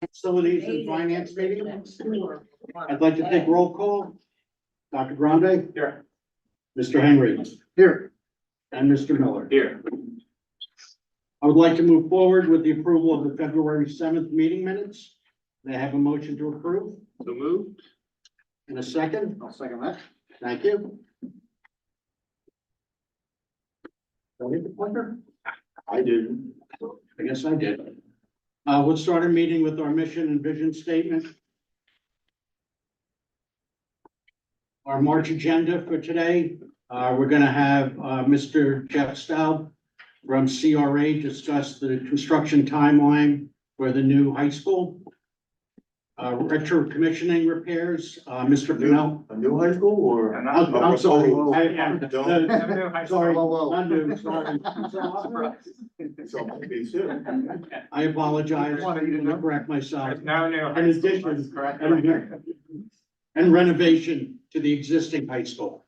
Facilities and Finance meeting. I'd like to take roll call. Dr. Grande? Here. Mr. Henry? Here. And Mr. Miller? Here. I would like to move forward with the approval of the February 7th meeting minutes. May I have a motion to approve? So moved. In a second? I'll second that. Thank you. Do I need the pointer? I did. I guess I did. We'll start our meeting with our mission and vision statement. Our March agenda for today, we're gonna have, Mr. Jeff Staub from CRA discuss the construction timeline for the new high school. Retro commissioning repairs, Mr. Pennell. A new high school or? I'm sorry. Sorry, Whoa. not new, sorry. So maybe soon. I apologize. I'm gonna correct myself. No, no. In addition, and renovation to the existing high school.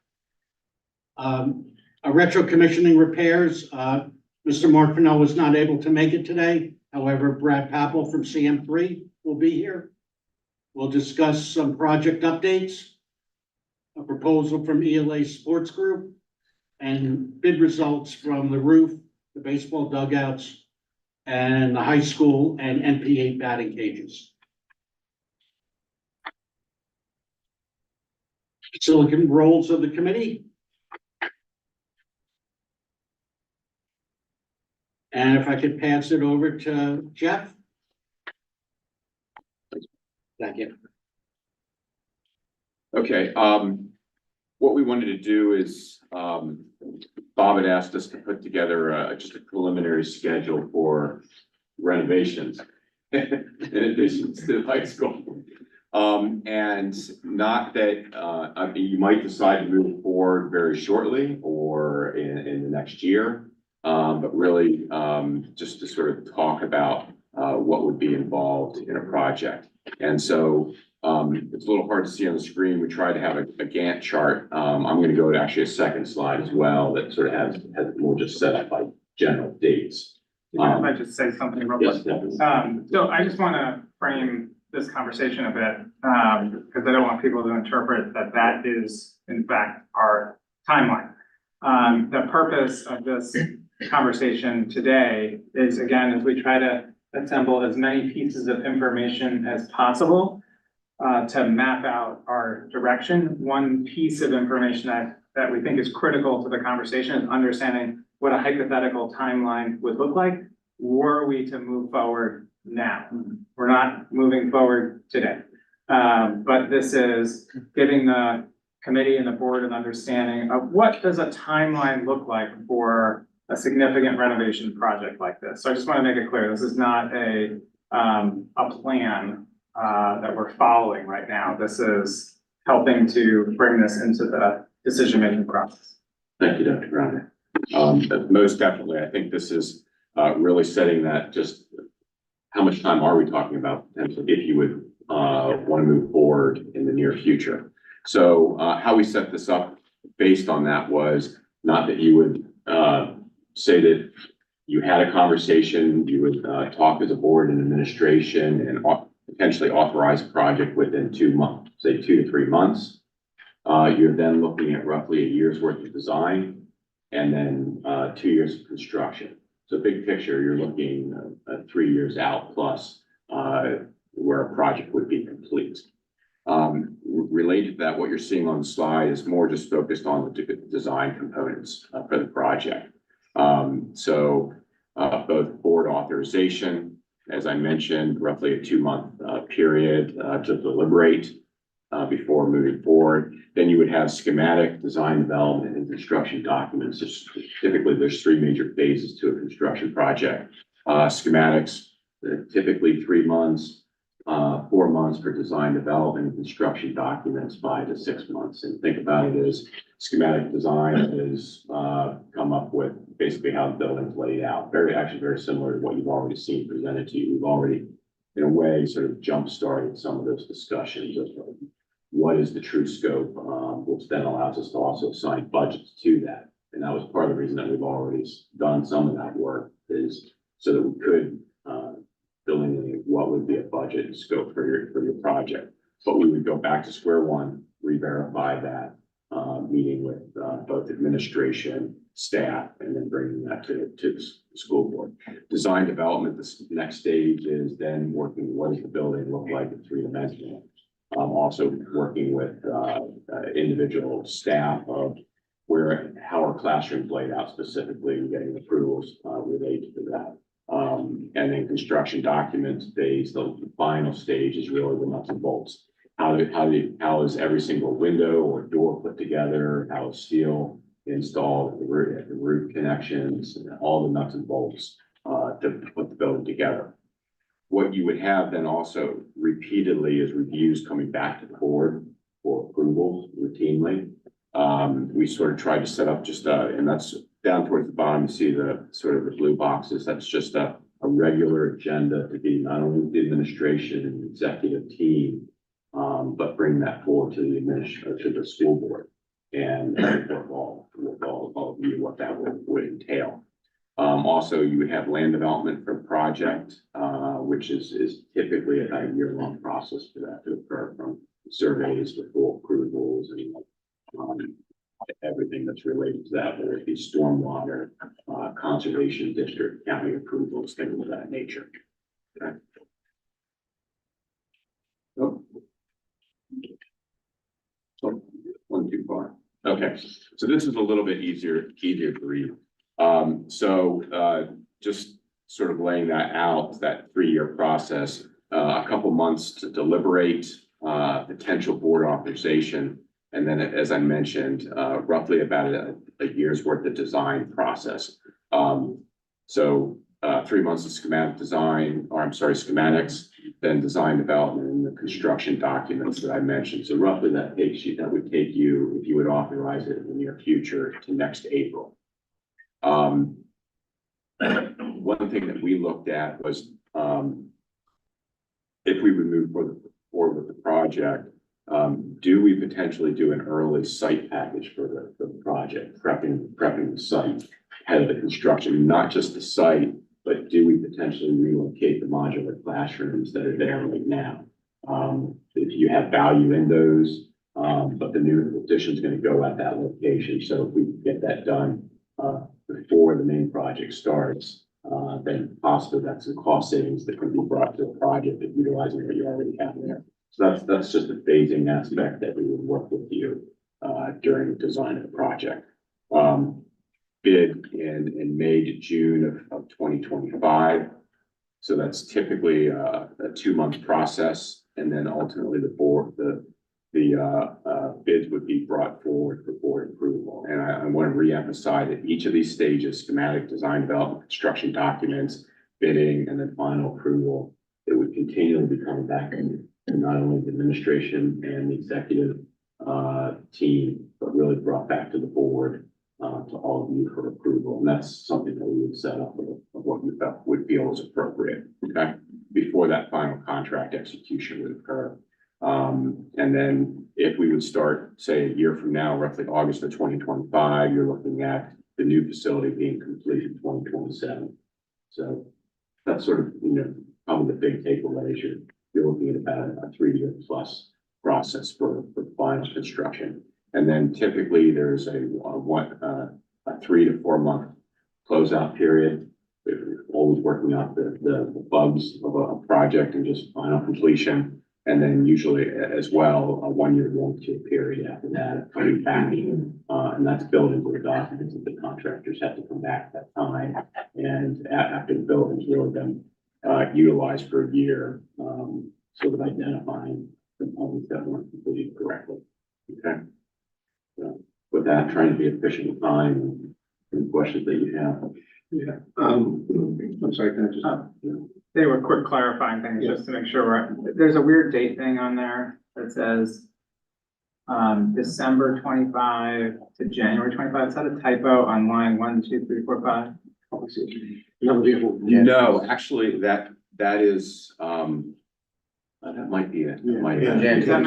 A retro commissioning repairs, Mr. Mark Pennell was not able to make it today. However, Brad Pappel from CM3 will be here. We'll discuss some project updates, a proposal from ELA Sports Group, and bid results from the roof, the baseball dugouts, and the high school and NP8 batting cages. Silicon roles of the committee. And if I could pass it over to Jeff. Thank you. Okay, what we wanted to do is, Bob had asked us to put together just a preliminary schedule for renovations in addition to the high school. And not that, I mean, you might decide to move forward very shortly or in the next year. But really, just to sort of talk about, what would be involved in a project. And so, it's a little hard to see on the screen. We tried to have a Gantt chart. I'm going to go to actually a second slide as well that sort of has more just set up by general dates. I might just say something real Yes, quick. definitely. So I just want to frame this conversation a bit, because I don't want people to interpret that that is in fact our timeline. The purpose of this conversation today is, again, as we try to assemble as many pieces of information as possible to map out our direction. One piece of information that we think is critical to the conversation is understanding what a hypothetical timeline would look like were we to move forward now. We're not moving forward today. But this is giving the committee and the board an understanding of what does a timeline look like for a significant renovation project like this. So I just want to make it clear, this is not a plan that we're following right now. This is helping to bring this into the decision-making process. Thank you, Dr. Grande. Most definitely, I think this is really setting that just how much time are we talking about potentially if you would want to move forward in the near future. So how we set this up based on that was not that you would say that you had a conversation, you would talk as a board and administration and potentially authorize a project within 2 months, say 2 to 3 months. You're then looking at roughly a year's worth of design and then 2 years of construction. So big picture, you're looking at 3 years out plus where a project would be complete. Related to that, what you're seeing on the slide is more just focused on the design components for the project. Both board authorization, as I mentioned, roughly a 2-month period to deliberate before moving forward. Then you would have schematic, design, development, and construction documents. Typically, there's 3 major phases to a construction project. Schematics, typically 3 months. 4 months for design development and construction documents, 5 to 6 months. And think about it as schematic design is come up with basically how the building's laid out. Actually very similar to what you've already seen presented to you. We've already, in a way, sort of jump-started some of those discussions of what is the true scope, which then allows us to also assign budgets to that. And that was part of the reason that we've already done some of that work, is so that we could delineate what would be a budget and scope for your project. But we would go back to square one, re-verify that, meeting with, both administration, staff, and then bringing that to the school board. Design development, this next stage is then working, what does the building look like in three-dimensional? Also working with, individual staff of how our classrooms laid out specifically, and getting approvals, related to that. And then construction documents phase, the final stage is really the nuts and bolts. How is every single window or door put together? How is steel installed, the roof connections, and all the nuts and bolts, to put the building together. What you would have then also repeatedly is reviews coming back to the board for approval routinely. We sort of tried to set up just, and that's down towards the bottom, you see the sort of the blue boxes. That's just a regular agenda to be not only the administration and executive team, but bring that forward to to the school board and with all of you, what that would entail. Also, you would have land development for project, which is typically a year-long process for that to occur, from surveys to full approvals and everything that's related to that, whether it be stormwater, conservation district, county approvals, things of that nature. Okay. Oh. So, one too far. Okay, so this is a little bit easier to read. Just sort of laying that out, that 3-year process, a couple months to deliberate, potential board authorization. And then, as I mentioned, roughly about a year's worth of design process. 3 months of schematic design, or I'm sorry, schematics, then design development and the construction documents that I mentioned. So roughly that would take you, if you would authorize it in the near future, to next April. One thing that we looked at was, if we would move forward with the project, do we potentially do an early site package for the project, prepping the site ahead of the construction, not just the site, but do we potentially relocate the modular classrooms that are there right now? If you have value in those, but the new addition is going to go at that location. So if we get that done before the main project starts, then possibly that's the cost savings that can be brought to the project of utilizing what you already have there. So that's just a phasing aspect that we would work with you during the design of the project. Bid in May to June of 2025. So that's typically a 2-month process, and then ultimately the bids would be brought forward for board approval. And I want to reemphasize that each of these stages, schematic, design, development, construction documents, bidding, and then final approval, it would continually be coming back to not only the administration and the executive team, but really brought back to the board, to all of you for approval. And that's something that we would set up of what we would feel is appropriate, okay, before that final contract execution would occur. And then if we would start, say, a year from now, roughly August of 2025, you're looking at the new facility being complete in 2027. So that's sort of, probably the big takeaway is you're looking at about a 3-year plus process for final construction. And then typically there's a 3 to 4 month closeout period. We're always working out the bugs of a project and just final completion. And then usually as well, a 1-year warranty period after that, coming back. And that's built into the documents that the contractors have to come back at that time. And after the building's really been utilized for a year, sort of identifying components that weren't completed correctly. Okay. So with that, trying to be efficient with time and any questions that you have. Yeah. I'm sorry, can I just? They were quick clarifying things just to make sure there's a weird date thing on there that says December 25 to January 25. Is that a typo on line 1, 2, 3, 4, 5? No, actually, that is that might be it. That might be it. That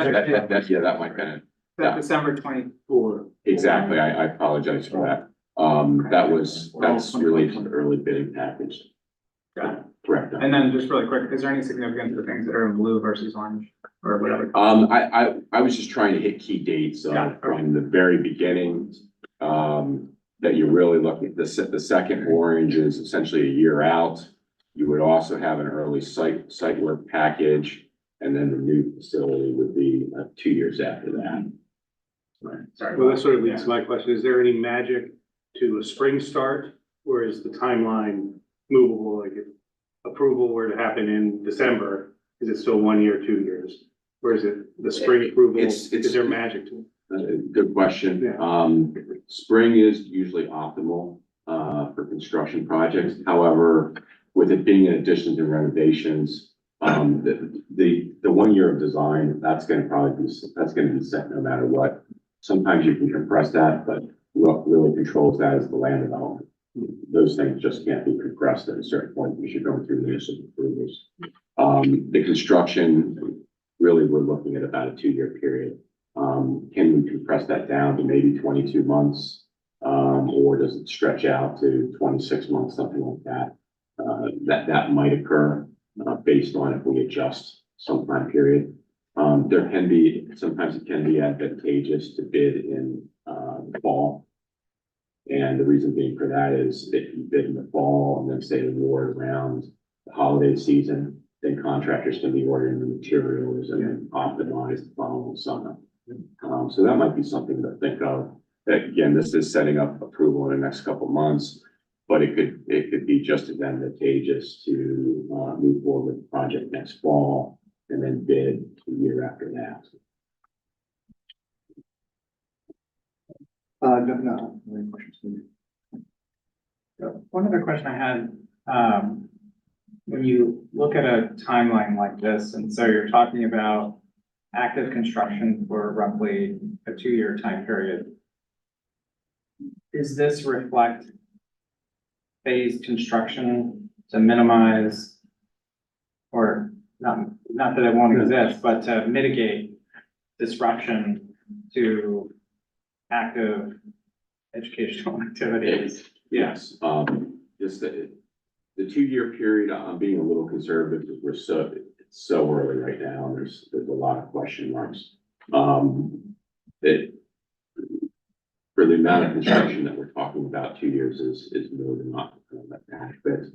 might be it. That December 24. Exactly. I apologize for that. That's related to the early bidding package. Got it. Correct. And then just really quick, is there any significance to things that are in blue versus orange or whatever? I was just trying to hit key dates Got it. from the very beginning. That you're really looking, the second orange is essentially a year out. You would also have an early site work package, and then the new facility would be 2 years after that. Right. Sorry. Well, that sort of leads to my question. Is there any magic to a spring start? Or is the timeline movable? Like if approval were to happen in December, is it still 1 year, 2 years? Or is it the spring approval? It's- Is there magic to it? Good question. Yeah. Spring is usually optimal, for construction projects. However, with it being in additions and renovations, the 1 year of design, that's gonna be set no matter what. Sometimes you can compress that, but what really controls that is the land development. Those things just can't be compressed at a certain point because you're going through municipal approvals. The construction, really, we're looking at about a 2 year period. Can we compress that down to maybe 22 months? Or does it stretch out to 26 months, something like that? That might occur, based on if we adjust some time period. Sometimes it can be advantageous to bid in, the fall. And the reason being for that is if you bid in the fall and then say award around the holiday season, then contractors can be ordering the materials and then optimize the following summer. So that might be something to think of. Again, this is setting up approval in the next couple of months, but it could be just as advantageous to move forward with the project next fall and then bid the year after that. No. Any questions for me? One other question I had, when you look at a timeline like this, and so you're talking about active construction for roughly a 2 year time period. Does this reflect phased construction to minimize, or not that it won't exist, but to mitigate disruption to active educational activities? Yes, just the 2 year period, I'm being a little conservative because it's so early right now. There's a lot of question marks. For the amount of construction that we're talking about, 2 years is more than not adequate.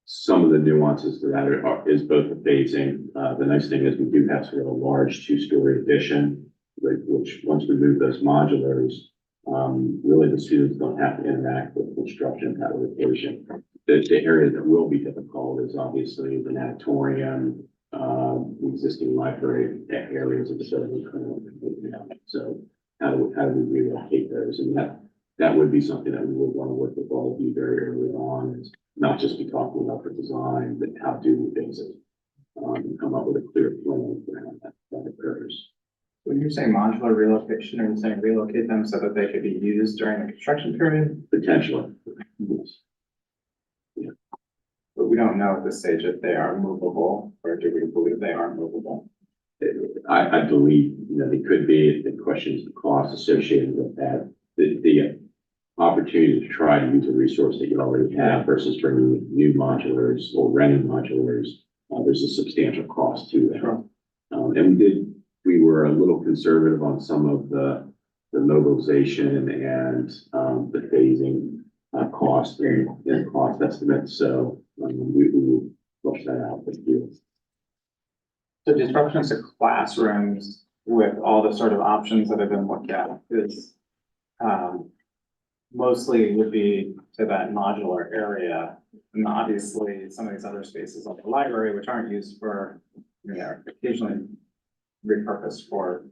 Some of the nuances to that is both the phasing. The nice thing is we do have sort of a large 2-story addition, which once we move those modulars, really the students don't have to interact with construction at that location. The area that will be difficult is obviously the natatorium, the existing library areas of the building. So how do we relocate those? And that would be something that we would want to work with all of you very early on, is not just be talking about the design, but how do we fix it? And come up with a clear plan for how that occurs. When you say modular relocation, are you saying relocate them so that they could be used during the construction period? Potentially. Yes. But we don't know at this stage if they are movable, or do we believe they are movable? I believe, they could be. The question is the cost associated with that. The opportunity to try to use a resource that you already have versus bringing new modulars or renting modulars, there's a substantial cost to that. Sure. And we were a little conservative on some of the mobilization and the phasing cost and cost estimates. So we will flush that out with you. So disruptions to classrooms with all the sort of options that have been looked at is mostly would be to that modular area. And obviously some of these other spaces like the library, which aren't used for, occasionally repurposed for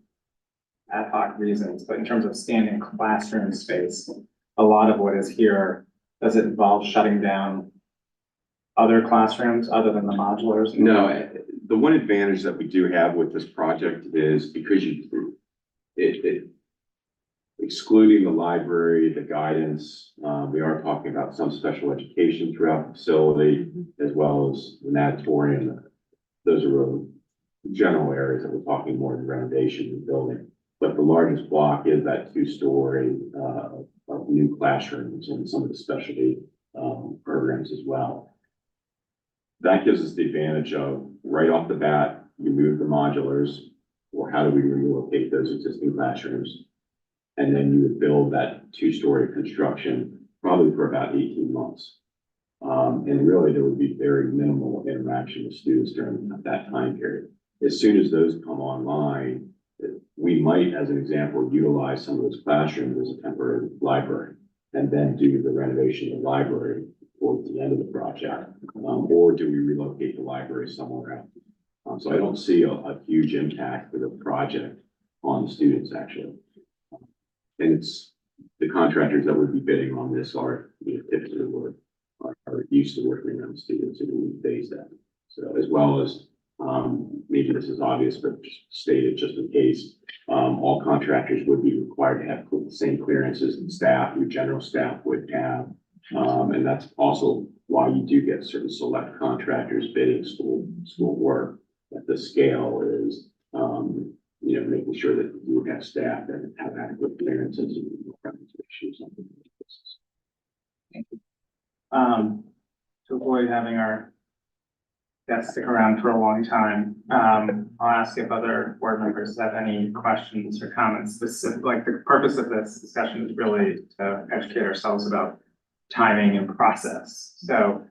ad hoc reasons, but in terms of standing classroom space, a lot of what is here, does it involve shutting down other classrooms other than the modulars? No, the one advantage that we do have with this project is because excluding the library, the guidance, we are talking about some special education throughout the facility, as well as the natatorium. Those are really general areas that we're talking more in renovation and building. But the largest block is that 2-story of new classrooms and some of the specialty programs as well. That gives us the advantage of right off the bat, you move the modulars, or how do we relocate those existing classrooms? And then you would build that two-story construction probably for about 18 months. And really there would be very minimal interaction with students during that time period. As soon as those come online, we might, as an example, utilize some of those classrooms as a temporary library and then do the renovation of the library towards the end of the project. Or do we relocate the library somewhere else? So I don't see a huge impact for the project on the students actually. And it's the contractors that would be bidding on this are, typically are used to working around students and we phase that. So as well as, maybe this is obvious, but just stated just in case, all contractors would be required to have the same clearances and staff, your general staff would have. And that's also why you do get certain select contractors bidding school work. At the scale is, making sure that you have staff that have adequate clearances and issues. To avoid having our guests stick around for a long time, I'll ask if other board members have any questions or comments. Like the purpose of this discussion is really to educate ourselves about timing and process. So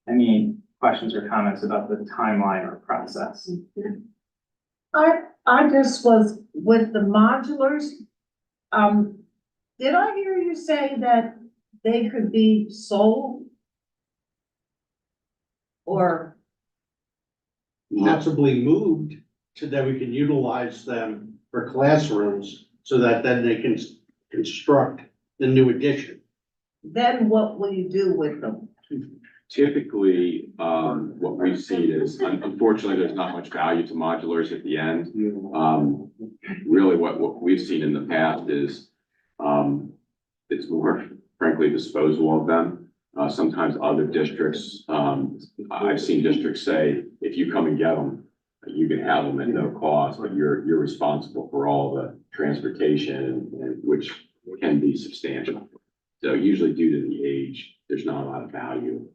any questions or comments about the timeline or process? I just was with the modulars. Did I hear you say that they could be sold? Or, Possibly moved so that we can utilize them for classrooms so that then they can construct the new addition. then what will you do with them? Typically, what we've seen is, unfortunately, there's not much value to modulars at the end. Really what we've seen in the past is, it's more frankly disposal of them. Sometimes other districts, I've seen districts say, if you come and get them, you can have them at no cost, but you're responsible for all the transportation, and which can be substantial. So usually due to the age, there's not a lot of value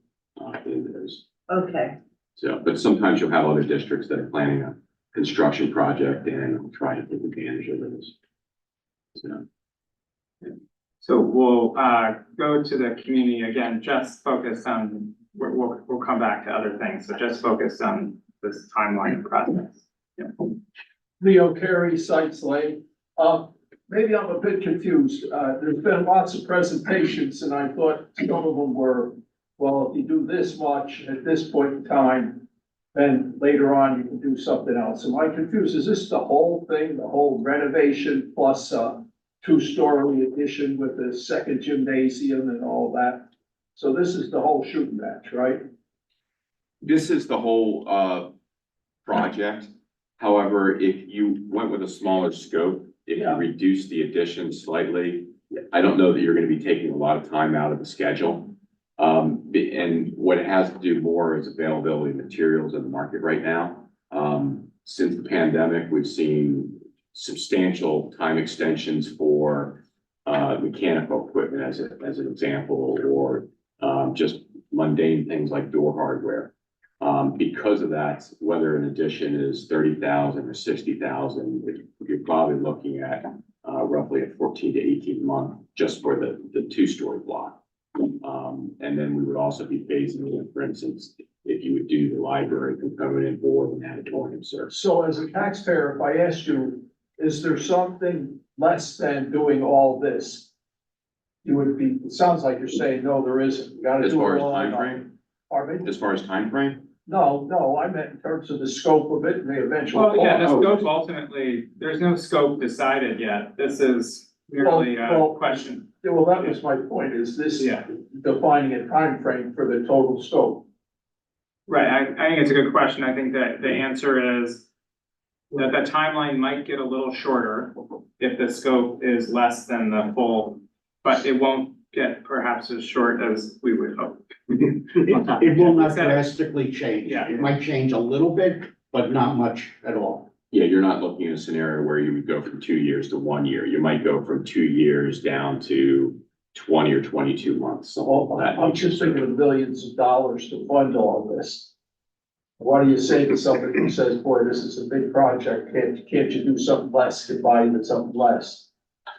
in those. Okay, So, but sometimes you'll have other districts that are planning a construction project and try to take advantage of those. So we'll go to the community again, just focus on, we'll come back to other things, so just focus on this timeline process. Yeah. Leo Carey, Sites Lane. Maybe I'm a bit confused. There's been lots of presentations and I thought some of them were, well, if you do this much at this point in time, then later on you can do something else. Am I confused? Is this the whole thing, the whole renovation plus two-story addition with the second gymnasium and all that? So this is the whole shooting match, right? This is the whole project. However, if you went with a smaller scope, if you Yeah. reduce the addition slightly, I don't know that you're gonna be taking a lot of time out of the schedule. And what it has to do more is availability of materials in the market right now. Since the pandemic, we've seen substantial time extensions for mechanical equipment as an example, or just mundane things like door hardware. Because of that, whether an addition is 30,000 or 60,000, you're probably looking at roughly a 14 to 18 month just for the two-story block. And then we would also be phasing in, for instance, if you would do the library component or the natatorium service. So as a taxpayer, if I asked you, is there something less than doing all this? You would be, it sounds like you're saying, no, there isn't. You gotta As do far it as all. timeframe, Pardon me? as far as timeframe, No, I meant in terms of the scope of it and the eventual Well, yeah, the cost. scope ultimately, there's no scope decided yet. This is merely a Well, question. Yeah, well, that was my point, is this Yeah. defining a time frame for the total scope? Right, I think it's a good question. I think that the answer is that the timeline might get a little shorter if the scope is less than the full, but it won't get perhaps as short as we would hope. It will not drastically change. Yeah. It might change a little bit, but not much at all. yeah, you're not looking at a scenario where you would go from 2 years to 1 year. You might go from 2 years down to 20 or 22 months. Well, I'm just thinking of millions of dollars to fund all of this. What do you say to somebody who says, boy, this is a big project, can't you do something less, to buy even something less?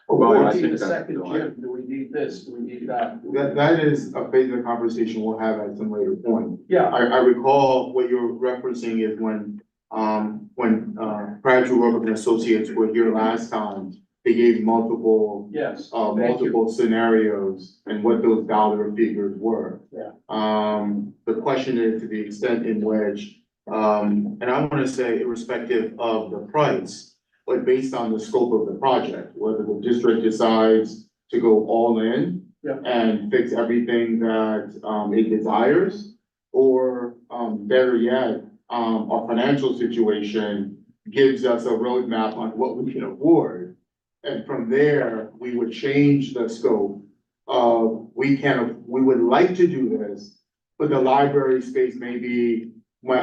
Well, Do I we think need a that's second the gym, do we need this, do we need that? That is a phase of the conversation we'll have at some later point. Yeah, I recall what you're referencing is when prior to Robert and Associates were here last time, they gave multiple yes, thank you. multiple scenarios and what those dollar figures were. Yeah. The question is to the extent in which, and I wanna say irrespective of the price, but based on the scope of the project, whether the district decides to go all in Yeah. and fix everything that, it desires, or, better yet, our financial situation gives us a roadmap on what we can afford. And from there, we would change the scope of, we would like to do this, but the library space might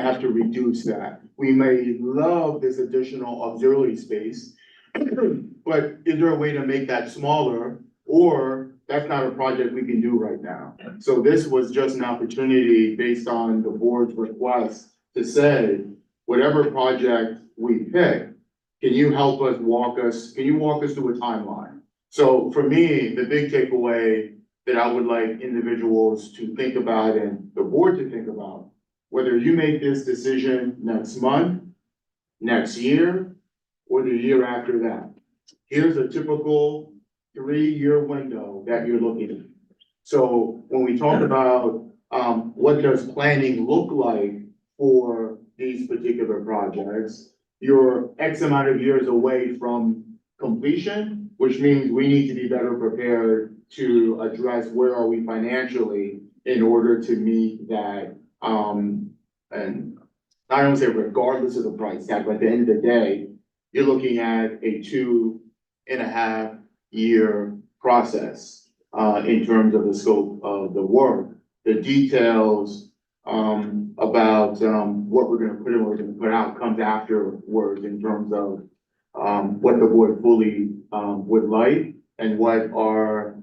have to reduce that. We may love this additional auxiliary space, but is there a way to make that smaller? Or that's not a project we can do right now. So this was just an opportunity based on the board's request to say, whatever project we pick, can you walk us through a timeline? So for me, the big takeaway that I would like individuals to think about and the board to think about, whether you make this decision next month, next year, or the year after that. Here's a typical 3-year window that you're looking at. So when we talk about, what does planning look like for these particular projects, you're X amount of years away from completion, which means we need to be better prepared to address where are we financially in order to meet that, and I don't say regardless of the price tag, but at the end of the day, you're looking at a 2.5-year process, in terms of the scope of the work. The details, about, what we're gonna put in, what we're gonna put out comes afterwards in terms of, what the board fully, would like and what our,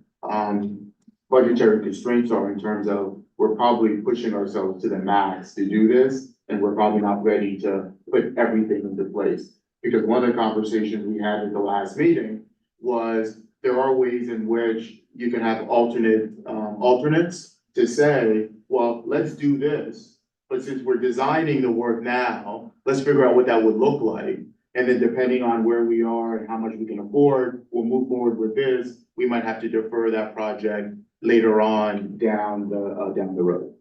budgetary constraints are in terms of we're probably pushing ourselves to the max to do this, and we're probably not ready to put everything into place. Because one of the conversations we had at the last meeting was there are ways in which you can have alternates to say, well, let's do this. But since we're designing the work now, let's figure out what that would look like. And then depending on where we are and how much we can afford, we'll move forward with this. We might have to defer that project later on down the road.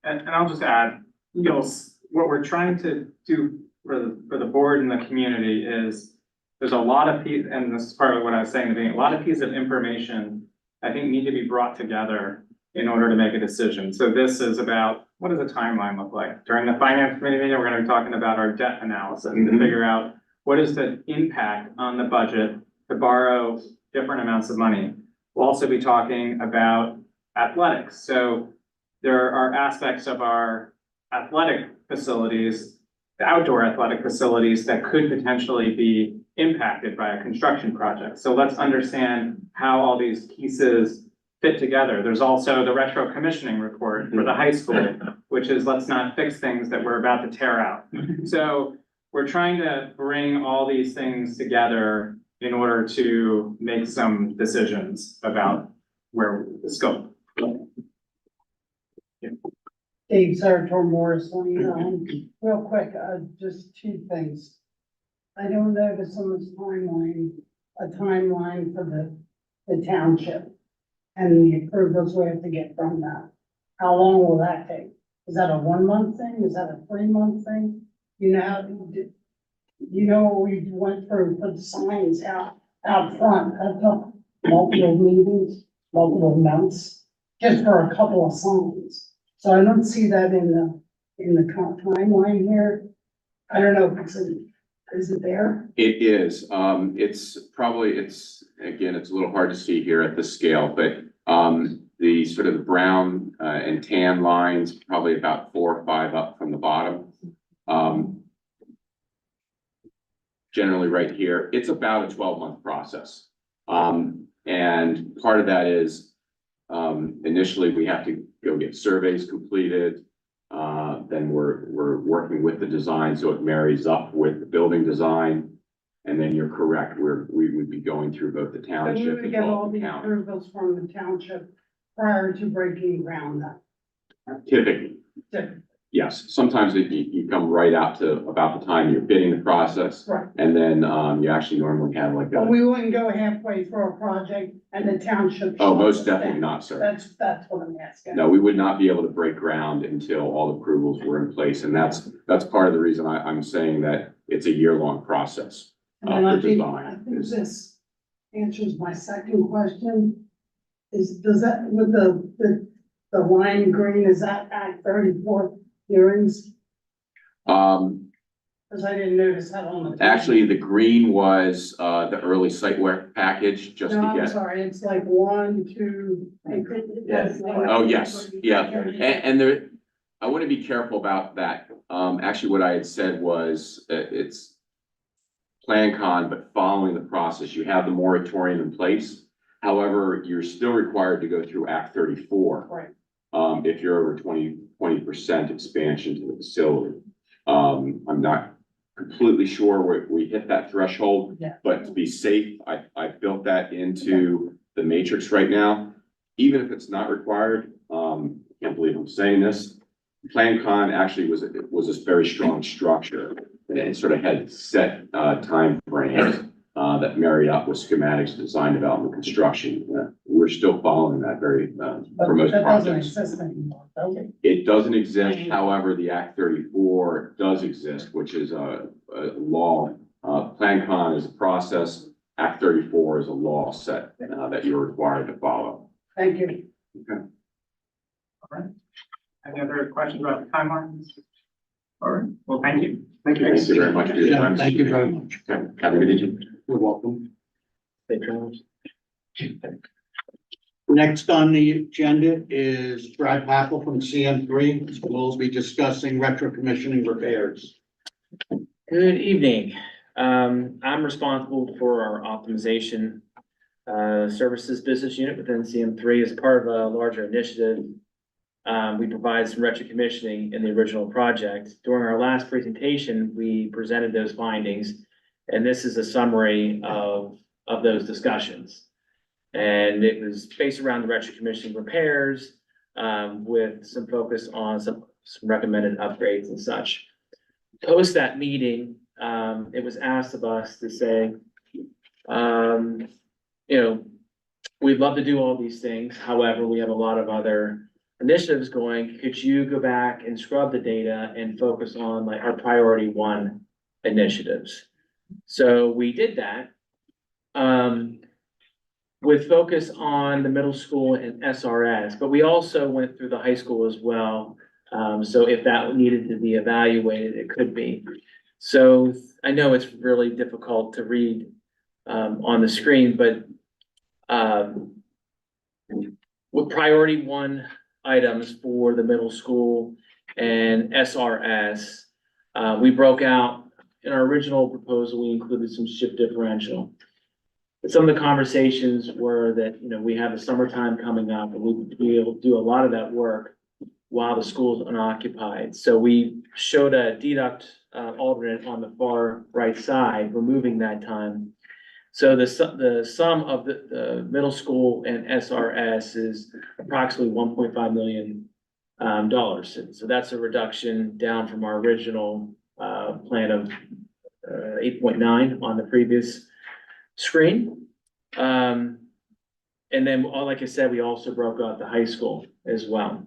And I'll just add, what we're trying to do for the board and the community is there's a lot of and this is part of what I was saying, a lot of pieces of information I think need to be brought together in order to make a decision. So this is about, what does a timeline look like? During the finance committee meeting, we're gonna be talking about our debt analysis to figure out what is the impact on the budget to borrow different amounts of money. We'll also be talking about athletics. So there are aspects of our athletic facilities, the outdoor athletic facilities that could potentially be impacted by a construction project. So let's understand how all these pieces fit together. There's also the retro commissioning report for the high school, which is let's not fix things that we're about to tear out. So we're trying to bring all these things together in order to make some decisions about where the scope. Dave Sartor Morrison, real quick, just 2 things. I don't notice on this timeline, a timeline for the township and the approvals we have to get from that. How long will that take? Is that a 1-month thing? Is that a 3-month thing? You know, we went through, put signs out front, that took multiple meetings, multiple months, just for a couple of signs. So I don't see that in the timeline here. I don't know if is it there? It is, again, it's a little hard to see here at this scale, but, the sort of the brown, and tan lines, probably about 4 or 5 up from the bottom. Generally right here, it's about a 12-month process. And part of that is, initially, we have to go get surveys completed. Then we're working with the design, so it marries up with the building design. And then you're correct, we would be going through both the So we township would as get well all as the the county. approvals from the township prior to breaking ground. Typically, yes, sometimes you come right out to about the time you're bidding the process. Right. And then, you actually normally have like But a, we wouldn't go halfway through a project and the township. oh, most shuts us definitely down. not, sir. That's what I'm asking. No, we would not be able to break ground until all approvals were in place, and that's part of the reason I'm saying that it's a year-long process. And I for think, design I think is- this answers my second question. Does that, with the lime green, is that Act 34 hearings? Cause I didn't notice that on the. plan. Actually, the green was, the early site work package, just No, to I'm get. sorry, it's like 1, 2. Oh, yes, yeah, and there, I want to be careful about that. Actually, what I had said was, it's Plan Con, but following the process, you have the moratorium in place. However, you're still required to go through Act 34. Right. If you're over 20% expansion to the facility. I'm not completely sure where we hit that threshold, Yeah. but to be safe, I built that into the matrix right now. Even if it's not required, can't believe I'm saying this. Plan Con actually was a very strong structure, and it sort of had set, time frames, that married up with schematics, design, development, construction. We're still following that very, But for most that doesn't projects. exist anymore, does it? It doesn't exist, however, the Act 34 does exist, which is a law. Plan Con is a process, Act 34 is a law set, that you're required to follow. Thank you. Any other questions about the timelines? All right, well, thank you. Thank you very much for your Yeah, time. thank you very much. Okay, have a good evening. You're welcome. Next on the agenda is Brad Pappel from CM3. We'll be discussing retro commissioning repairs. Good evening. I'm responsible for our optimization services business unit within CM3 as part of a larger initiative. We provide some retro commissioning in the original project. During our last presentation, we presented those findings, and this is a summary of those discussions. And it was based around the retro commissioning repairs, with some focus on some recommended upgrades and such. Post that meeting, it was asked of us to say, we'd love to do all these things. However, we have a lot of other initiatives going. Could you go back and scrub the data and focus on like our priority 1 initiatives? So we did that. With focus on the middle school and SRS, but we also went through the high school as well. So if that needed to be evaluated, it could be. So I know it's really difficult to read on the screen, but with priority 1 items for the middle school and SRS, we broke out in our original proposal, we included some shift differential. Some of the conversations were that, we have the summertime coming up and we'd be able to do a lot of that work while the school's unoccupied. So we showed a deduct alternate on the far right side, removing that time. So the sum of the middle school and SRS is approximately $1.5 million. So that's a reduction down from our original plan of 8.9 on the previous screen. And then, like I said, we also broke out the high school as well.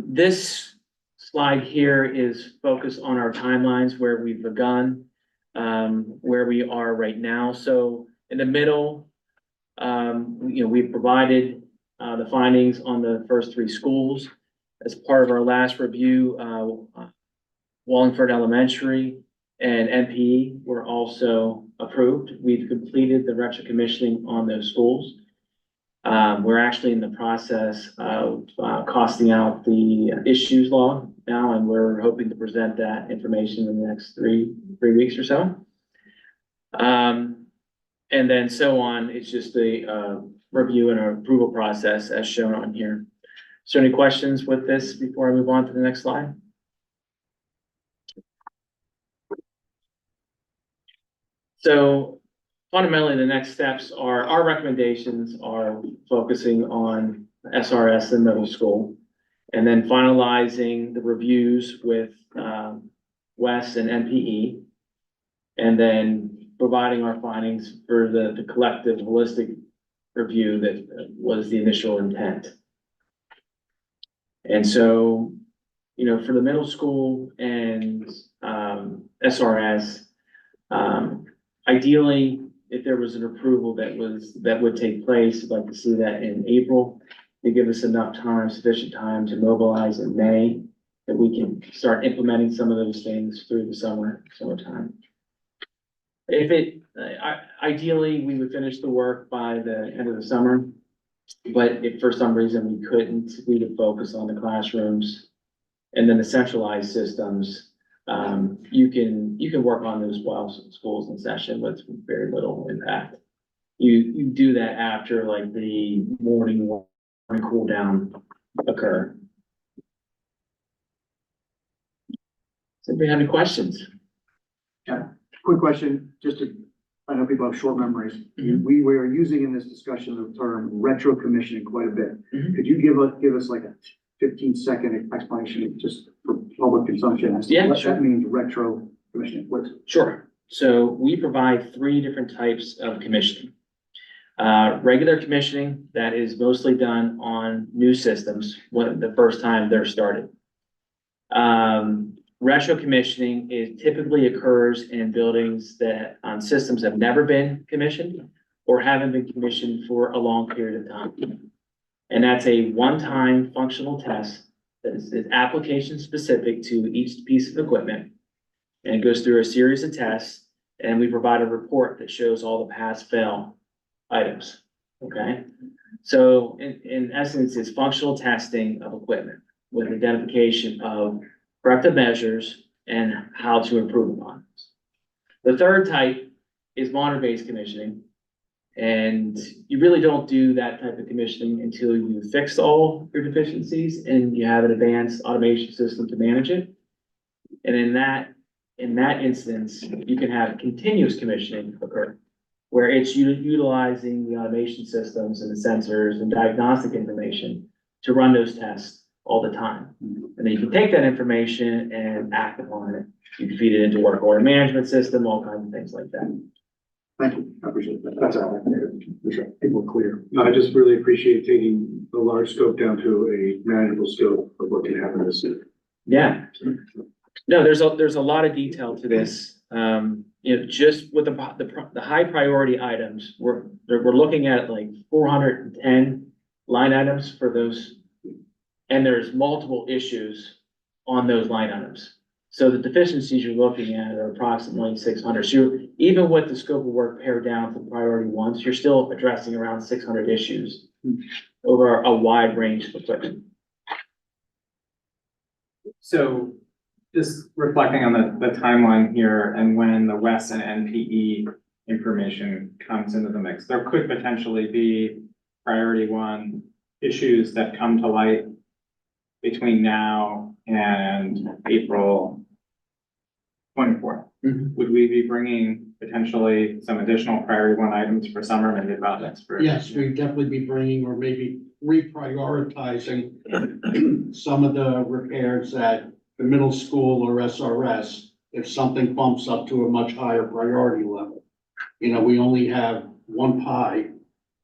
This slide here is focused on our timelines, where we've begun, where we are right now. So in the middle, we've provided the findings on the first 3 schools. As part of our last review, Wallingford Elementary and NPE were also approved. We've completed the retro commissioning on those schools. We're actually in the process of costing out the issues log now, and we're hoping to present that information in the next three weeks or so. And then so on, it's just a, review and approval process as shown on here. So any questions with this before I move on to the next slide? So fundamentally, the next steps are, our recommendations are focusing on SRS in middle school. And then finalizing the reviews with, WES and NPE. And then providing our findings for the collective holistic review that was the initial intent. And so, for the middle school and, SRS, ideally, if there was an approval that would take place, I'd like to see that in April, to give us enough time, sufficient time to mobilize in May, that we can start implementing some of those things through the summertime. Ideally, we would finish the work by the end of the summer, but if for some reason we couldn't, we would focus on the classrooms and then the centralized systems. You can work on those while school's in session with very little impact. You do that after like the morning cool down occur. Does anybody have any questions? Quick question, I know people have short memories. Mhm. We are using in this discussion the term retro commissioning quite a bit. Mhm. Could you give us like a 15-second explanation just for public consumption as to Yeah, what sure. that means, retro commissioning? What's Sure. So we provide 3 different types of commissioning. Regular commissioning, that is mostly done on new systems when the first time they're started. Retro commissioning typically occurs in buildings that on systems have never been commissioned or haven't been commissioned for a long period of time. And that's a one-time functional test that is application specific to each piece of equipment. And it goes through a series of tests, and we provide a report that shows all the pass-fail items, okay? So in essence, it's functional testing of equipment with identification of corrective measures and how to improve upon this. The third type is monitor-based commissioning. And you really don't do that type of commissioning until you fix all your deficiencies and you have an advanced automation system to manage it. And in that instance, you can have continuous commissioning occur, where it's utilizing the automation systems and the sensors and diagnostic information to run those tests all the time. And then you can take that information and act upon it. You can feed it into work order management system, all kinds of things like that. Thank you, I appreciate that. That's all. People are clear. No, I just really appreciate taking the large scope down to a manageable scope of what can happen this year. Yeah. No, there's a lot of detail to this. Just with the high priority items, we're looking at like 410 line items for those. And there's multiple issues on those line items. So the deficiencies you're looking at are approximately 600. So even with the scope of work pared down to priority ones, you're still addressing around 600 issues over a wide range of equipment. So just reflecting on the timeline here and when the WES and NPE information comes into the mix, there could potentially be priority 1 issues that come to light between now and April 24th. Mhm. Would we be bringing potentially some additional priority 1 items for summer, maybe about next spring? Yes, we'd definitely be bringing or maybe reprioritizing some of the repairs at the middle school or SRS if something bumps up to a much higher priority level. We only have one pie,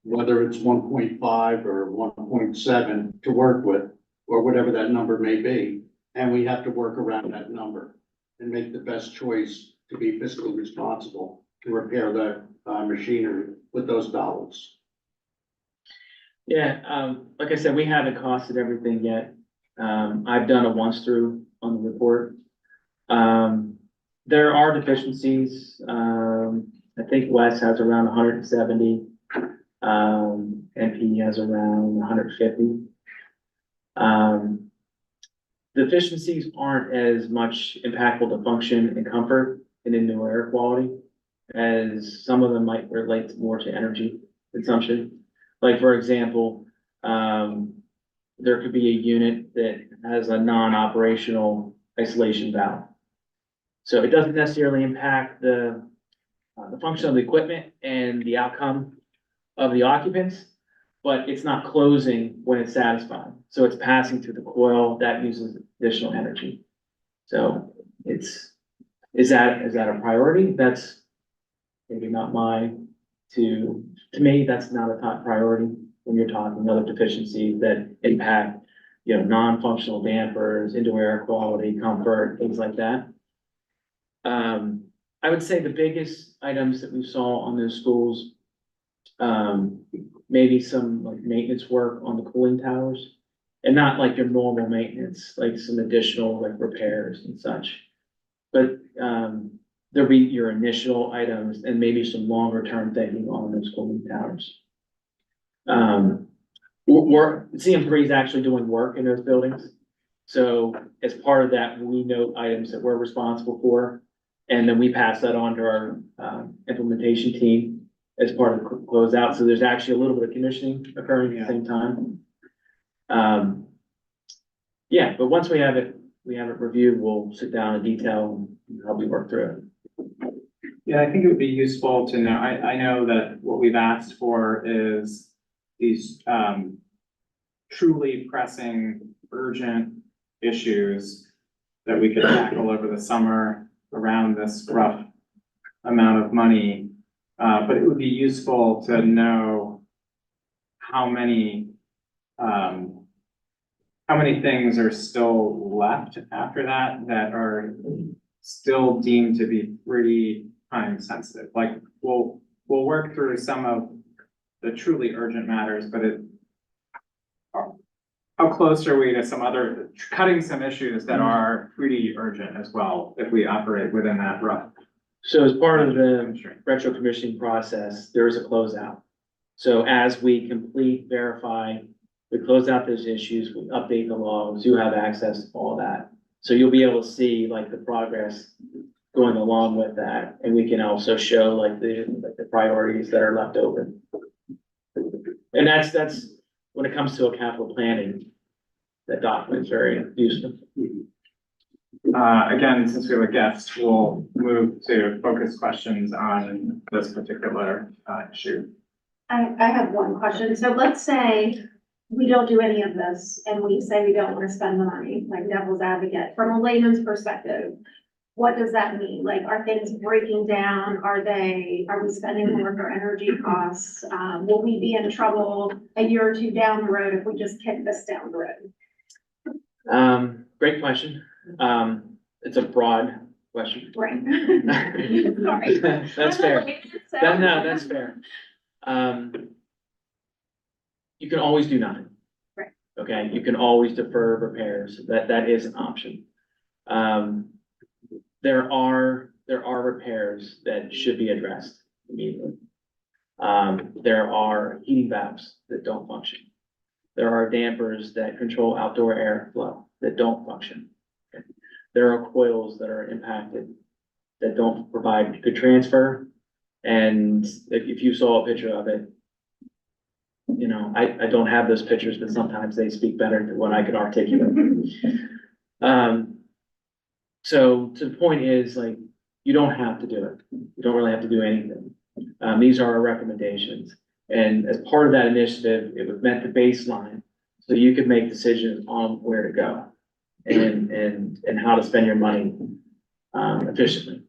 whether it's 1.5 or 1.7 to work with, or whatever that number may be, and we have to work around that number and make the best choice to be fiscally responsible to repair the machinery with those dollars. Yeah, like I said, we haven't costed everything yet. I've done a once through on the report. There are deficiencies. I think Wes has around 170. NP has around 150. Deficiencies aren't as much impactful to function and comfort and indoor air quality as some of them might relate more to energy consumption. Like, for example, there could be a unit that has a non-operational isolation valve. So it doesn't necessarily impact the function of the equipment and the outcome of the occupants, but it's not closing when it's satisfied. So it's passing through the coil that uses additional energy. So is that a priority? That's maybe not to me, that's not a top priority when you're talking other deficiencies that impact, non-functional dampers, indoor air quality, comfort, things like that. I would say the biggest items that we saw on those schools, maybe some like maintenance work on the cooling towers, and not like your normal maintenance, like some additional like repairs and such. But there'll be your initial items and maybe some longer term thinking on those cooling towers. CM3 is actually doing work in those buildings. So as part of that, we note items that we're responsible for, and then we pass that on to our implementation team as part of the closeout. So there's actually a little bit of commissioning occurring at the same time. Yeah, but once we have it reviewed, we'll sit down in detail and help we work through it. Yeah, I think it would be useful to know, I know that what we've asked for is these truly pressing, urgent issues that we could tackle over the summer around this rough amount of money. But it would be useful to know how many things are still left after that are still deemed to be pretty time sensitive. Like we'll work through some of the truly urgent matters, but how close are we to some other cutting some issues that are pretty urgent as well, if we operate within that rough? So as part of the retro commissioning process, there is a closeout. So as we complete, verify, we close out those issues, we update the logs, you have access to all that. So you'll be able to see like the progress going along with that. And we can also show like the priorities that are left open. And that's when it comes to a capital planning, that document is very useful. Again, since we have a guest, we'll move to focus questions on this particular issue. I have one question. So let's say we don't do any of this and we say we don't want to spend the money, like devil's advocate. From a layman's perspective, what does that mean? Like, are things breaking down? Are we spending more for energy costs? Will we be in trouble a year or two down the road if we just kick this down the road? Great question. It's a broad question. Right. Sorry. That's fair. That's fair. You can always do nothing. Right. Okay, you can always defer repairs. That is an option. There are repairs that should be addressed immediately. There are heating valves that don't function. There are dampers that control outdoor airflow that don't function. Okay. There are coils that are impacted that don't provide good transfer. And if you saw a picture of it, I don't have those pictures, but sometimes they speak better than what I could articulate. So to the point is, like, you don't have to do it. You don't really have to do anything. These are our recommendations. And as part of that initiative, it was meant to baseline so you could make decisions on where to go and how to spend your money efficiently.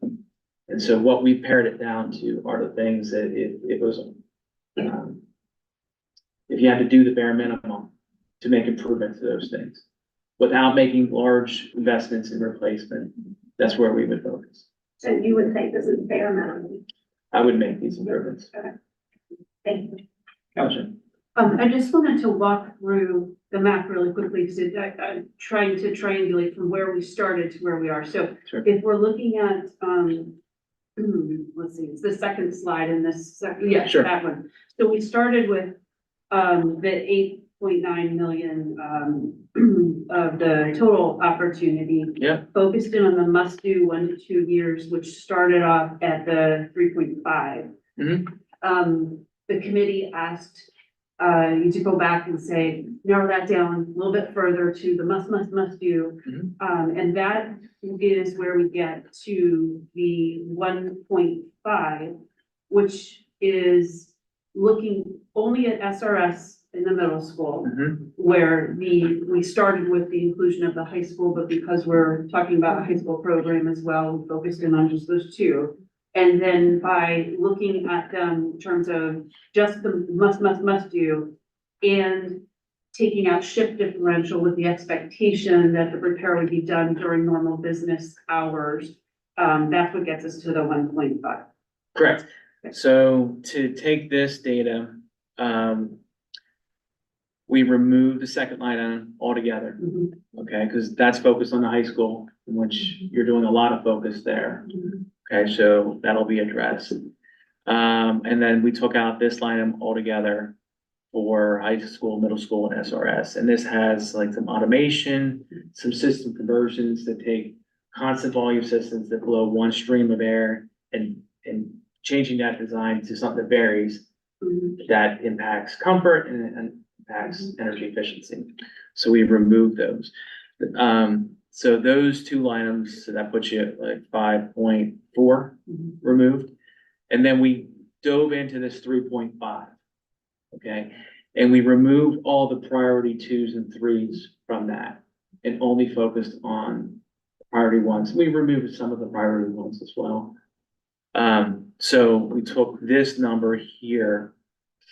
And so what we pared it down to are the things that it was, if you had to do the bare minimum to make improvements to those things without making large investments in replacement, that's where we would focus. So you would think this is bare minimum? I would make these improvements. Okay. Thank you. Gotcha. I just wanted to walk through the map really quickly, because I'm trying to triangulate from where we started to where we are. So Sure. if we're looking at, let's see, it's the second slide in this second, yeah, Sure. that one. So we started with, the million, of the total opportunity. Yep. Focused in on the must-do 1 to 2 years, which started off at the 3.5. The committee asked, you to go back and say, narrow that down a little bit further to the must do. And that is where we get to the 1.5, which is looking only at SRS in the middle school, where we started with the inclusion of the high school, but because we're talking about a high school program as well, we focused in on just those two. And then by looking at them in terms of just the must do, and taking out shift differential with the expectation that the repair would be done during normal business hours, that's what gets us to the 1.5. Correct. So to take this data, we remove the second line item altogether, okay? Because that's focused on the high school, in which you're doing a lot of focus there. Okay, so that'll be addressed. And then we took out this line item altogether for high school, middle school, and SRS. And this has like some automation, some system conversions that take constant volume systems that blow one stream of air and changing that design to something that varies, that impacts comfort and impacts energy efficiency. So we removed those. So those two items, so that puts you at like 5.4 removed. And then we dove into this 3.5, okay? And we removed all the priority 2s and 3s from that and only focused on priority 1s. We removed some of the priority 1s as well. So we took this number here,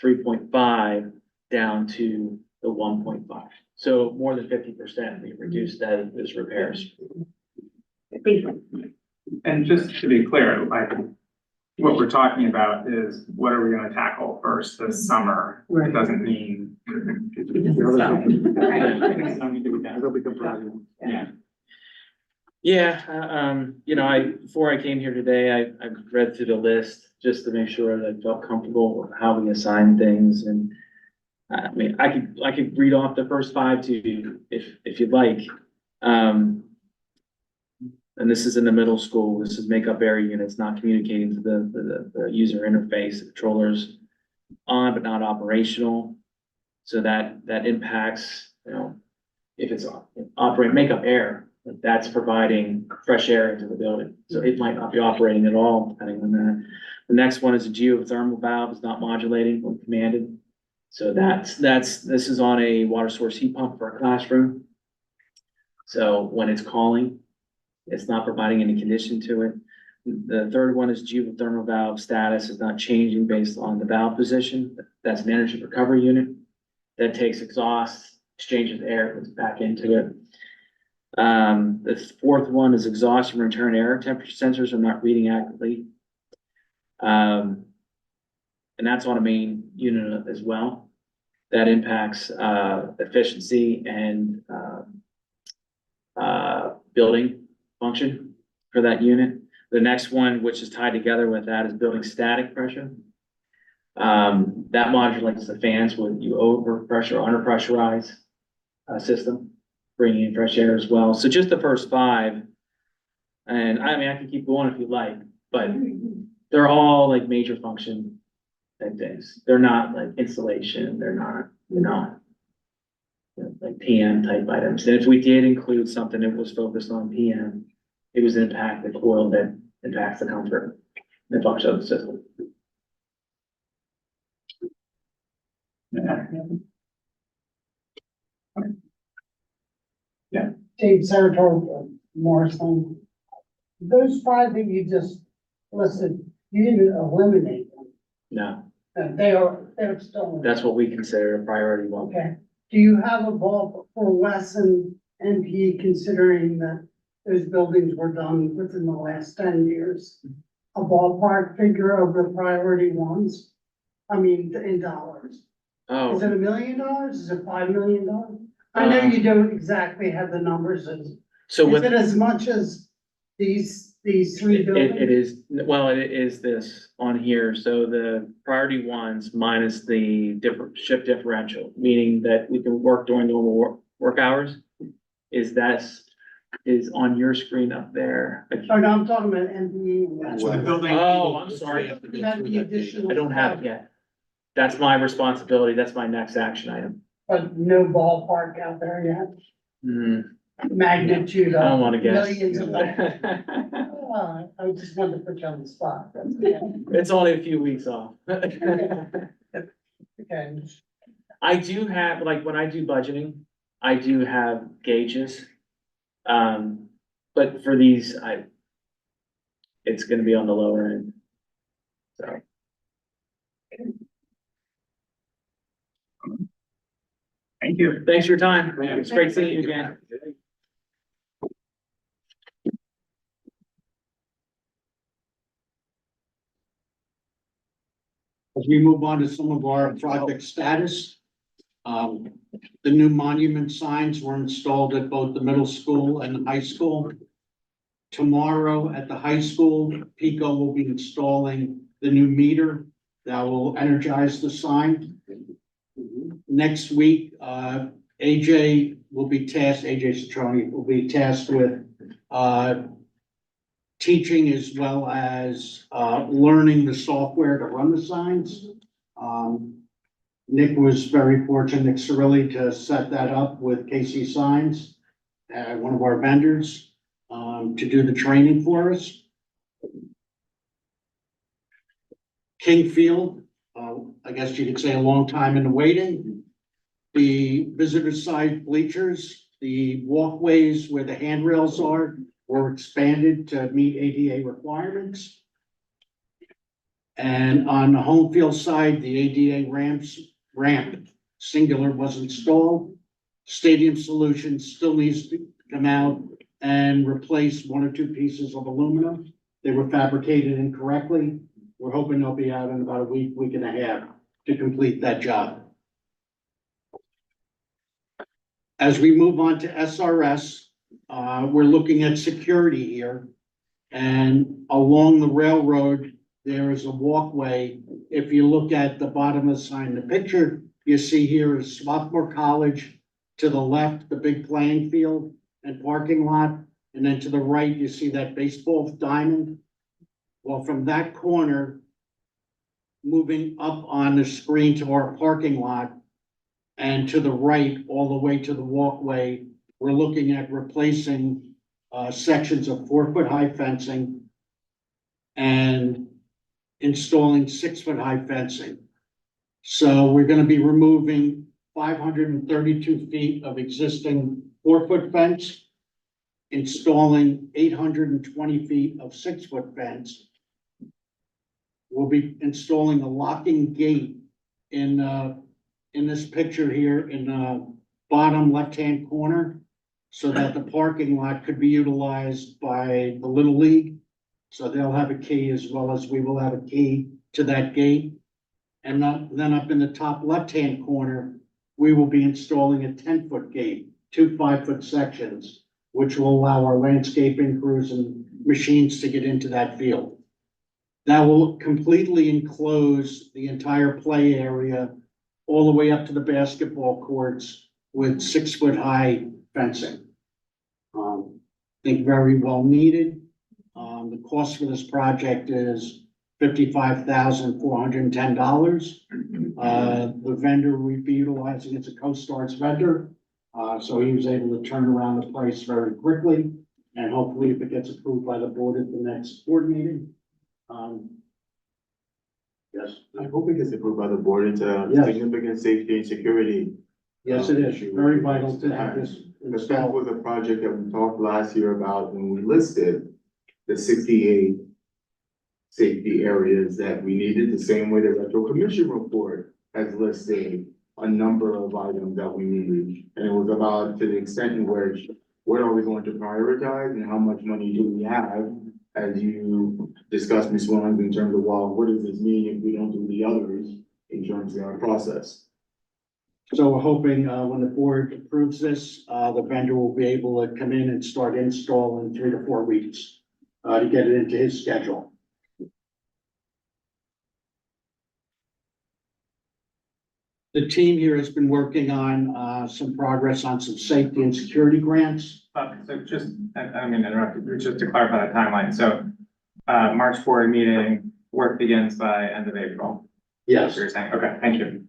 3.5, down to the 1.5. So more than 50%, we reduced that as repairs. And just to be clear, like, what we're talking about is what are we gonna tackle first this summer? Right. It doesn't mean. Yeah, you know, before I came here today, I read through the list just to make sure that I felt comfortable with how we assign things. And I mean, I could read off the first 5 to you if you'd like. And this is in the middle school. This is makeup area units not communicating to the user interface, the controllers on but not operational. So that impacts, you know, if it's operate makeup air, that's providing fresh air into the building. So it might not be operating at all, depending on that. The next one is a geothermal valve is not modulating when commanded. So this is on a water source heat pump for a classroom. So when it's calling, it's not providing any condition to it. The third one is geothermal valve status is not changing based on the valve position. That's an energy recovery unit that takes exhaust, exchanges air, puts it back into it. The fourth one is exhaust and return air temperature sensors are not reading accurately. And that's on a main unit as well. That impacts efficiency and building function for that unit. The next one, which is tied together with that, is building static pressure. That modulates the fans when you overpressure or underpressurize a system, bringing in fresh air as well. So just the first 5, and I mean, I can keep going if you like, but they're all like major function type things. They're not like installation. They're not, you know, like PM type items. And if we did include something that was focused on PM, it was impact the coil that impacts the comfort and function of the system. Dave Sartor, Morrison. Those 5 that you just listed, you didn't eliminate them. No, They're still. that's what we consider a priority 1. Okay. Do you have a ball for Wes and NP, considering that those buildings were done within the last 10 years? A ballpark figure of the priority 1s? I mean, in dollars. Is Oh, it $1 million? Is it $5 million? I know you don't exactly have the numbers. so Is with, it as much as these these three It buildings? is, well, it is this on here, so the priority ones minus the different shift differential, meaning that we can work during normal work hours. Is on your screen up there. Oh, no, I'm talking about MPE. That's what the building. Oh, I'm sorry. That'd be additional. I don't have it yet. That's my responsibility, that's my next action item. But no ballpark out there yet, Hmm, magnitude I don't of wanna guess. millions of dollars. I just wanted to put you on the spot, that's all. It's only a few weeks off. Okay, I do have, like, when I do budgeting, I do have gauges. But for these, it's gonna be on the lower end. So, Thank you. thanks for your time. It's great seeing you again. As we move on to some of our project status, the new monument signs were installed at both the middle school and the high school. Tomorrow at the high school, Pico will be installing the new meter that will energize the sign. Next week, AJ Citroni will be tasked with, teaching as well as, learning the software to run the signs. Nick was very fortunate, Nick Cirilli, to set that up with KC Signs, one of our vendors, to do the training for us. King Field, I guess you could say a long time in the waiting. The visitor side bleachers, the walkways where the handrails are, were expanded to meet ADA requirements. And on the home field side, the ADA ramp singular was installed. Stadium Solutions still needs to come out and replace one or two pieces of aluminum. They were fabricated incorrectly. We're hoping they'll be out in about a week and a half to complete that job. As we move on to SRS, we're looking at security here. And along the railroad, there is a walkway. If you look at the bottom of the sign, the picture you see here is Swarthmore College. To the left, the big playing field and parking lot. And then to the right, you see that baseball diamond. Well, from that corner, moving up on the screen to our parking lot, and to the right, all the way to the walkway, we're looking at replacing sections of 4-foot-high fencing and installing 6-foot-high fencing. So we're gonna be removing 532 feet of existing 4-foot fence, installing 820 feet of 6-foot fence. We'll be installing a locking gate in this picture here in the bottom left-hand corner, so that the parking lot could be utilized by the Little League. So they'll have a key as well as we will have a key to that gate. And then up in the top left-hand corner, we will be installing a 10-foot gate, 2 5-foot sections, which will allow our landscaping crews and machines to get into that field. That will completely enclose the entire play area all the way up to the basketball courts with 6-foot-high fencing. I think very well needed. The cost for this project is $55,410. The vendor we'd be utilizing is a CoStar's vendor. So he was able to turn around the price very quickly, and hopefully if it gets approved by the board at the next board meeting. Yes, I hope it gets approved by the board. It's a Yes. significant safety and security. yes, it is very vital to have this The fence installed. was a project that we talked last year about when we listed the 68 safety areas that we needed, the same way the retro commission report has listed a number of items that we needed. And it was about to the extent in which, what are we going to prioritize and how much money do we have? As you discussed, Ms. Williams, in terms of, well, what does this mean if we don't do the others in terms of our process? So we're hoping, when the board approves this, the vendor will be able to come in and start install in 3 to 4 weeks. to get it into his schedule. The team here has been working on, some progress on some safety and security grants. So just, I mean, interrupted, just to clarify the timeline, so, March board meeting, work begins by end of April. Yes. You're saying, okay, thank you.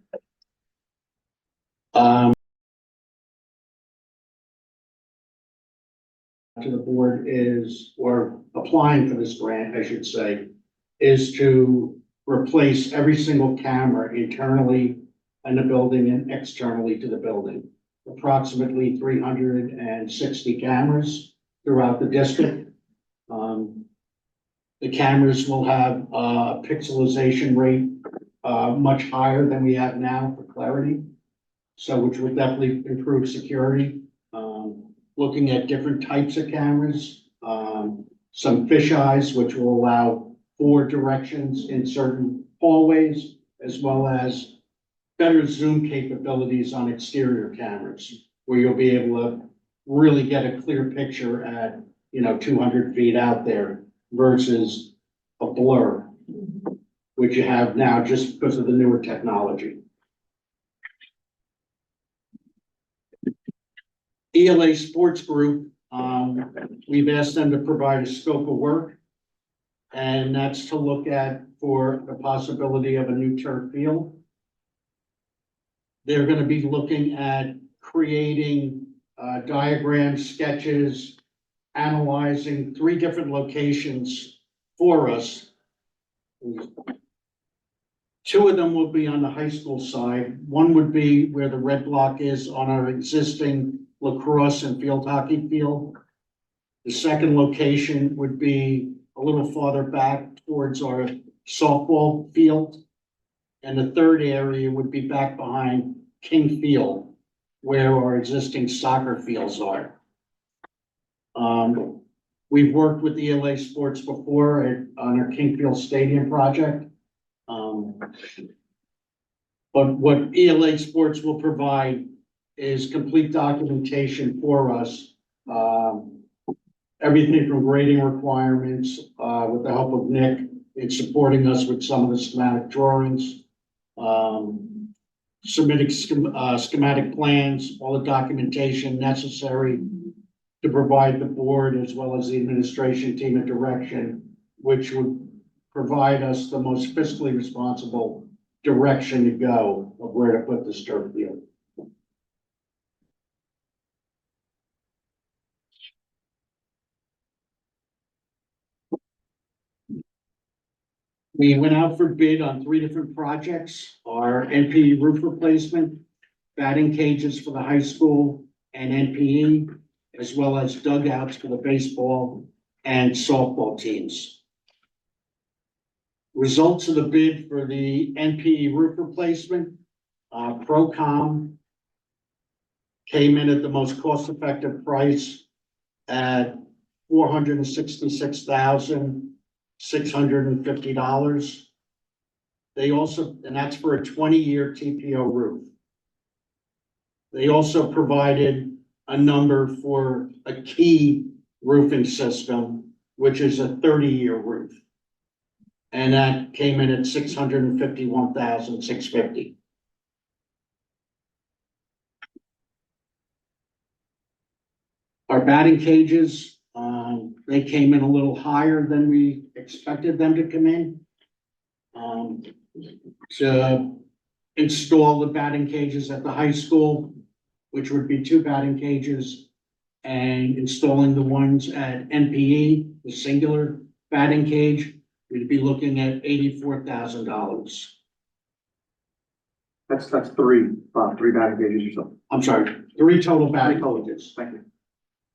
To the board is, or applying for this grant, I should say, is to replace every single camera internally in the building and externally to the building. Approximately 360 cameras throughout the district. The cameras will have a pixelization rate much higher than we have now for clarity. So which will definitely improve security. Looking at different types of cameras, some fish eyes, which will allow 4 directions in certain hallways, as well as better zoom capabilities on exterior cameras, where you'll be able to really get a clear picture at, 200 feet out there versus a blur, which you have now just because of the newer technology. ELA Sports Group, we've asked them to provide a scope of work. And that's to look at for the possibility of a new turf field. They're gonna be looking at creating, diagrams, sketches, analyzing 3 different locations for us. 2 of them will be on the high school side. One would be where the red block is on our existing lacrosse and field hockey field. The second location would be a little farther back towards our softball field. And the third area would be back behind King Field, where our existing soccer fields are. We've worked with ELA Sports before on our King Field Stadium project. But what ELA Sports will provide is complete documentation for us. Everything from grading requirements, with the help of Nick, it's supporting us with some of the schematic drawings. Submitting schematic plans, all the documentation necessary to provide the board as well as the administration team a direction, which would provide us the most fiscally responsible direction to go of where to put this turf field. We went out for bid on 3 different projects, our NPE roof replacement, batting cages for the high school and NPE, as well as dugouts for the baseball and softball teams. Results of the bid for the NPE roof replacement, Procom came in at the most cost-effective price at $466,650. They also, and that's for a 20-year TPO roof. They also provided a number for a key roofing system, which is a 30-year roof. And that came in at $651,650. Our batting cages, they came in a little higher than we expected them to come in. To install the batting cages at the high school, which would be 2 batting cages, and installing the ones at NPE, the singular batting cage, we'd be looking at $84,000. That's 3, 3 batting cages or something. I'm sorry, 3 total batting 3 total. cages. Thank you.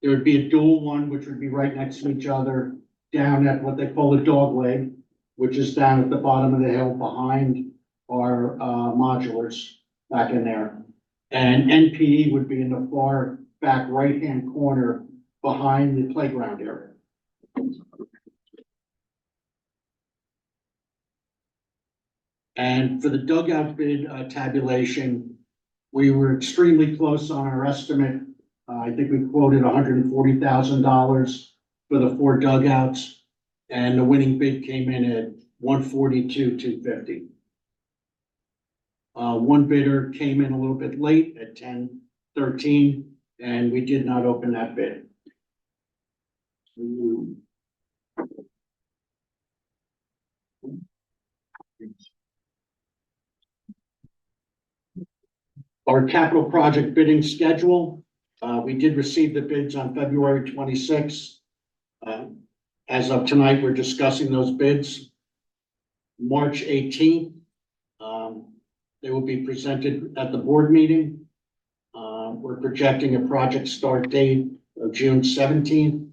There would be a dual one, which would be right next to each other, down at what they call the dog leg, which is down at the bottom of the hill behind our modulars back in there. And NPE would be in the far back right-hand corner behind the playground area. And for the dugout bid tabulation, we were extremely close on our estimate. I think we quoted $140,000 for the 4 dugouts. And the winning bid came in at 142,250. One bidder came in a little bit late at 10:13, and we did not open that bid. Our capital project bidding schedule, we did receive the bids on February 26th. As of tonight, we're discussing those bids. March 18th, they will be presented at the board meeting. We're projecting a project start date of June 17th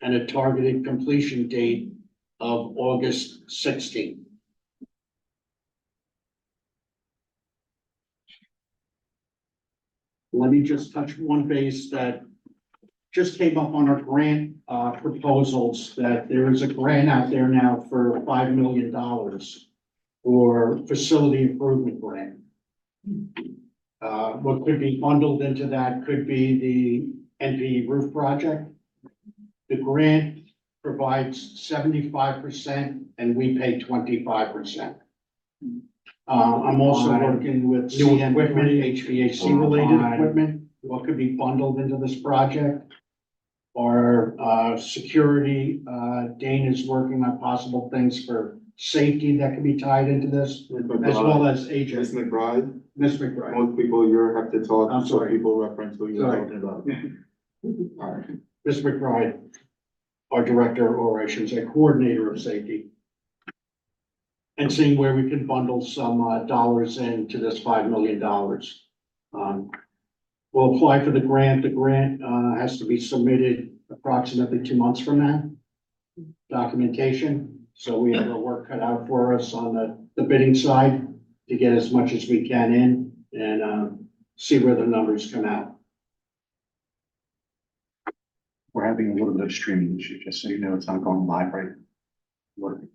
and a targeted completion date of August 16th. Let me just touch one base that just came up on our grant proposals, that there is a grant out there now for $5 million for facility improvement grant. What could be bundled into that could be the NP roof project. The grant provides 75% and we pay 25%. I'm also working with new equipment, HVAC related equipment, what could be bundled into this project. Our security, Dane is working on possible things for safety that can be tied into this, as well as Ms. agents. McBride, Ms. McBride. most people you have to talk, I'm so sorry. people reference who you're Sorry. talking about. All right. Ms. McBride, our Director of Operations and Coordinator of Safety. And seeing where we can bundle some dollars into this $5 million. We'll apply for the grant. The grant has to be submitted approximately 2 months from now. Documentation, so we have our work cut out for us on the bidding side to get as much as we can in and see where the numbers come out. We're having a little bit of streaming issue, just so you know, it's not going live right. Working.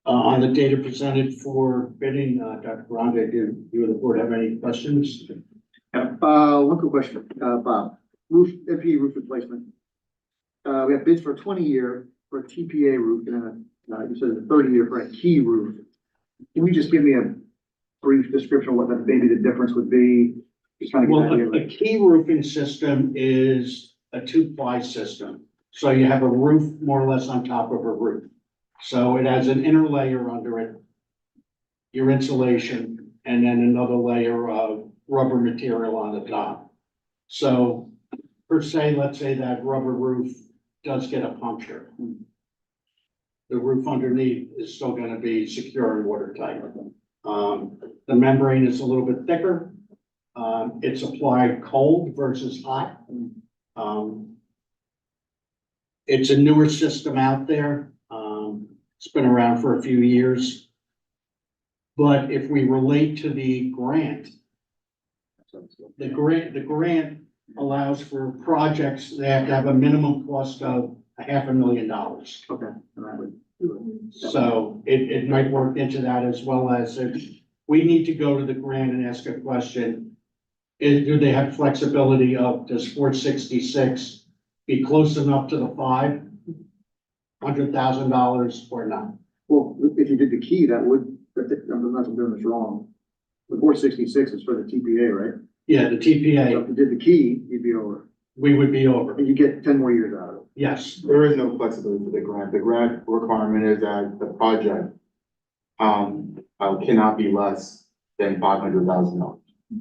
On the data presented for bidding, Dr. Grande, do you or the board have any questions? One quick question, Bob, MP roof replacement. We have bids for a 20-year for a TPA roof and you said a 30-year for a key roof. Can you just give me a brief description of what that, maybe the difference would be? Just trying to get an Well, idea. a key roofing system is a 2-ply system. So you have a roof more or less on top of a roof. So it has an inner layer under it, your insulation, and then another layer of rubber material on the top. So per se, let's say that rubber roof does get a puncture. The roof underneath is still gonna be secure and watertight. The membrane is a little bit thicker. It's applied cold versus hot. It's a newer system out there. It's been around for a few years. But if we relate to the grant, the grant allows for projects that have to have a minimum cost of $500,000. Okay. And I would do it. So it might work into that, as well as if we need to go to the grant and ask a question. Do they have flexibility of, does 466 be close enough to the $500,000 or not? Well, if you did the key, that would, I'm not doing this wrong. The 466 is for the TPA, right? Yeah, the So TPA, if you did the key, you'd be over, we would be over. and you get 10 more years out of it. Yes, There is no flexibility for the grant. The grant requirement is that the project cannot be less than $500,000.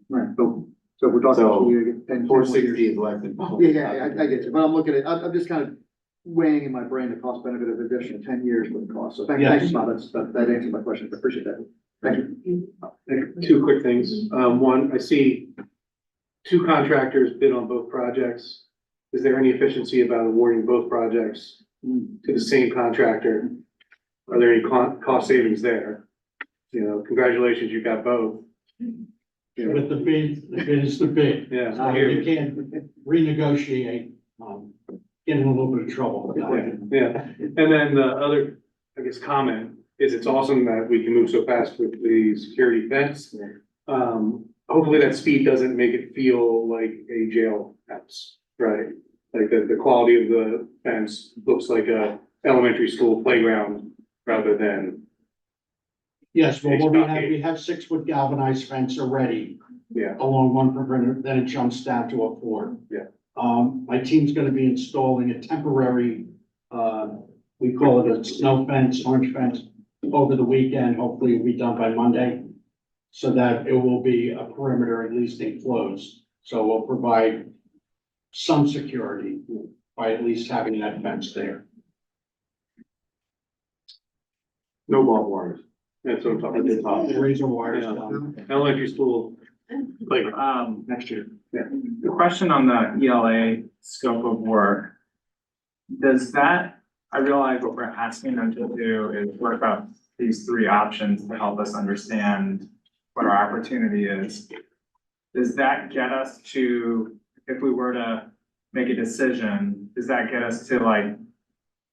Right, so if we're talking, So, you get 10 Four more years. sixty is less than. Yeah, I get you, but I'm looking at, I'm just kind of weighing in my brain the cost benefit of additional 10 years for the cost. So thank you, Yes. Bob, that answers my question. I appreciate that. Thank you. Two quick things. One, I see 2 contractors bid on both projects. Is there any efficiency about awarding both projects to the same contractor? Are there any cost savings there? You know, congratulations, you got both. with the bid is the bid. Yeah, I hear You you. can't renegotiate, get in a little bit of trouble with that. Yeah, and then the other, I guess, comment is it's awesome that we can move so fast with the security fence. Hopefully that speed doesn't make it feel like a jail fence, right? Like the quality of the fence looks like a elementary school playground rather than, Yes, well, what we have, stockade. we have 6-foot galvanized fence already yeah, along one perimeter, then it jumps down to a 4. Yeah. My team's gonna be installing a temporary, we call it a snow fence, orange fence, over the weekend. Hopefully it'll be done by Monday. So that it will be a perimeter at least enclosed. So we'll provide some security by at least having that fence there. No barbed wires. that's what I'm talking about. Razor wires Yeah. down. Elementary school playground. Next year. Yeah. The question on the ELA scope of work. Does that, I realize what we're asking them to do is work out these 3 options to help us understand what our opportunity is. Does that get us to, if we were to make a decision, does that get us to like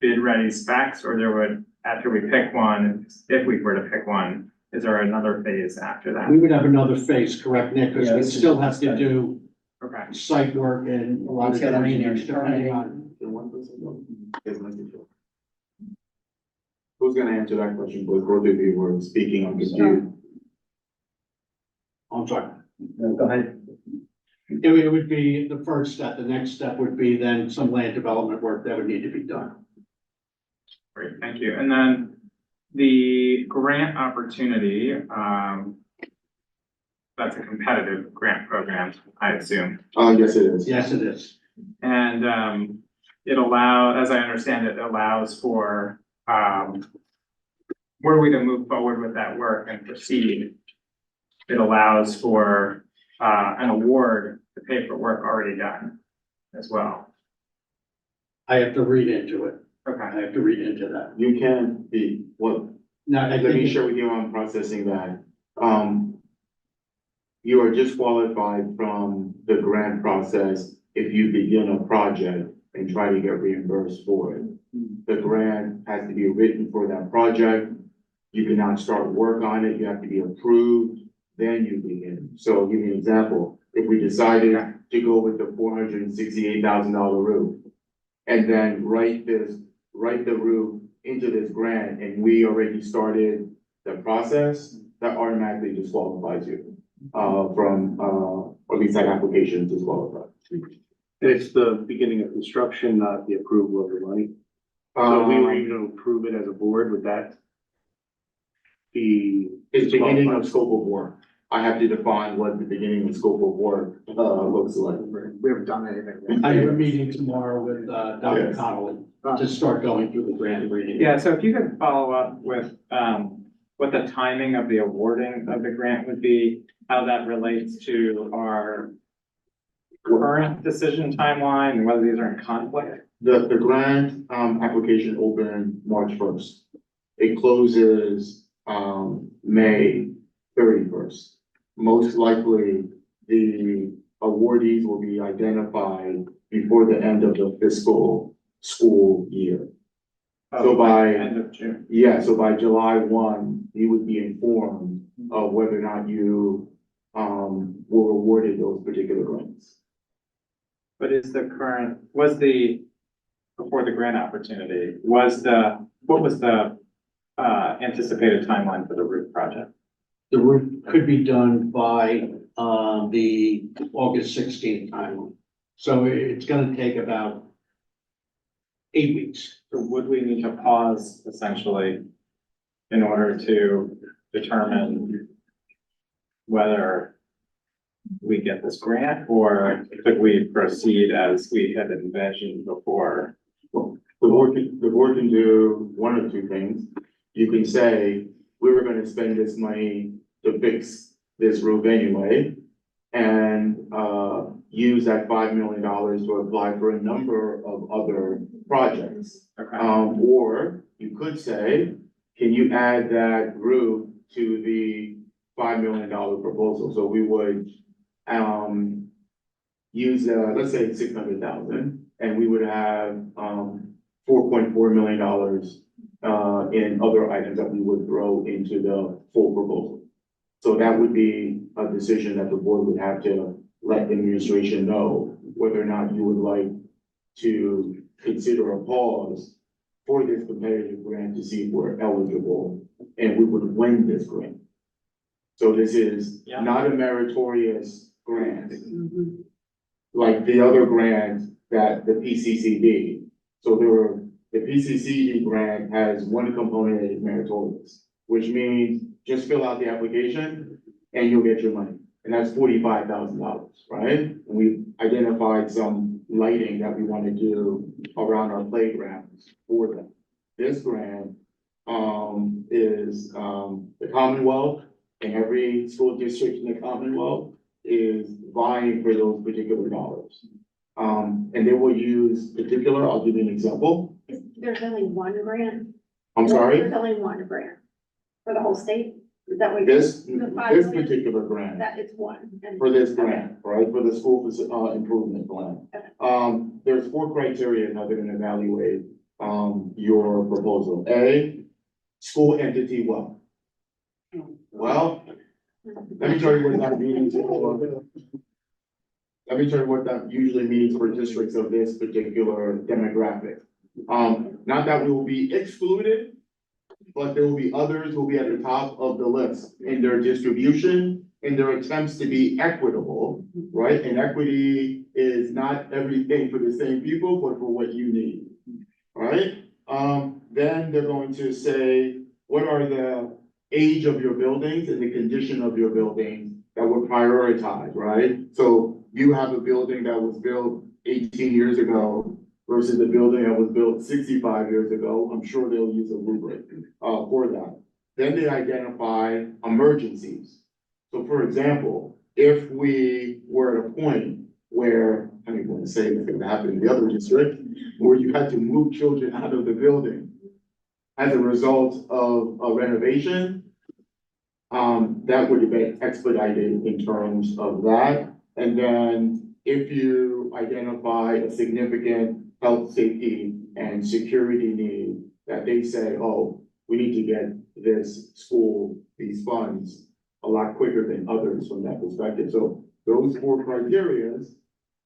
bid ready specs, or there would, after we pick one, if we were to pick one, is there another phase after that? We would have another phase, correct, Nick? Because Yeah, we this is still have to study. do Okay, site work and a lot of It's got drainage engineering. depending on. Who's gonna answer that question? Both of you were speaking on confused. I'm sorry. No, go ahead. It would be the first step. The next step would be then some land development work that would need to be done. great, thank you. And then the grant opportunity, that's a competitive grant program, I assume. Yes, it is. Yes, it is. And as I understand it, allows for, were we to move forward with that work and proceed, it allows for, an award to pay for work already done as well. I have to read into it. Okay, I have to read into that. You can be, well, Now, I let me think, share with you how I'm processing that. You are disqualified from the grant process if you begin a project and try to get reimbursed for it. The grant has to be written for that project. You cannot start work on it. You have to be approved, then you begin. So I'll give you an example. If we decided to go with the $468,000 roof and then write the roof into this grant and we already started the process, that automatically disqualifies you from, or at least that application is disqualified. And it's the beginning of construction, not the approval of the money. So if we were even to approve it as a board, would that be? It's beginning of scope of work. I have to define what the beginning of scope of work, looks like. We haven't done anything. I have a meeting tomorrow with, Dr. Yes. Connolly to start going through the grant reading. yeah, so if you could follow up with, what the timing of the awarding of the grant would be, how that relates to our current decision timeline, and whether these are in conflict. The grant, application opened March 1st. It closes, May 31st. Most likely, the awardees will be identified before the end of the fiscal school year. So by- End of June. Yeah, so by July 1, you would be informed of whether or not you, were awarded those particular grants. But before the grant opportunity, what was the anticipated timeline for the roof project? The roof could be done by, the August 16th timeline. So it's gonna take about 8 weeks. So would we need to pause essentially in order to determine whether we get this grant, or could we proceed as we had envisioned before? The board can do one of two things. You can say, we were gonna spend this money to fix this roof anyway, and, use that $5 million to apply for a number of other projects. Okay, Or you could say, can you add that roof to the $5 million proposal? So we would, use, let's say 600,000, and we would have, $4.4 million, in other items that we would throw into the full proposal. So that would be a decision that the board would have to let the administration know whether or not you would like to consider a pause for this competitive grant to see if we're eligible and we would win this grant. So this is Yeah. not a meritorious grant Mhm. like the other grant that the PCCD. So the PCCD grant has one component that is meritorious, which means just fill out the application and you'll get your money. And that's $45,000, right? And we've identified some lighting that we want to do around our playgrounds for them. This grant, is, the Commonwealth, and every school district in the Commonwealth is vying for those particular dollars. And they will use particular, I'll give you an example. There's only one grant? I'm sorry, There's only one grant for the whole state? Is that what? this The 5 million? particular grant, That it's one. And- for this grant, right, for the school, improvement plan. Okay. There's 4 criteria how they're gonna evaluate, your proposal. A, school entity wealth. Well, let me tell you what that means for. Let me tell you what that usually means for districts of this particular demographic. Not that we will be excluded, but there will be others who will be at the top of the list in their distribution, in their attempts to be equitable, right? And equity is not everything for the same people, but for what you need, right? Then they're going to say, what are the age of your buildings and the condition of your buildings that would prioritize, right? So you have a building that was built 18 years ago versus a building that was built 65 years ago. I'm sure they'll use a rubric for that. Then they identify emergencies. So for example, if we were at a point where, I don't even want to say it's gonna happen in the other district, where you had to move children out of the building as a result of a renovation, that would be expedited in terms of that. And then if you identify a significant health, safety, and security need that they say, oh, we need to get this school, these funds a lot quicker than others from that perspective. So those 4 criterias,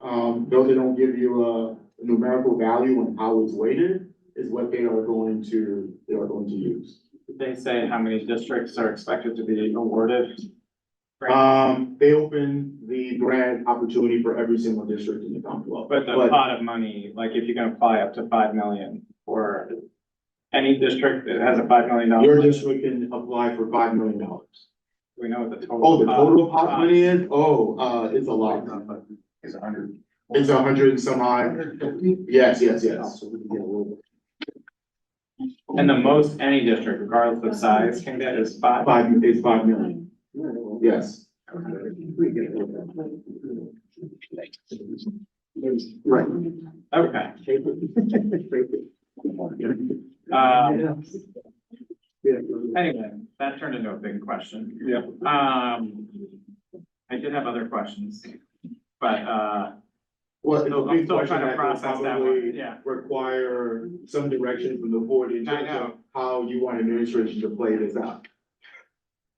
though they don't give you a numerical value on how it's weighted, is what they are going to use. Did they say how many districts are expected to be awarded? They open the grant opportunity for every single district in the Commonwealth. But the pot of money, like if you can apply up to 5 million for any district that has a $5 million. Your district can apply for $5 million. We know what the total. Oh, the total pot money is, it's a lot. Is 100. It's 100 and some odd. Yes. And the most any district, regardless of size, can get is 5. 5 million. Yes. Right. Okay. Anyway, that turned into a big question. Yeah. I did have other questions, but, Well, it's a I'm big still question trying to that will process that one, probably yeah. require some direction from the board in I terms of know. how you want administration to play this out.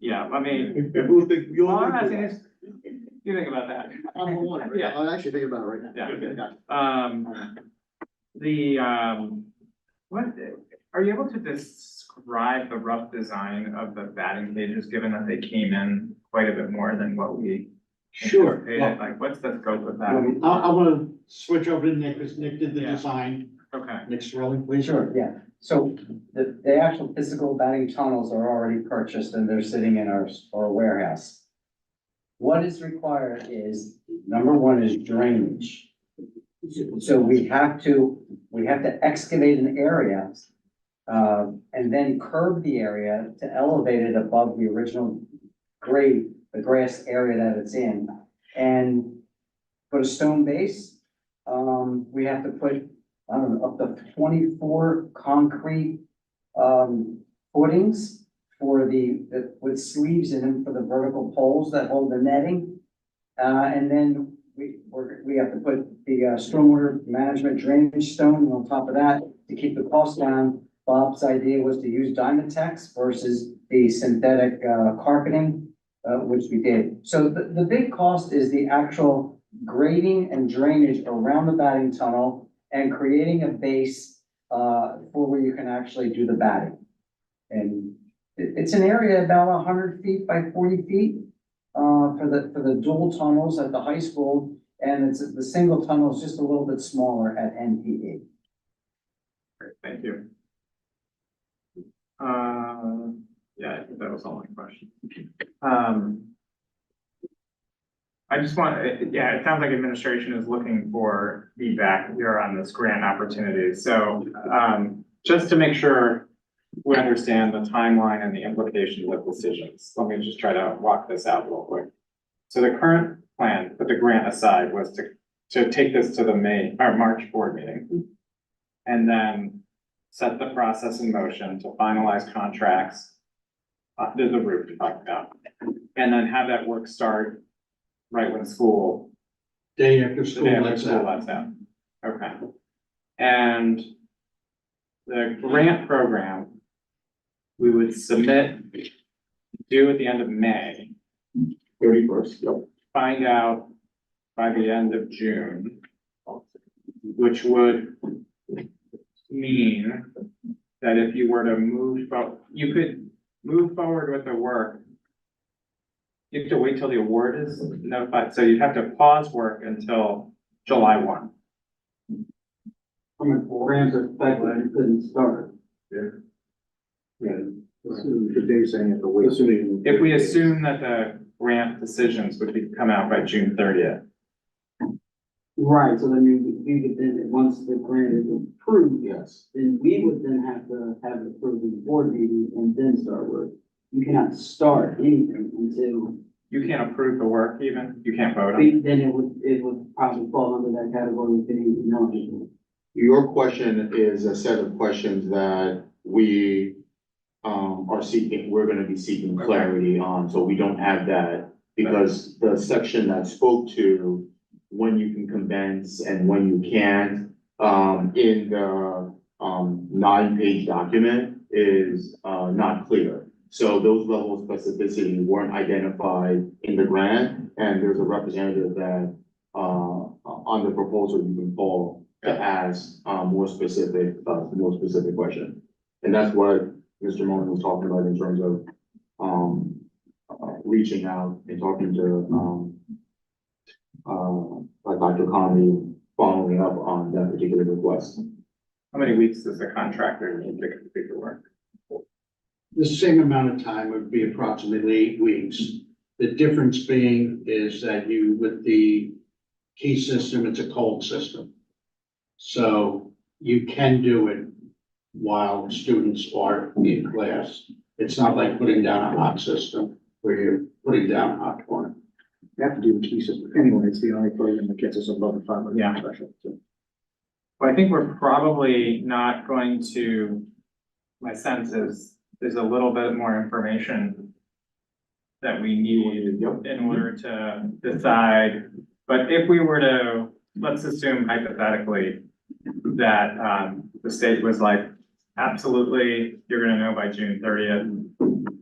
Yeah, I mean, We'll think, you'll all I'm think asking about is, you think about that. Yeah, I'm actually thinking about it right now. Yeah. Okay, got it. What, are you able to describe the rough design of the batting cages, given that they came in quite a bit more than what we Sure. anticipated? Like, what's the scope of that? I want to switch over to Nick, because Nick did the Yeah. design. Okay, Nick Sterling, please. Sure, yeah. So the actual physical batting tunnels are already purchased and they're sitting in our warehouse. What is required is, number one is drainage. So we have to excavate an area, and then curb the area to elevate it above the original grade, the grass area that it's in. And put a stone base, we have to put, I don't know, up to 24 concrete, footings for with sleeves in them for the vertical poles that hold the netting. And then we have to put the stormwater management drainage stone on top of that to keep the cost down. Bob's idea was to use Dynatex versus the synthetic carpeting, which we did. So the big cost is the actual grading and drainage around the batting tunnel and creating a base, for where you can actually do the batting. And it's an area about 100 feet by 40 feet, for the dual tunnels at the high school. And the single tunnel is just a little bit smaller at NPE. Great, thank you. Yeah, I think that was all my question. I just want, yeah, it sounds like administration is looking for feedback here on this grant opportunity. So, just to make sure we understand the timeline and the implications of decisions, let me just try to walk this out real quick. So the current plan, put the grant aside, was to take this to the March board meeting. And then set the process in motion to finalize contracts. There's a roof to talk about. And then have that work start right when school. Day after The school day after lets school out. lets out. Okay. And the grant program, we would submit due at the end of May. 31st, yep. Find out by the end of June, which would mean that if you were to you could move forward with the work. You have to wait till the award is notified, so you'd have to pause work until July 1. From a grant perspective, you couldn't start. If we assume that the grant decisions would come out by June 30th. Right, so then we could then, once the grant is approved, Yes. then we would then have to have it approved in the board meeting and then start work. You cannot start anything until, You can't approve the work even, you can't vote on it. then it would probably fall under that category of being ineligible. Your question is a set of questions that we we're gonna be seeking clarity on, so we don't have that. Because the section that spoke to when you can commence and when you can't, in the 9-page document is not clear. So those levels of specificity weren't identified in the grant, and there's a representative that on the proposal you can call to ask more specific question. And that's what Mr. Mullen was talking about in terms of reaching out and talking to Dr. Conley, following up on that particular request. How many weeks does the contractor need to complete the work? The same amount of time would be approximately 8 weeks. The difference being is that with the key system, it's a cold system. So you can do it while students are in class. It's not like putting down a hot system where you're putting down a hot corner. You have to do the key system anyway, it's the only program that gets us above the 500 Yeah. threshold. So. Well, I think we're probably not going to, my sense is, there's a little bit more information that we need in order to decide. But if we were to, let's assume hypothetically that the state was like, absolutely, you're gonna know by June 30th.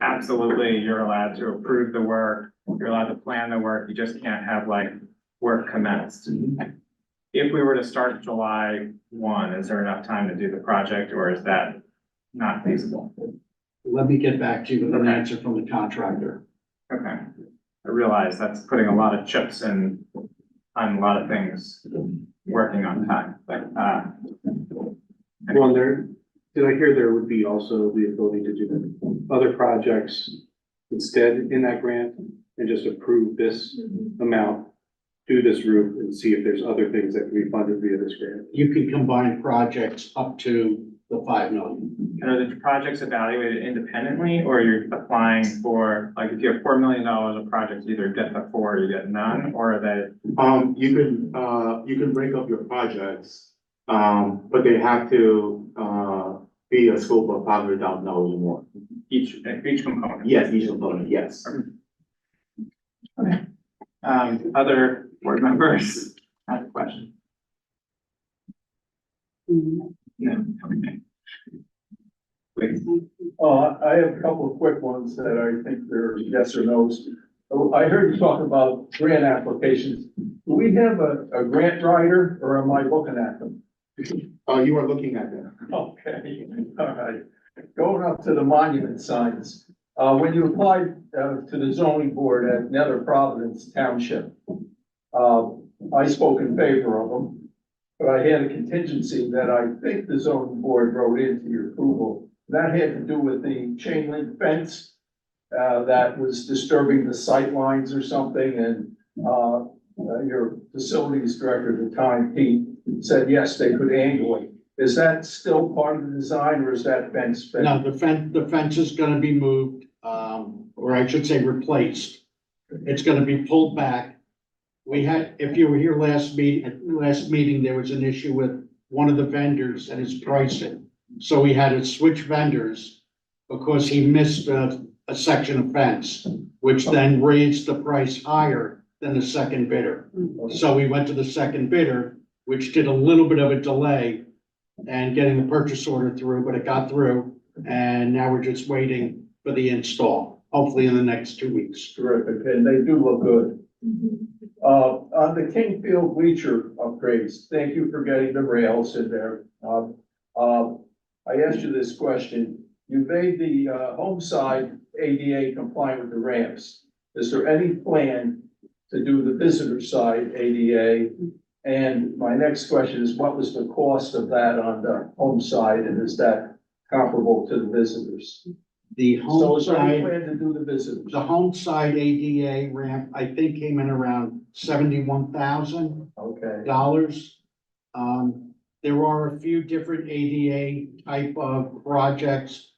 Absolutely, you're allowed to approve the work, you're allowed to plan the work, you just can't have like work commenced. If we were to start July 1, is there enough time to do the project, or is that not feasible? Let me get back to you with an Okay. answer from the contractor. Okay, I realize that's putting a lot of chips in on a lot of things, working on time, but, Well, did I hear there would be also the ability to do other projects instead in that grant and just approve this amount, do this roof and see if there's other things that can be funded via this grant? You can combine projects up to the 5 million. and are the projects evaluated independently, or you're applying for, like, if you have $4 million of projects, you either get the 4 or you get none, or are they? You can break up your projects, but they have to be a scope of $500,000 or more. Each component? Yes, each component, yes. Other board members have a question? No, okay. Please. I have a couple of quick ones that I think they're yes or no's. I heard you talk about grant applications. Do we have a grant writer or am I looking at them? You are looking at them. Okay, all right. Going up to the monument signs, when you applied, to the zoning board at Nether Providence Township, I spoke in favor of them, but I had a contingency that I think the zoning board wrote into your approval. That had to do with the chain link fence, that was disturbing the sight lines or something, and, your facilities director at the time, Pete, said, yes, they could angle it. Is that still part of the design or is that fence? No, the fence is gonna be moved, or I should say replaced. It's gonna be pulled back. We had, if you were here last meeting, there was an issue with one of the vendors and his pricing. So we had to switch vendors because he missed a section of fence, which then raised the price higher than the second bidder. So we went to the second bidder, which did a little bit of a delay and getting the purchase order through, but it got through. And now we're just waiting for the install, hopefully in the next 2 weeks. Terrific, and they do look good. On the Kingfield bleacher upgrades, thank you for getting the rails in there. I asked you this question, you made the, home side ADA compliant with the ramps. Is there any plan to do the visitor side ADA? And my next question is, what was the cost of that on the home side, and is that comparable to the visitors? The So home is there any side, plan to do the visitors? the home side ADA ramp, I think came in around $71,000. Okay, There are a few different ADA type of projects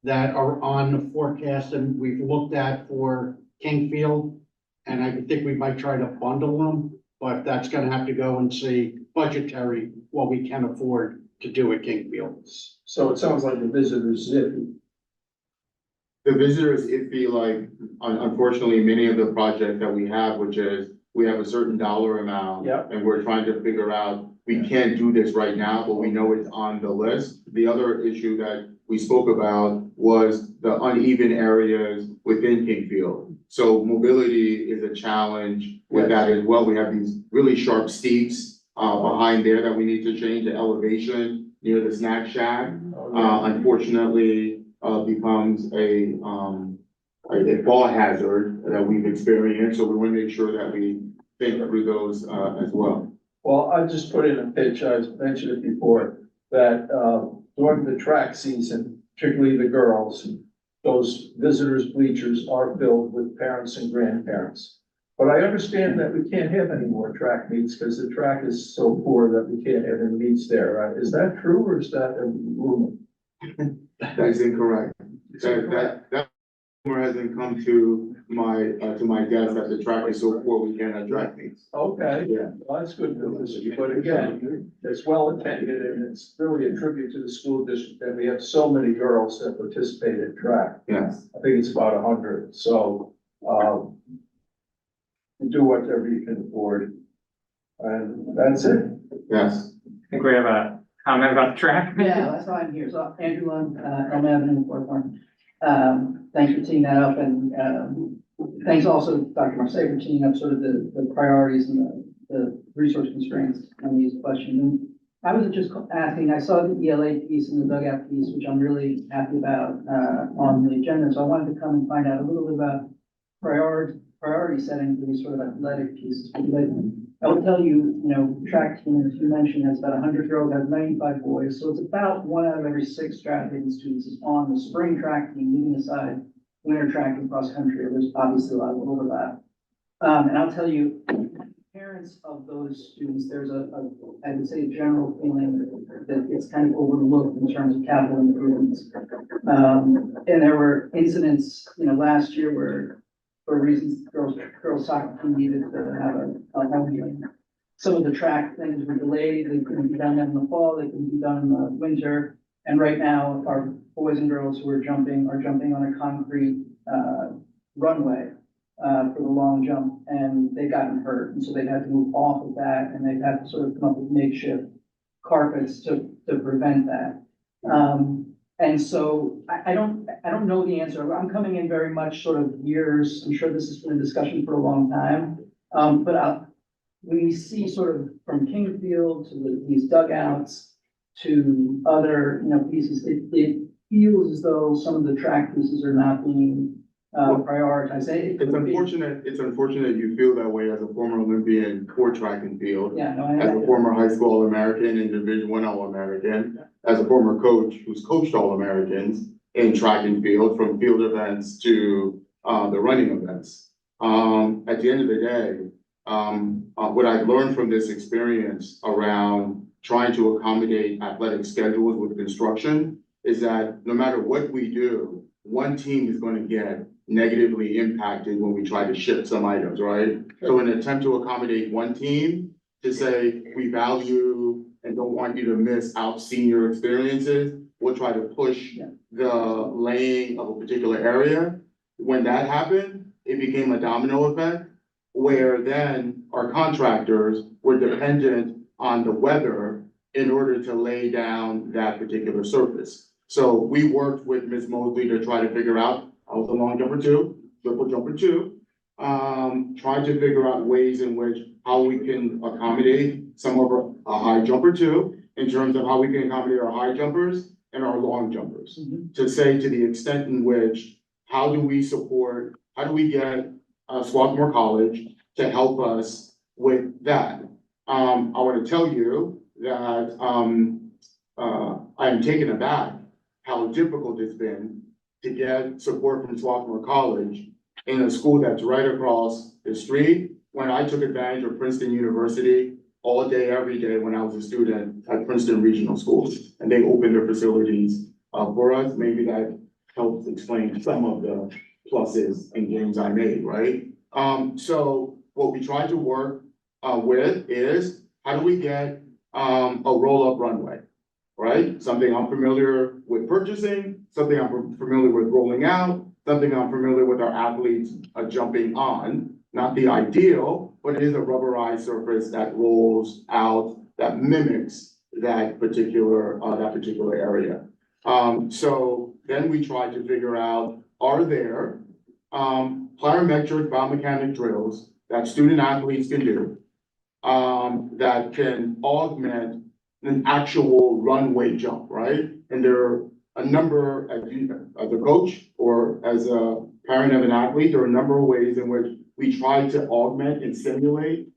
that are on the forecast and we've looked at for Kingfield. And I think we might try to bundle them, but that's gonna have to go and see budgetary, what we can afford to do at Kingfield. so it sounds like the visitors zippy. The visitors, it'd be like, unfortunately, many of the projects that we have, which is, we have a certain dollar amount. Yep. And we're trying to figure out, we can't do this right now, but we know it's on the list. The other issue that we spoke about was the uneven areas within Kingfield. So mobility is a challenge with that as well. We have these really sharp steeps, behind there that we need to change. The elevation near the snack shack, unfortunately, becomes a fall hazard that we've experienced, so we want to make sure that we think through those, as well. Well, I just put in a pitch, I mentioned it before, that, during the track season, particularly the girls, those visitors bleachers are filled with parents and grandparents. But I understand that we can't have any more track meets because the track is so poor that we can't have any meets there. Is that true or is that a rumor? That is incorrect. That rumor hasn't come to my desk that the track is so poor we can't have track meets. Okay, Yeah. well, that's good news, but again, it's well attended and it's really a tribute to the school district that we have so many girls that participate in track. Yes, I think it's about 100, so, do whatever you can afford. And that's it. yes. I think we have a comment about the track. Yeah, that's why I'm here. So Andrew Lund, Elm Avenue, Swarthmore. Thanks for teeing that up and, thanks also Dr. Marseille for teeing up sort of the priorities and the resource constraints on these questions. And I was just asking, I saw the ELA piece and the dugout piece, which I'm really happy about, on the agenda. So I wanted to come and find out a little bit about priority setting for these sort of athletic pieces. I will tell you, track team, as you mentioned, has about 100 girls, has 95 boys. So it's about 1 out of every 6 track meeting students is on the spring track team, leaving aside winter track and cross country. There's obviously a lot of overlap. And I'll tell you, parents of those students, there's I would say, a general feeling that it's kind of overlooked in terms of capital improvements. And there were incidents, last year where, for reasons, girls soccer team needed to have a home game. Some of the track things were delayed, they couldn't be done in the fall, they couldn't be done in the winter. And right now, our boys and girls who are jumping on a concrete, runway, for the long jump, and they've gotten hurt, and so they've had to move off of that, and they've had to sort of come up with makeshift carpets to prevent that. And so I don't know the answer. I'm coming in very much sort of years. I'm sure this has been a discussion for a long time. But we see sort of from Kingfield to these dugouts to other, pieces, it feels as though some of the track pieces are not being, prioritized. It's unfortunate you feel that way as a former Olympian for track and field. Yeah, no, As a former high school All-American and Division I All-American, as a former coach who's coached All-Americans in track and field, from field events to, the running events. At the end of the day, what I've learned from this experience around trying to accommodate athletic schedules with construction is that no matter what we do, one team is going to get negatively impacted when we try to shift some items, right? So in an attempt to accommodate one team, to say we value and don't want you to miss out senior experiences, we'll try to push the laying of a particular area. When that happened, it became a domino effect, where then our contractors were dependent on the weather in order to lay down that particular surface. So we worked with Ms. Mosley to try to figure out, I was a long jumper too, triple jumper too. Trying to figure out ways in which, how we can accommodate some of our, a high jumper too, in terms of how we can accommodate our high jumpers and our long jumpers. To say to the extent in which, how do we get Swarthmore College to help us with that? I want to tell you that, I'm taken aback how difficult it's been to get support from Swarthmore College in a school that's right across the street, when I took advantage of Princeton University all day, every day when I was a student at Princeton Regional Schools, and they opened their facilities for us. Maybe that helps explain some of the pluses and gains I made, right? So what we tried to work with is, how do we get a roll-up runway, right? Something I'm familiar with purchasing, something I'm familiar with rolling out, something I'm familiar with our athletes jumping on. Not the ideal, but it is a rubberized surface that rolls out, that mimics that particular area. So then we tried to figure out, are there plyometric biomechanic drills that student athletes can do that can augment an actual runway jump, right? And there are a number, as a coach or as a parent of an athlete, there are a number of ways in which we try to augment and simulate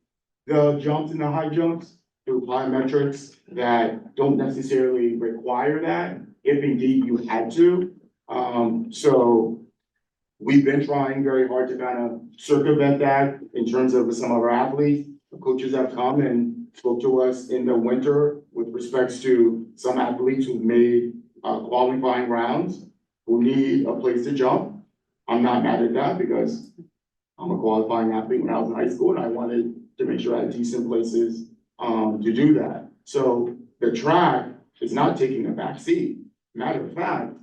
the jumps and the high jumps through plyometrics that don't necessarily require that, if indeed you had to. So we've been trying very hard to kind of circumvent that in terms of some of our athletes. The coaches have come and spoke to us in the winter with respects to some athletes who've made qualifying rounds who need a place to jump. I'm not mad at that because I'm a qualifying athlete when I was in high school, and I wanted to make sure I had decent places to do that. So the track is not taking a back seat. Matter of fact,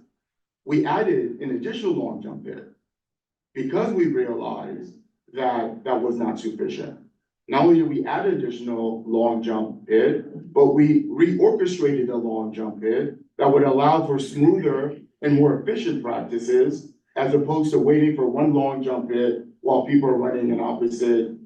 we added an additional long jump pit because we realized that that was not sufficient. Not only did we add additional long jump pit, but we reorchestrated the long jump pit that would allow for smoother and more efficient practices, as opposed to waiting for one long jump pit while people are running in opposite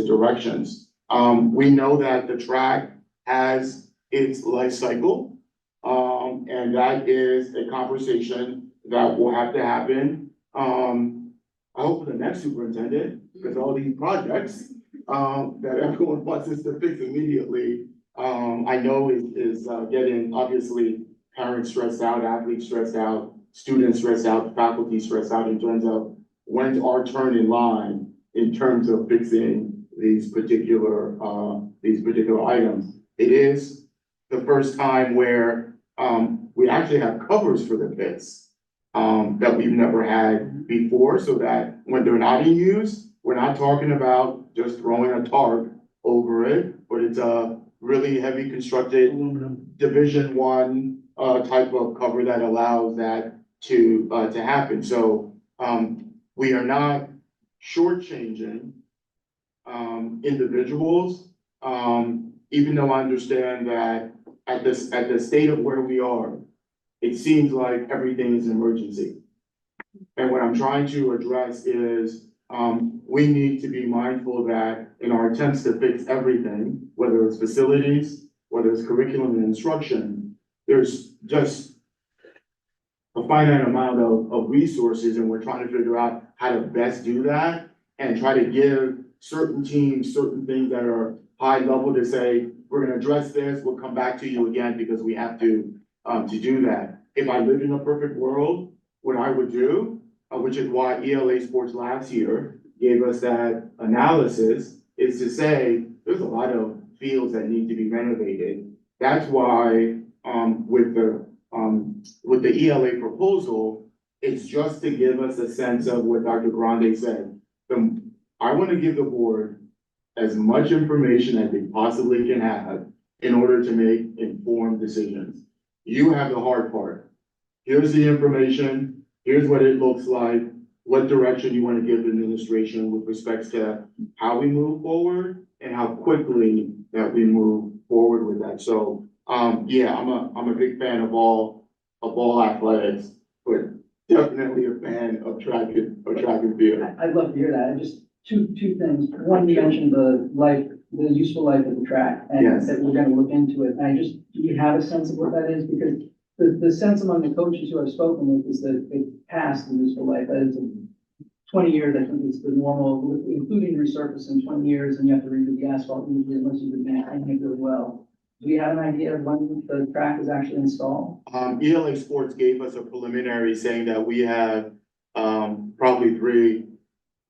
directions. We know that the track has its life cycle, and that is a conversation that will have to happen. I hope for the next superintendent, because all these projects that everyone wants us to fix immediately, I know is getting, obviously, parents stressed out, athletes stressed out, students stressed out, faculty stressed out in terms of when's our turn in line in terms of fixing these particular items. It is the first time where we actually have covers for the pits that we've never had before, so that when they're not in use, we're not talking about just throwing a tarp over it, but it's a really heavy constructed Division I type of cover that allows that to happen. So we are not shortchanging individuals, even though I understand that at the state of where we are, it seems like everything is an emergency. And what I'm trying to address is we need to be mindful that in our attempts to fix everything, whether it's facilities, whether it's curriculum and instruction, there's just a finite amount of resources, and we're trying to figure out how to best do that and try to give certain teams certain things that are high level to say, we're gonna address this, we'll come back to you again because we have to do that. If I lived in a perfect world, what I would do, which is why ELA Sports last year gave us that analysis, is to say, there's a lot of fields that need to be renovated. That's why, with the ELA proposal, it's just to give us a sense of what Dr. Grande said. I want to give the board as much information as they possibly can have in order to make informed decisions. You have the hard part. Here's the information, here's what it looks like, what direction you want to give the administration with respect to how we move forward and how quickly that we move forward with that. So, yeah, I'm a big fan of all athletics, but definitely a fan of track and field. I'd love to hear that. Just two things. One, you mentioned the useful life of the track, and Yes. that we're gonna look into it. And do you have a sense of what that is? Because the sense among the coaches who I've spoken with is that they passed the useful life. That is 20 years, I think is the normal, including resurfacing 20 years, and you have to redo the asphalt usually unless you've been maintaining it really well. Do you have an idea of when the track is actually installed? ELA Sports gave us a preliminary saying that we have, probably 3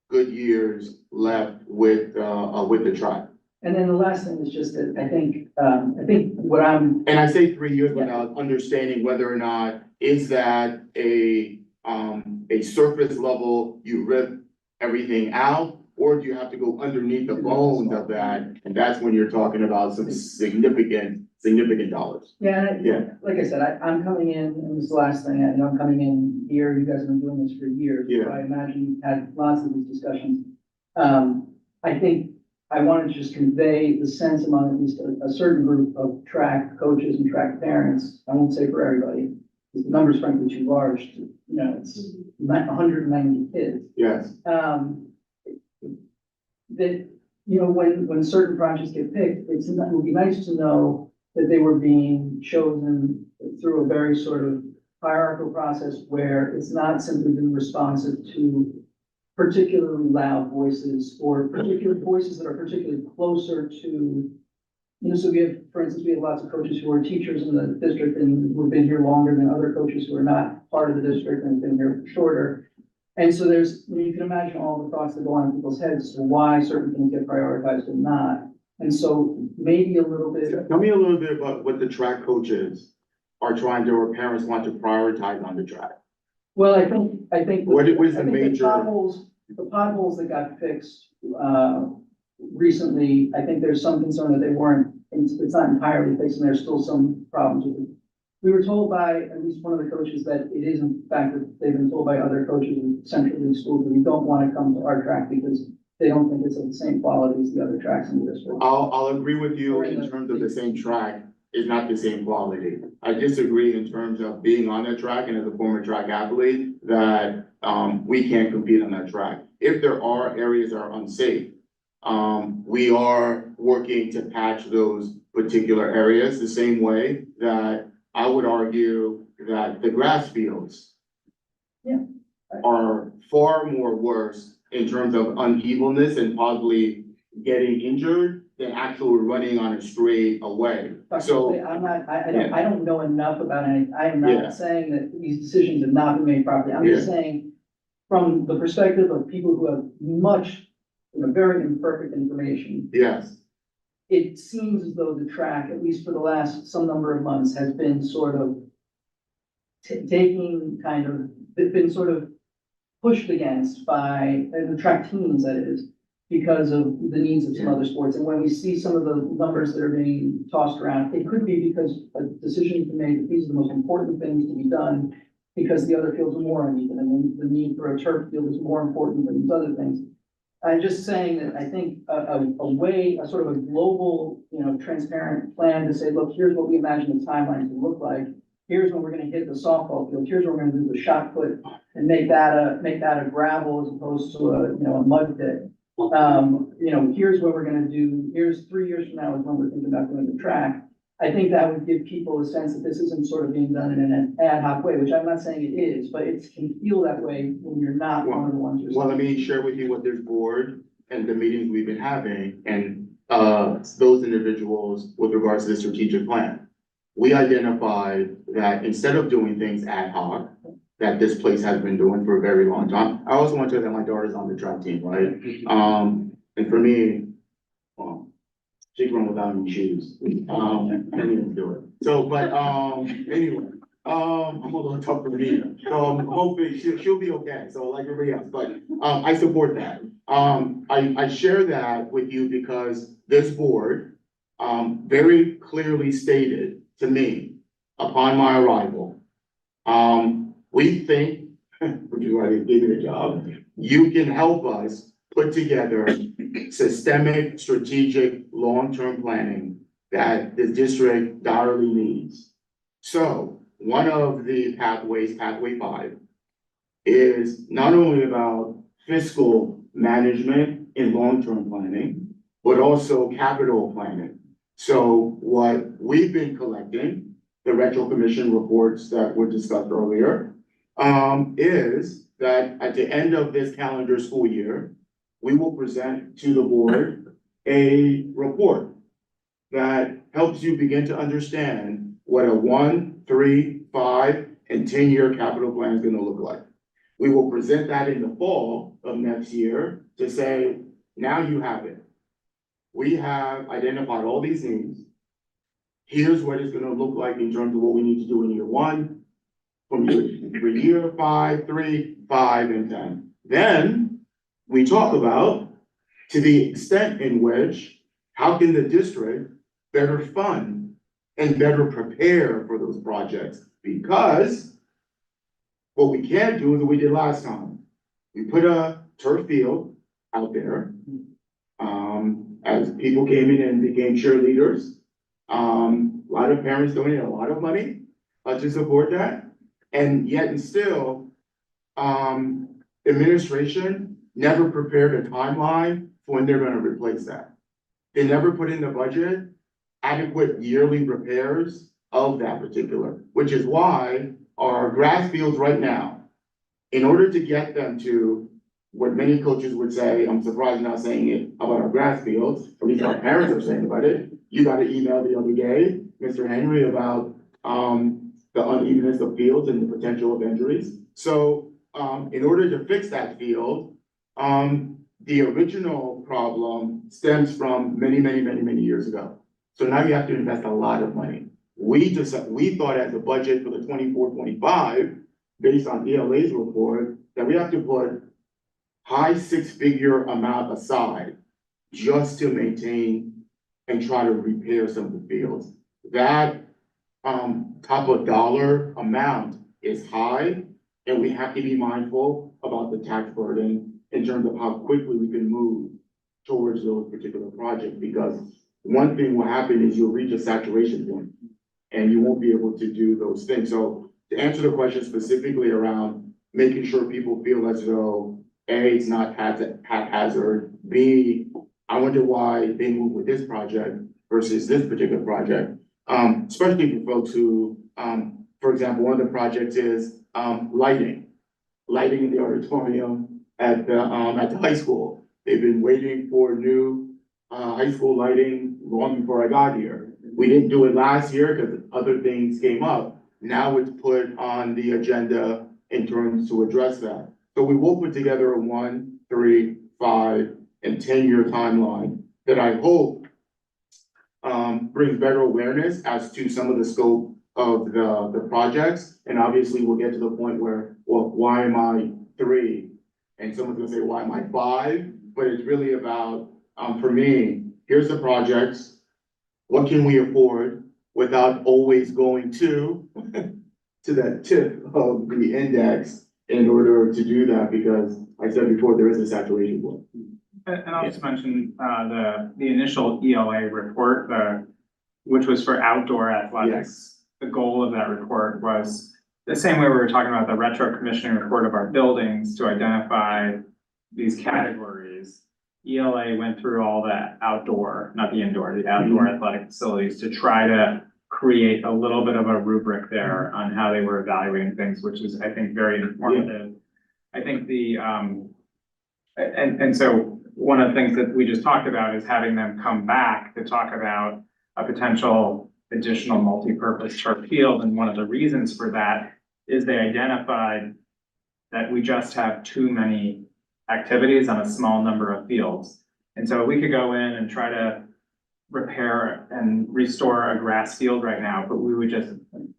good years left with the track. And then the last thing is just that I think what I'm, And I say 3 years without understanding whether or not, is that a surface level, you rip everything out? Or do you have to go underneath the bones of that? And that's when you're talking about some significant dollars. Yeah. like I said, I'm coming in, and this is the last thing, I know I'm coming in here, you guys have been doing this for years. Yeah. So I imagine you've had lots of these discussions. I think I wanted to just convey the sense among at least a certain group of track coaches and track parents. I won't say for everybody, because the number's frankly too large to, it's 190 kids. Yes. That, when certain projects get picked, it would be nice to know that they were being chosen through a very sort of hierarchical process where it's not simply been responsive to particularly loud voices or particular voices that are particularly closer to, so we have, for instance, we have lots of coaches who are teachers in the district and who've been here longer than other coaches who are not part of the district and have been here shorter. And so you can imagine all the thoughts that go on in people's heads as to why certain things get prioritized and not. And so maybe a little bit. Tell me a little bit about what the track coaches are trying to, or parents want to prioritize on the track. Well, I think. What is the I think major? The potholes that got fixed, recently, I think there's some concern that they weren't, it's not entirely fixed and there's still some problems with it. We were told by at least one of the coaches that it is in fact that they've been told by other coaches in Central League schools that we don't want to come to our track because they don't think it's of the same quality as the other tracks in the district. I'll agree with you in terms of the same track is not the same quality. I disagree in terms of being on that track and as a former track athlete that we can't compete on that track. If there are areas that are unsafe, we are working to patch those particular areas the same way that I would argue that the grass fields are far more worse in terms of unevenness and possibly getting injured than actually running on a straightaway. So I don't know enough about it. I am not saying that these decisions have not been made properly. I'm just saying from the perspective of people who have much, very imperfect information. Yes. It seems as though the track, at least for the last some number of months, has been sort of been sort of pushed against by the track teams, that is, because of the needs of some other sports. And when we see some of the numbers that are being tossed around, it could be because a decision has been made that these are the most important things to be done because the other fields are more uneven and the need for a turf field is more important than these other things. I'm just saying that I think a sort of a global, transparent plan to say, look, here's what we imagine the timeline to look like. here's when we're gonna hit the softball field, here's where we're gonna do the shot put and make that a gravel as opposed to a, a mud pit. Here's what we're gonna do, here's 3 years from now is when we're thinking about doing the track. I think that would give people a sense that this isn't sort of being done in an ad hoc way, which I'm not saying it is, but it can feel that way when you're not one of the ones who's. Well, let me share with you what this board and the meetings we've been having and those individuals with regards to the strategic plan. We identified that instead of doing things ad hoc, that this place has been doing for a very long time. I also want to tell you that my daughter's on the track team, right? And for me, well, she can run without any shoes. Can't even do it. So, but, anyway, I'm a little tough for me. So I'm hoping she'll be okay. So like everybody else, but, I support that. I share that with you because this board, very clearly stated to me upon my arrival, we think, which is why they gave me the job, you can help us put together systemic, strategic, long-term planning that the district direly needs. So one of the pathways, pathway 5, is not only about fiscal management and long-term planning, but also capital planning. So what we've been collecting, the retro commission reports that were discussed earlier, is that at the end of this calendar school year, we will present to the board a report that helps you begin to understand what a 1, 3, 5, and 10-year capital plan is gonna look like. We will present that in the fall of next year to say, now you have it. We have identified all these needs. Here's what it's gonna look like in terms of what we need to do in year 1, from year 5, 3, 5, and 10. Then we talk about, to the extent in which, how can the district better fund and better prepare for those projects? Because what we can't do is what we did last time. We put a turf field out there. As people came in and became cheerleaders, a lot of parents donated a lot of money to support that. And yet and still, administration never prepared a timeline for when they're gonna replace that. They never put in the budget adequate yearly repairs of that particular, which is why our grass fields right now, in order to get them to what many coaches would say, I'm surprised not saying it about our grass fields, at least our parents are saying about it. You got an email the other day, Mr. Henry, about the unevenness of fields and the potential of injuries. So in order to fix that field, the original problem stems from many years ago. So now you have to invest a lot of money. We thought as a budget for the 24-25, based on ELA's report, that we have to put high 6-figure amount aside just to maintain and try to repair some of the fields. That top of dollar amount is high, and we have to be mindful about the tax burden in terms of how quickly we can move towards those particular projects, because one thing will happen is you'll reach a saturation point and you won't be able to do those things. So to answer the question specifically around making sure people feel as though A, it's not haphazard, B, I wonder why they move with this project versus this particular project. Especially for folks who, for example, one of the projects is lighting in the auditorium at the high school. They've been waiting for new high school lighting long before I got here. We didn't do it last year because other things came up. Now it's put on the agenda in terms to address that. So we will put together a 1, 3, 5, and 10-year timeline that I hope brings better awareness as to some of the scope of the projects. And obviously we'll get to the point where, well, why am I 3? And someone's gonna say, why am I 5? But it's really about, for me, here's the projects. What can we afford without always going to that tip of the index in order to do that? Because like I said before, there is a saturation point. And I'll just mention, the initial ELA report, which was for outdoor athletics. the goal of that report was the same way we were talking about the retro commissioning report of our buildings to identify these categories. ELA went through all the outdoor, not the indoor, the outdoor athletic facilities to try to create a little bit of a rubric there on how they were evaluating things, which is, I think, very informative. I think and so one of the things that we just talked about is having them come back to talk about a potential additional multi-purpose turf field. And one of the reasons for that is they identified that we just have too many activities on a small number of fields. And so we could go in and try to repair and restore a grass field right now, but we would just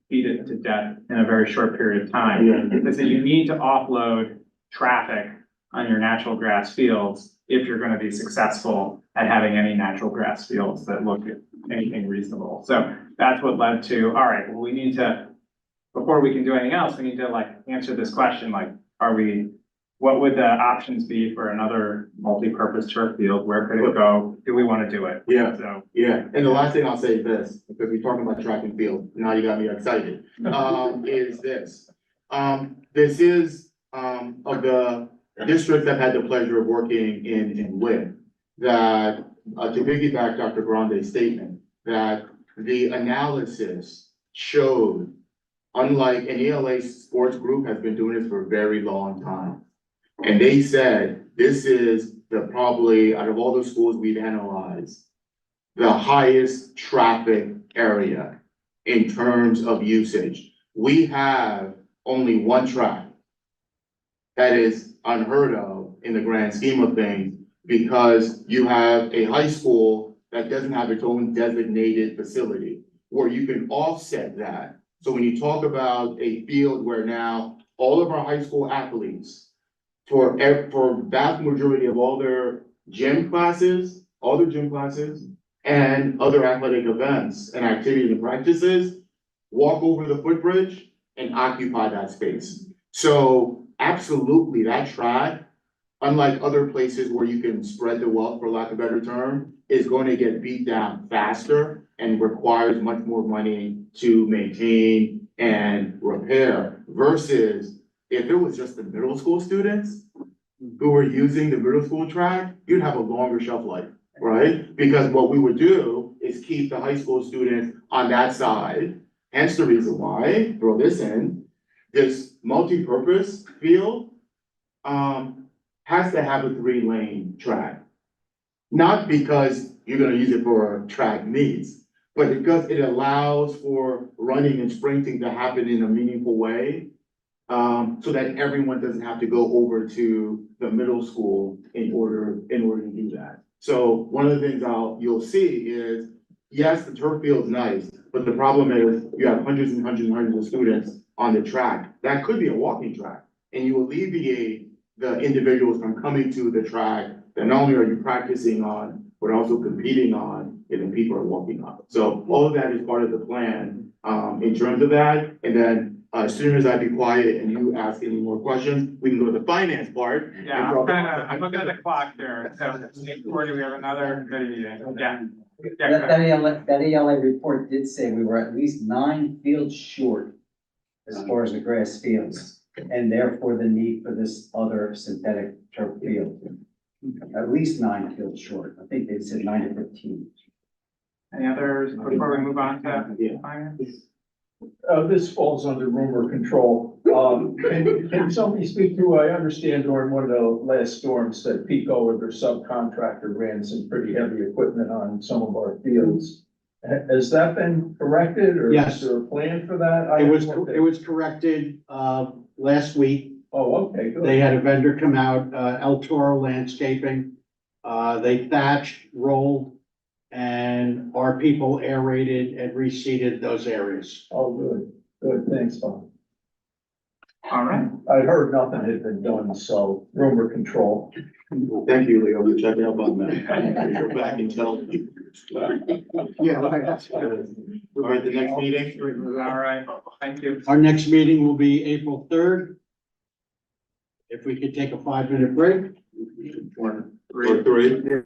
beat it to death in a very short period of time. They say you need to offload traffic on your natural grass fields if you're going to be successful at having any natural grass fields that look at anything reasonable. So that's what led to, all right, well, we need to, before we can do anything else, we need to like answer this question, like, what would the options be for another multi-purpose turf field? Where could it go? Do we want to do it? Yeah. So, Yeah, and the last thing I'll say is this, because we're talking about track and field, now you got me excited, is this. This is, of the districts I've had the pleasure of working in with, that, to piggyback Dr. Grande's statement, that the analysis showed, unlike an ELA sports group has been doing this for a very long time. And they said, this is probably, out of all the schools we've analyzed, the highest traffic area in terms of usage. We have only one track. That is unheard of in the grand scheme of things, because you have a high school that doesn't have its own designated facility where you can offset that. So when you talk about a field where now all of our high school athletes, for vast majority of all their gym classes, and other athletic events and activities and practices, walk over the footbridge and occupy that space. So absolutely, that track, unlike other places where you can spread the wealth, for lack of a better term, is going to get beat down faster and requires much more money to maintain and repair, versus if it was just the middle school students who were using the middle school track, you'd have a longer shelf life, right? Because what we would do is keep the high school students on that side. Hence the reason why, throw this in, this multi-purpose field has to have a 3-lane track. Not because you're gonna use it for track meets, but because it allows for running and sprinting to happen in a meaningful way. So that everyone doesn't have to go over to the middle school in order to do that. So one of the things you'll see is, yes, the turf field's nice, but the problem is you have hundreds and hundreds and hundreds of students on the track. That could be a walking track, and you alleviate the individuals from coming to the track that not only are you practicing on, but also competing on, and then people are walking on. So all of that is part of the plan, in terms of that. And then, as soon as I be quiet and you ask any more questions, we can go to the finance part. yeah, I'm looking at the clock there. So 8:40, we have another committee meeting. Yeah. That ELA report did say we were at least 9 fields short as far as the grass fields, and therefore the need for this other synthetic turf field. At least 9 fields short. I think they said 9 to 15. Any others before we move on to finance? This falls under rumor control. Can somebody speak to, I understand during one of the last storms that Pico or their subcontractor ran some pretty heavy equipment on some of our fields. Has that been corrected, or Yes. is there a plan for that? It was corrected, last week. Oh, okay, good. They had a vendor come out, El Toro Landscaping. They thatched, rolled, and our people aerated and reseeded those areas. Oh, good, thanks, Bob. All right. I heard nothing had been done, so rumor control. Thank you, Leo, for checking up on that. Go back and tell me. Yeah, right, that's All right, the next meeting. All right. Thank you. Our next meeting will be April 3rd. If we could take a 5-minute break. Or 3.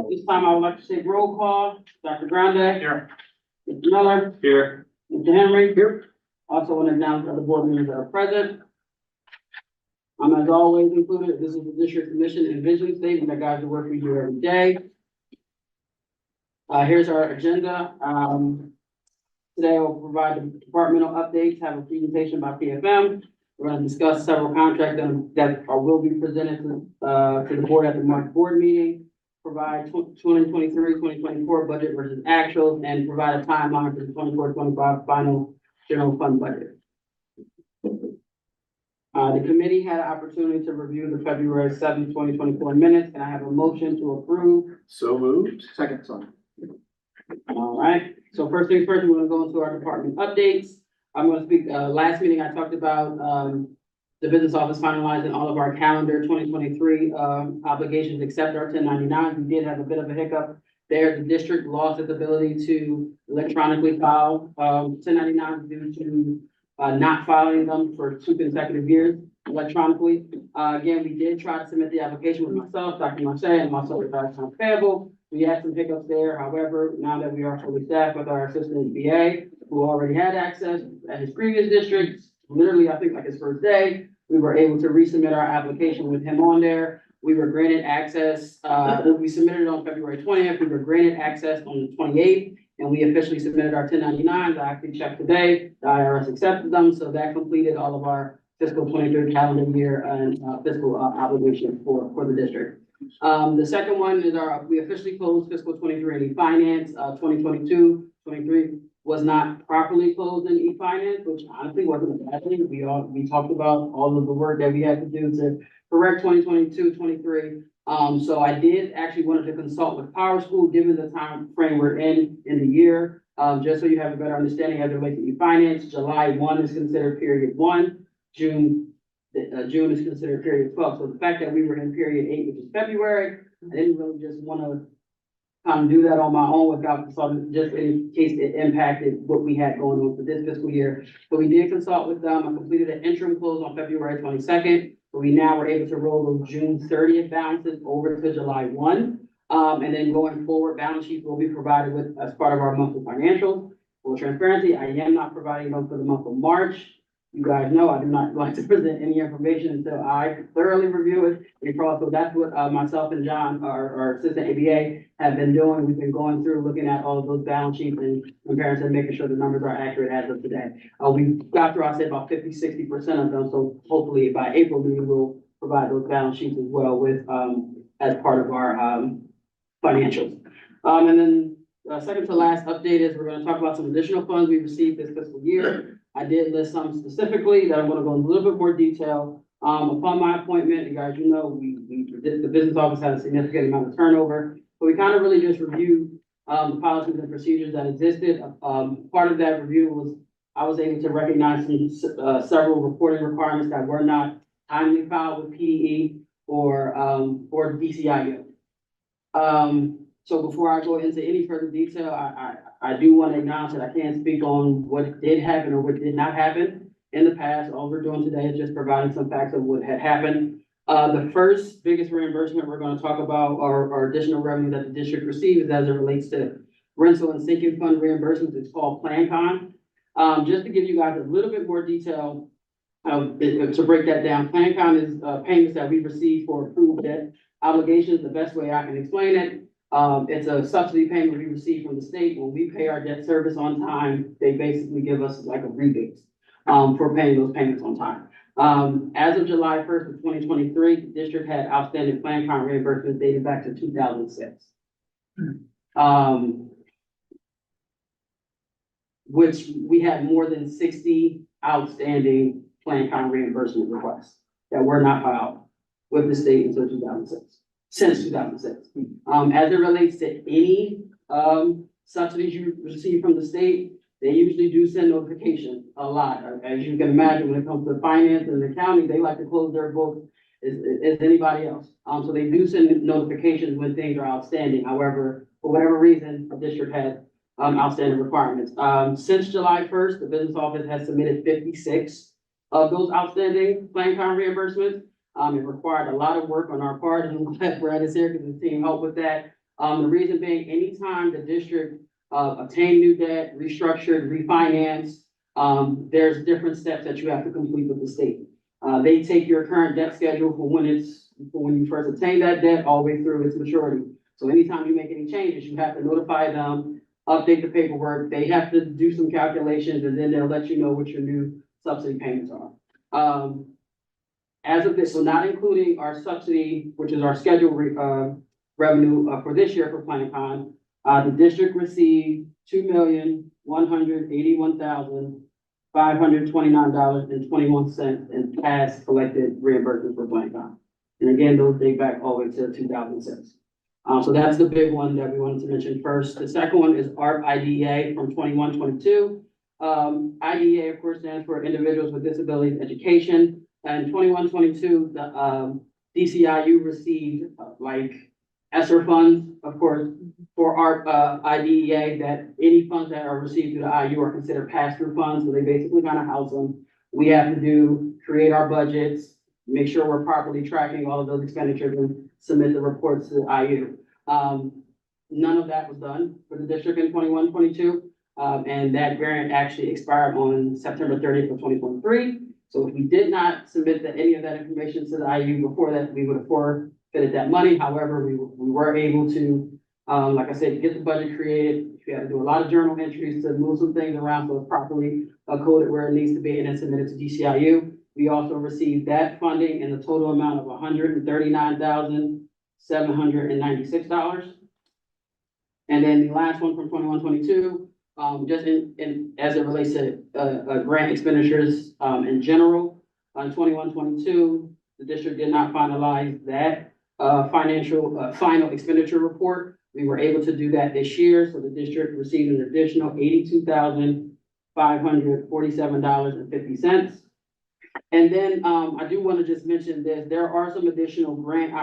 This time I would like to take roll call. Dr. Grande. Here. Mr. Miller. Here. Mr. Henry. Here. Also want to announce the other board members that are present. As always included, this is the district mission and vision statement that guides the work we do every day. Here's our agenda. Today I'll provide the departmental updates, have a presentation by PFM. We're going to discuss several contracts that will be presented to the board at the March board meeting. Provide 2023-2024 budget versus actual, and provide a timeline for the 24-25 final general fund budget. The committee had an opportunity to review the February 7th, 2024 minutes, and I have a motion to approve. So moved. Second, son. All right, so first things first, we're gonna go into our department updates. I'm gonna speak, last meeting I talked about, the business office finalizing all of our calendar 2023, obligations except our 1099. We did have a bit of a hiccup there. The district lost its ability to electronically file, 1099 due to, not filing them for 2 consecutive years electronically. Again, we did try to submit the application with myself, Dr. Marseille, and myself, accounts payable. We had some hiccups there. However, now that we are fully staffed with our assistant BA, who already had access at his previous district, literally, I think like his first day, we were able to resubmit our application with him on there. We were granted access, we submitted on February 20th. We were granted access on the 28th, and we officially submitted our 1099s. I actually checked today. The IRS accepted them, so that completed all of our fiscal 23 calendar year and fiscal obligation for the district. The second one is we officially closed fiscal 23 in e-finance. 2022-23 was not properly closed in e-finance, which honestly wasn't a bad thing. We talked about all of the work that we had to do to correct 2022-23. So I did actually wanted to consult with Power School, given the time frame we're in the year. Just so you have a better understanding as it relates to e-finance, July 1 is considered period 1, June is considered period 12. So the fact that we were in period 8, which is February, I didn't really just want to do that on my own without consulting, just in case it impacted what we had going on for this fiscal year. But we did consult with them. I completed an interim close on February 22nd. So we now were able to roll those June 30th balances over to July 1. And then going forward, balance sheets will be provided with as part of our monthly financials. For transparency, I am not providing them for the month of March. You guys know I do not like to present any information until I thoroughly review it. So that's what myself and John, our assistant ABA, have been doing. We've been going through, looking at all of those balance sheets and comparison, making sure the numbers are accurate as of today. We got through, I said, about 50-60% of them. So hopefully by April, we will provide those balance sheets as well with as part of our financials. And then second to last update is we're going to talk about some additional funds we received this fiscal year. I did list some specifically that I'm going to go into a little bit more detail. Upon my appointment, you guys, you know, the business office had a significant amount of turnover. So we kind of really just reviewed the policies and procedures that existed. Part of that review was I was able to recognize some, several reporting requirements that were not timely filed with PDE or DCIO. So before I go into any further detail, I do want to acknowledge that I can't speak on what did happen or what did not happen in the past. All we're doing today is just providing some facts of what had happened. The first biggest reimbursement we're going to talk about are additional revenue that the district receives as it relates to rental and sinking fund reimbursements. It's called PlanCon. Just to give you guys a little bit more detail, to break that down, PlanCon is payments that we receive for approved debt obligations. The best way I can explain it, it's a subsidy payment we receive from the state. When we pay our debt service on time, they basically give us like a rebate for paying those payments on time. As of July 1st of 2023, the district had outstanding PlanCon reimbursements dated back to 2006. Which we had more than 60 outstanding PlanCon reimbursement requests that were not filed with the state until 2006. Since 2006. As it relates to any subsidies you receive from the state, they usually do send notification a lot. As you can imagine, when it comes to finance and accounting, they like to close their books as anybody else. So they do send notifications when things are outstanding. However, for whatever reason, the district had outstanding requirements. Since July 1st, the business office has submitted 56 of those outstanding PlanCon reimbursements. It required a lot of work on our part, and I'm glad Brad is here because the team helped with that. The reason being, anytime the district, obtained new debt, restructured, refinanced, there's different steps that you have to complete with the state. They take your current debt schedule for when you first obtained that debt, all the way through its maturity. So anytime you make any changes, you have to notify them, update the paperwork, they have to do some calculations, and then they'll let you know what your new subsidy payments are. As of this, so not including our subsidy, which is our scheduled revenue for this year for Planning the district received $2,181,529.21 in past collected reimbursements for Planning. And again, those date back all the way to 2006. So that's the big one that we wanted to mention first. The second one is ARP IDEA from 21-22. IDEA, of course, stands for Individuals with Disabilities Education. And 21-22, the DCIU received like ESSER funds, of course, for ARP IDEA, that any funds that are received through the IU are considered pass-through funds, so they basically kind of house them. We have to create our budgets, make sure we're properly tracking all of those expenditures and submit the reports to the IU. None of that was done for the district in 21-22, and that grant actually expired on September 30th of 2023. So if we did not submit any of that information to the IU before that, we would have forfeited that money. However, we were able to, like I said, get the budget created. We had to do a lot of journal entries to move some things around so it's properly coded where it needs to be and then submitted to DCIU. We also received that funding in the total amount of $139,796. And then the last one from 21-22, just as it relates to grant expenditures in general, on 21-22, the district did not finalize that final expenditure report. We were able to do that this year, so the district received an additional $82,547.50. And then I do want to just mention this. There are some additional grant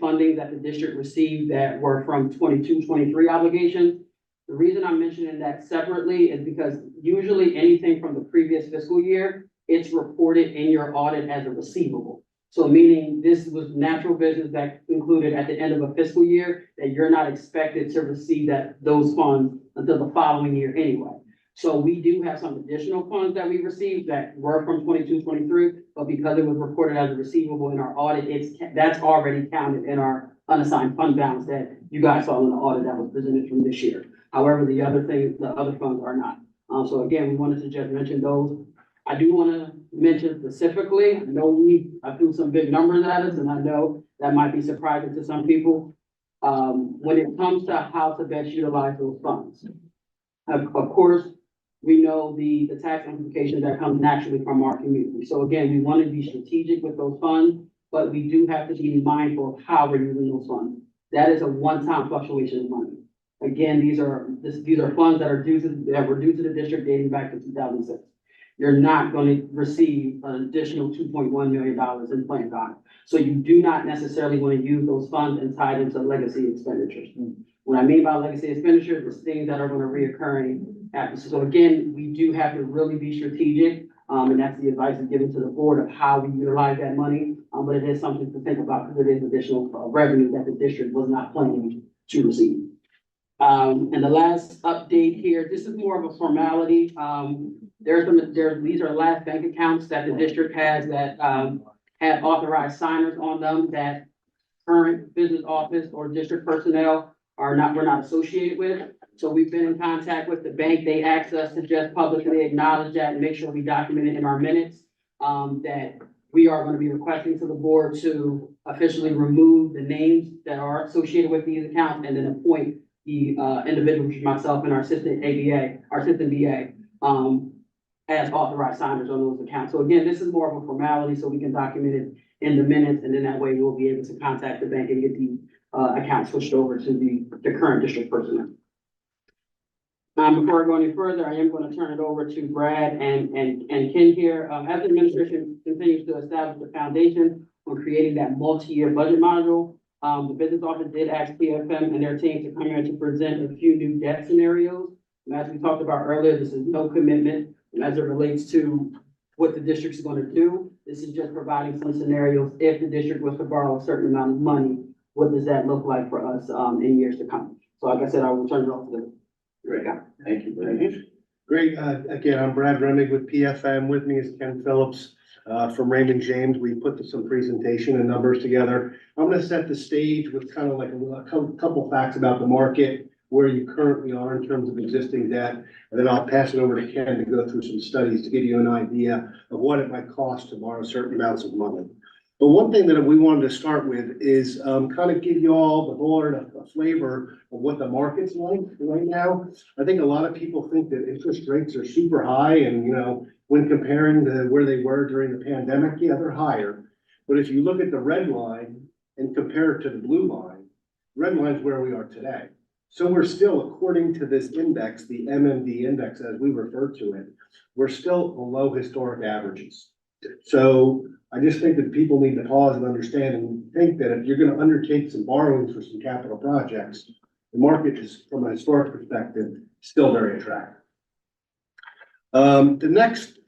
funding that the district received that were from 22-23 obligations. The reason I'm mentioning that separately is because usually anything from the previous fiscal year, it's reported in your audit as a receivable. So meaning this was natural business that concluded at the end of a fiscal year that you're not expected to receive those funds until the following year anyway. So we do have some additional funds that we received that were from 22-23, but because it was reported as a receivable in our audit, that's already counted in our unassigned fund balance that you guys saw in the audit that was presented from this year. However, the other funds are not. So again, we wanted to just mention those. I do want to mention specifically, I know I threw some big numbers at us, and I know that might be surprising to some people. When it comes to how to best utilize those funds, of course, we know the tax implications that come naturally from our community. So again, we want to be strategic with those funds, but we do have to be mindful of how we're using those funds. That is a one-time fluctuation of money. Again, these are funds that were due to the district dating back to 2006. You're not going to receive an additional $2.1 million in plan God. So you do not necessarily want to use those funds and tie them to legacy expenditures. What I mean by legacy expenditures is things that are going to reoccurring happen. So again, we do have to really be strategic, and that's the advice I'm giving to the board of how we utilize that money. But it is something to think about because it is additional revenue that the district was not planning to receive. And the last update here, this is more of a formality. These are last bank accounts that the district has that have authorized signers on them that current business office or district personnel we're not associated with. So we've been in contact with the bank. They asked us to just publicly acknowledge that and make sure we document it in our minutes, that we are going to be requesting to the board to officially remove the names that are associated with these accounts and then appoint the individuals, myself and our assistant BA, as authorized signers on those accounts. So again, this is more of a formality so we can document it in the minutes, and then that way we'll be able to contact the bank and get the account switched over to the current district personnel. Before I go any further, I am going to turn it over to Brad and Ken here. As the administration continues to establish the foundation for creating that multi-year budget module, the business office did ask PFM and their team to come here to present a few new debt scenarios. And as we talked about earlier, this is no commitment as it relates to what the district is going to do. This is just providing some scenarios if the district was to borrow a certain amount of money what does that look like for us, in years to come? So like I said, I will turn it over to the. Great, thank you very much. Great, again, I'm Brad Remig with PFM, with me is Ken Phillips, from Raymond James. We put some presentation and numbers together. I'm gonna set the stage with kind of like a couple facts about the market, where you currently are in terms of existing debt, and then I'll pass it over to Ken to go through some studies to give you an idea of what it might cost to borrow certain amounts of money. But one thing that we wanted to start with is kind of give you all the board a flavor of what the market's like right now. I think a lot of people think that interest rates are super high and, you know, when comparing to where they were during the pandemic, yeah, they're higher. But if you look at the red line and compare it to the blue line, red line's where we are today. So we're still, according to this index, the MMD index, as we refer to it, we're still below historic averages. So I just think that people need to pause and understand and think that if you're gonna undertake some borrowings for some capital projects, the market is, from a historic perspective, still very attractive. The next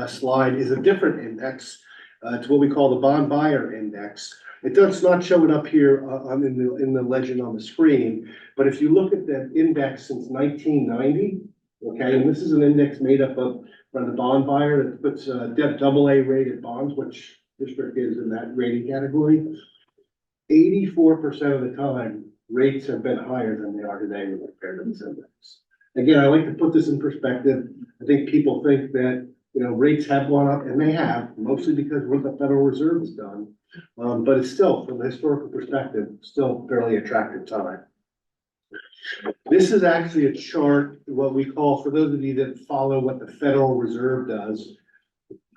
slide is a different index. It's what we call the bond buyer index. It does not show it up here in the legend on the screen, but if you look at that index since 1990, okay, and this is an index made up of from the bond buyer that puts AA rated bonds, which district is in that rating category. 84% of the time, rates have been higher than they are today when compared to this index. Again, I like to put this in perspective. I think people think that, you know, rates have gone up, and they have, mostly because of what the Federal Reserve has done. But it's still, from a historical perspective, still fairly attractive time. This is actually a chart, what we call, for those of you that follow what the Federal Reserve does,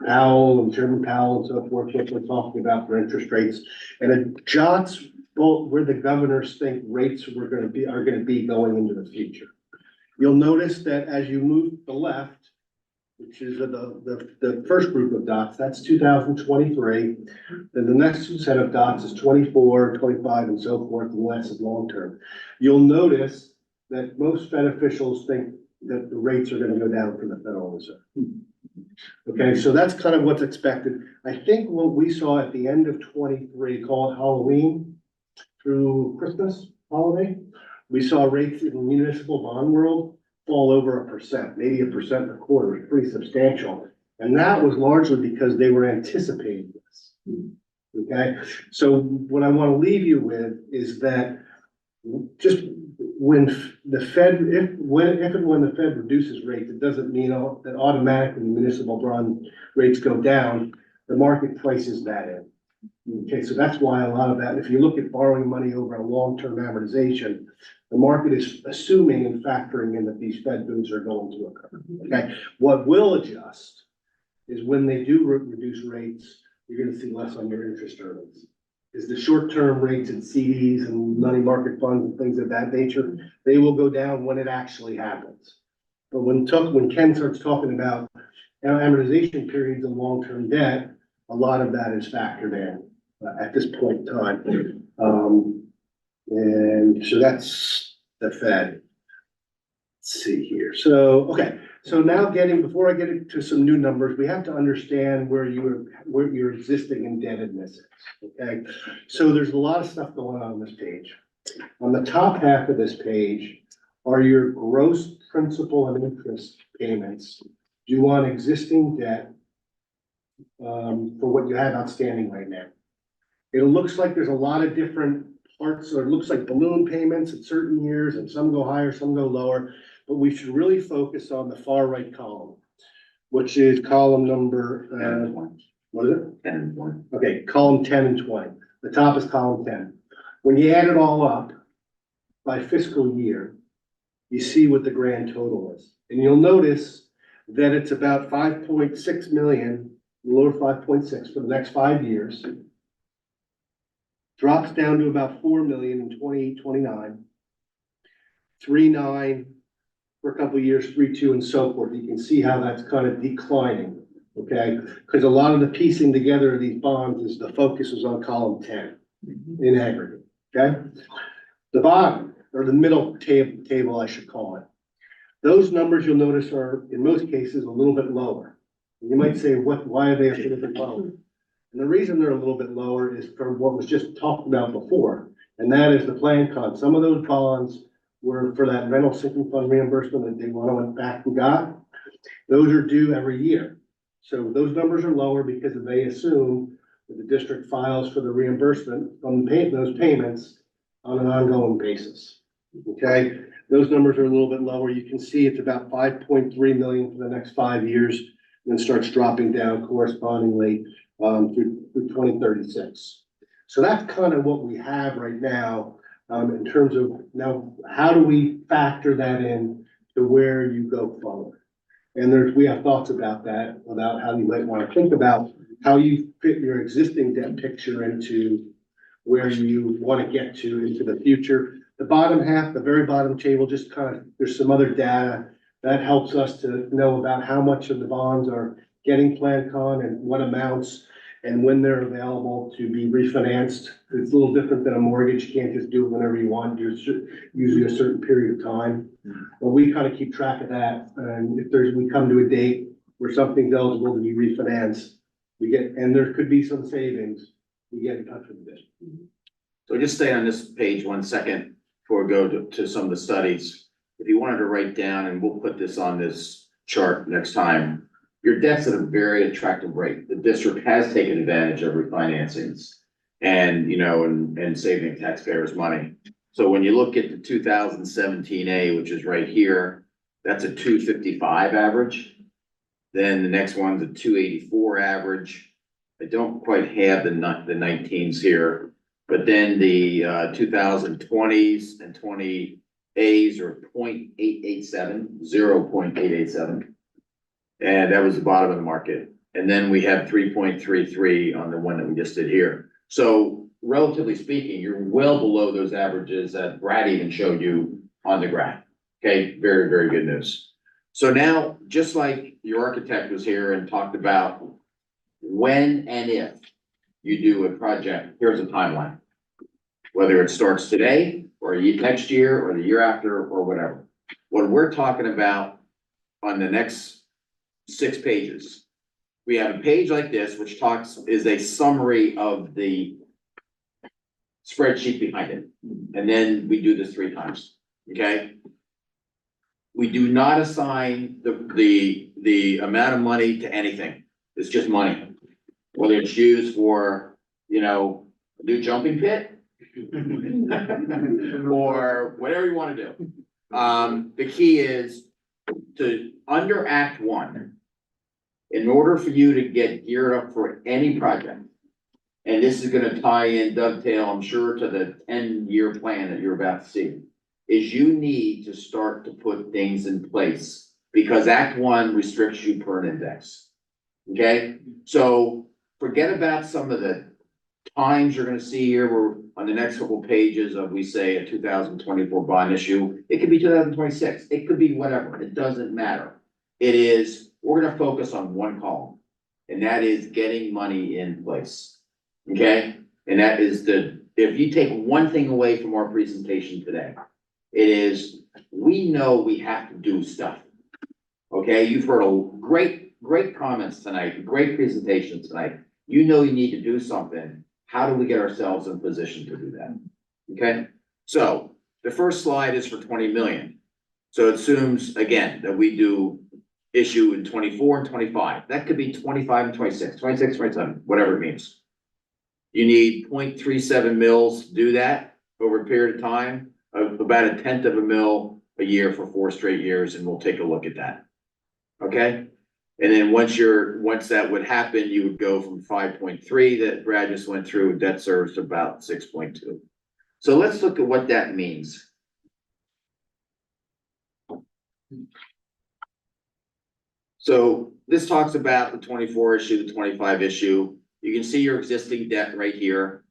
Powell and Chairman Powell and so forth, what we're talking about for interest rates, and it jots both where the governors think rates are gonna be going into the future. You'll notice that as you move to the left, which is the first group of dots, that's 2023. Then the next set of dots is 24, 25, and so forth, and the last is long-term. You'll notice that most Fed officials think that the rates are gonna go down for the Federal Reserve. Okay, so that's kind of what's expected. I think what we saw at the end of 23, called Halloween through Christmas holiday, we saw rates in the municipal bond world fall over 1%, maybe 1.25%, is pretty substantial. And that was largely because they were anticipating this. Okay, so what I want to leave you with is that just when the Fed, if and when the Fed reduces rates, it doesn't mean that automatically municipal bond rates go down. The market prices that in. Okay, so that's why a lot of that, if you look at borrowing money over a long-term amortization, the market is assuming and factoring in that these Fed moves are going to occur. Okay, what will adjust is when they do reduce rates, you're gonna see less on your interest earnings. Is the short-term rates and CDs and money market funds and things of that nature, they will go down when it actually happens. But when Ken starts talking about amortization periods and long-term debt, a lot of that is factored in at this point in time. And so that's the Fed. Let's see here. So, okay. So now before I get into some new numbers, we have to understand where your existing indebtedness is, okay? So there's a lot of stuff going on this page. On the top half of this page are your gross principal and interest payments due on existing debt for what you have outstanding right now. It looks like there's a lot of different parts, or it looks like balloon payments at certain years, and some go higher, some go lower. But we should really focus on the far right column, which is column number, what is it? 10 and 20. Okay, column 10 and 20. The top is column 10. When you add it all up by fiscal year, you see what the grand total is. And you'll notice that it's about 5.6 million, lower 5.6 for the next 5 years. Drops down to about 4 million in 2029. 3.9 for a couple of years, 3.2 and so forth. You can see how that's kind of declining, okay? Because a lot of the piecing together of these bonds is the focus is on column 10 in aggregate, okay? The bottom, or the middle table, I should call it. Those numbers you'll notice are, in most cases, a little bit lower. You might say, why are they a little bit lower? And the reason they're a little bit lower is from what was just talked about before. And that is the plan con. Some of those bonds were for that rental sinking fund reimbursement that they went back and got. Those are due every year. So those numbers are lower because they assume that the district files for the reimbursement from those payments on an ongoing basis. Okay, those numbers are a little bit lower. You can see it's about 5.3 million for the next 5 years, and then starts dropping down correspondingly through 2036. So that's kind of what we have right now in terms of now, how do we factor that in to where you go forward? And we have thoughts about that, about how you might want to think about how you fit your existing debt picture into where you want to get to into the future. The bottom half, the very bottom table, just kind of, there's some other data that helps us to know about how much of the bonds are getting plan con and what amounts and when they're available to be refinanced. It's a little different than a mortgage. You can't just do it whenever you want. There's usually a certain period of time. But we kind of keep track of that. And if we come to a date where something's eligible to be refinanced, we get, and there could be some savings, we get in touch with the district. So just stay on this page 1 second before we go to some of the studies. If you wanted to write down, and we'll put this on this chart next time, your debt's at a very attractive rate. The district has taken advantage of refinancings and, and saving taxpayers money. So when you look at the 2017A, which is right here, that's a 255 average. Then the next one's a 284 average. I don't quite have the 19s here, but then the 2020s and 20As are 0.887, 0.887. And that was the bottom of the market. And then we have 3.33 on the one that we just did here. So relatively speaking, you're well below those averages that Brad even showed you on the graph. Okay, very, very good news. So now, just like your architect was here and talked about when and if you do a project, here's a timeline. Whether it starts today or next year or the year after or whatever. What we're talking about on the next 6 pages, we have a page like this, which is a summary of the spreadsheet behind it. And then we do this 3 times, okay? We do not assign the amount of money to anything. It's just money. Whether it's used for, a new jumping pit or whatever you want to do. The key is under Act 1, in order for you to get geared up for any project, and this is gonna tie in, dovetail, I'm sure, to the 10-year plan that you're about to see, is you need to start to put things in place because Act 1 restricts you per an index. Okay, so forget about some of the times you're gonna see here. We're on the next couple pages of, we say, a 2024 bond issue. It could be 2026. It could be whatever. It doesn't matter. It is, we're gonna focus on one column, and that is getting money in place. Okay, and that is if you take one thing away from our presentation today, it is, we know we have to do stuff. Okay, you've heard a great comments tonight, great presentation tonight. You know you need to do something. How do we get ourselves in position to do that? Okay, so the first slide is for 20 million. So it assumes, again, that we do issue in 24 and 25. That could be 25 and 26, 26, 27, whatever it means. You need 0.37 mils to do that over a period of time, of about 1/10 of a mil a year for 4 straight years, and we'll take a look at that. Okay? And then once that would happen, you would go from 5.3 that Brad just went through, debt service, to about 6.2. So let's look at what that means. So this talks about the 24 issue, the 25 issue. You can see your existing debt right here.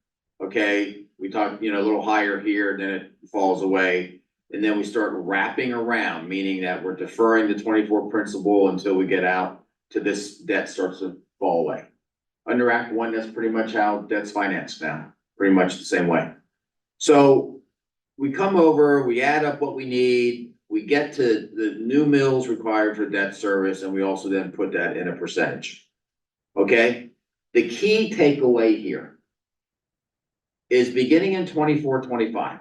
Okay, we talk, a little higher here, and then it falls away. And then we start wrapping around, meaning that we're deferring the 24 principal until we get out to this debt starts to fall away. Under Act 1, that's pretty much how debt's financed now, pretty much the same way. So we come over, we add up what we need, we get to the new mills required for debt service, and we also then put that in a percentage. Okay? The key takeaway here is beginning in 24, 25.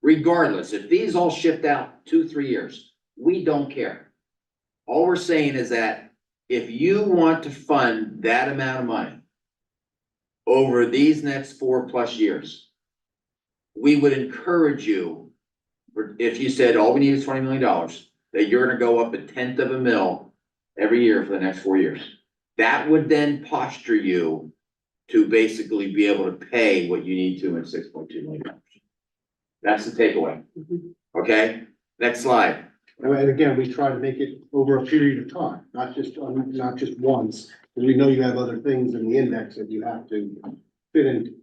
Regardless, if these all shift out 2-3 years, we don't care. All we're saying is that if you want to fund that amount of money over these next 4+ years, we would encourage you, if you said all we need is $20 million, that you're gonna go up 1/10 of a mil every year for the next 4 years. That would then posture you to basically be able to pay what you need to in $6.2 million. That's the takeaway. Okay, next slide. And again, we try to make it over a period of time, not just once, because we know you have other things in the index that you have to fit in.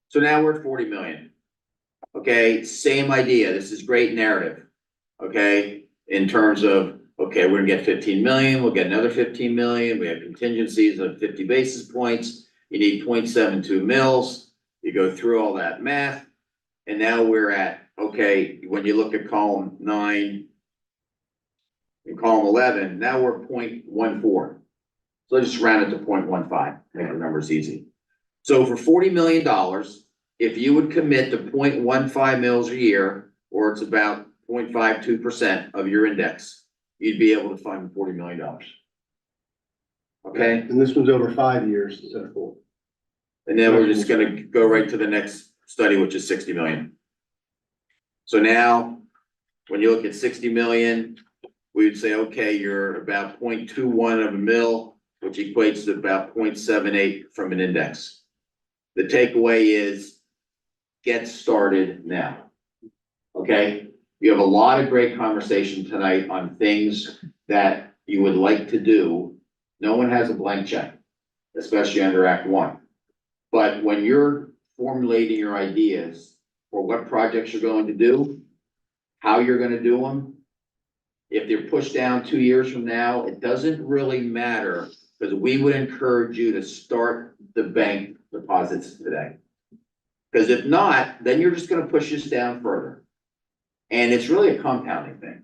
So now we're at 40 million. Okay, same idea. This is great narrative. Okay, in terms of, okay, we're gonna get 15 million, we'll get another 15 million, we have contingencies of 50 basis points, you need 0.72 mils, you go through all that math, and now we're at, okay, when you look at column 9 and column 11, now we're 0.14. So let's just round it to 0.15, make the numbers easy. So for $40 million, if you would commit to 0.15 mils a year, or it's about 0.52% of your index, you'd be able to fund $40 million. Okay? And this one's over 5 years instead of 4. And then we're just gonna go right to the next study, which is 60 million. So now, when you look at 60 million, we would say, okay, you're about 0.21 of a mil, which equates to about 0.78 from an index. The takeaway is, get started now. Okay? You have a lot of great conversation tonight on things that you would like to do. No one has a blank check, especially under Act 1. But when you're formulating your ideas for what projects you're going to do, how you're gonna do them, if they're pushed down 2 years from now, it doesn't really matter, because we would encourage you to start the bank deposits today. Because if not, then you're just gonna push this down further. And it's really a compounding thing.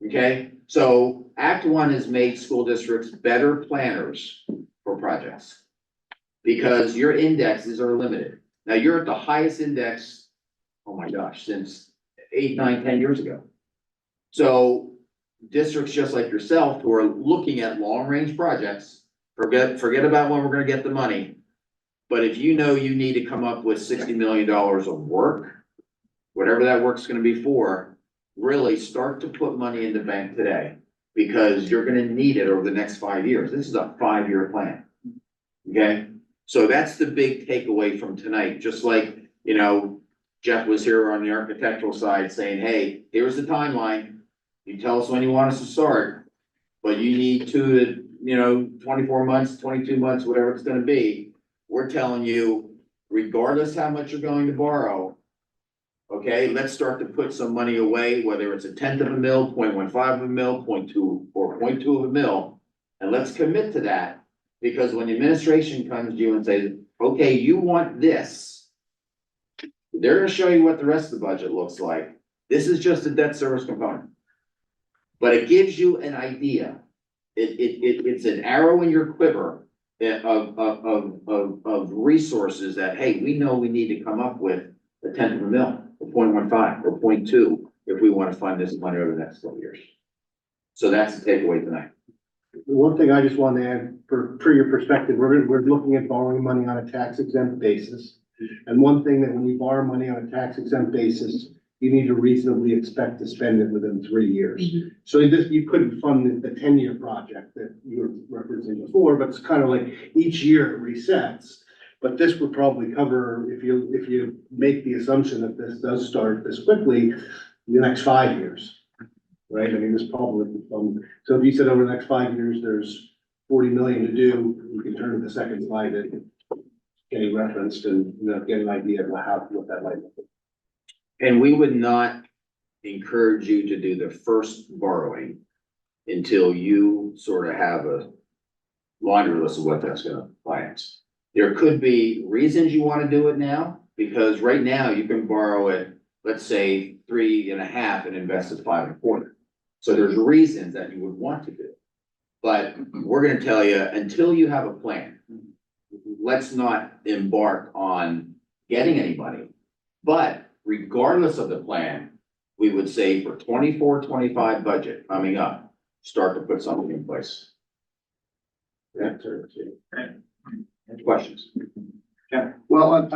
Okay, so Act 1 has made school districts better planners for projects, because your indexes are limited. Now, you're at the highest index, oh my gosh, since 8, 9, 10 years ago. So districts just like yourself who are looking at long-range projects, forget about when we're gonna get the money. But if you know you need to come up with $60 million of work, whatever that work's gonna be for, really start to put money in the bank today, because you're gonna need it over the next 5 years. This is a 5-year plan. Okay, so that's the big takeaway from tonight. Just like, you know, Jeff was here on the architectural side saying, hey, here's the timeline. You tell us when you want us to start, but you need 24 months, 22 months, whatever it's gonna be. We're telling you, regardless how much you're going to borrow, okay, let's start to put some money away, whether it's 1/10 of a mil, 0.15 of a mil, 0.2 or 0.2 of a mil. And let's commit to that, because when the administration comes to you and says, okay, you want this, they're gonna show you what the rest of the budget looks like. This is just a debt service component. But it gives you an idea. It's an arrow in your quiver of resources that, hey, we know we need to come up with 1/10 of a mil, or 0.15, or 0.2, if we want to fund this money over the next 12 years. So that's the takeaway tonight. One thing I just want to add for your perspective, we're looking at borrowing money on a tax exempt basis. And one thing that when you borrow money on a tax exempt basis, you need to reasonably expect to spend it within 3 years. So you couldn't fund the 10-year project that you were referencing before, but it's kind of like each year it resets. But this would probably cover, if you make the assumption that this does start this quickly, the next 5 years. Right? I mean, this probably would fund. So if you said over the next 5 years, there's 40 million to do, you can turn to the second slide that getting referenced and, get an idea of what that might look like. And we would not encourage you to do the first borrowing until you sort of have a laundry list of what that's gonna finance. There could be reasons you wanna do it now, because right now you can borrow at, let's say, 3.5 and invest at 5.25. So there's reasons that you would want to do it. But we're gonna tell you, until you have a plan, let's not embark on getting any money. But regardless of the plan, we would say for 24-25 budget coming up, start to put something in place. Great. Any questions? Well,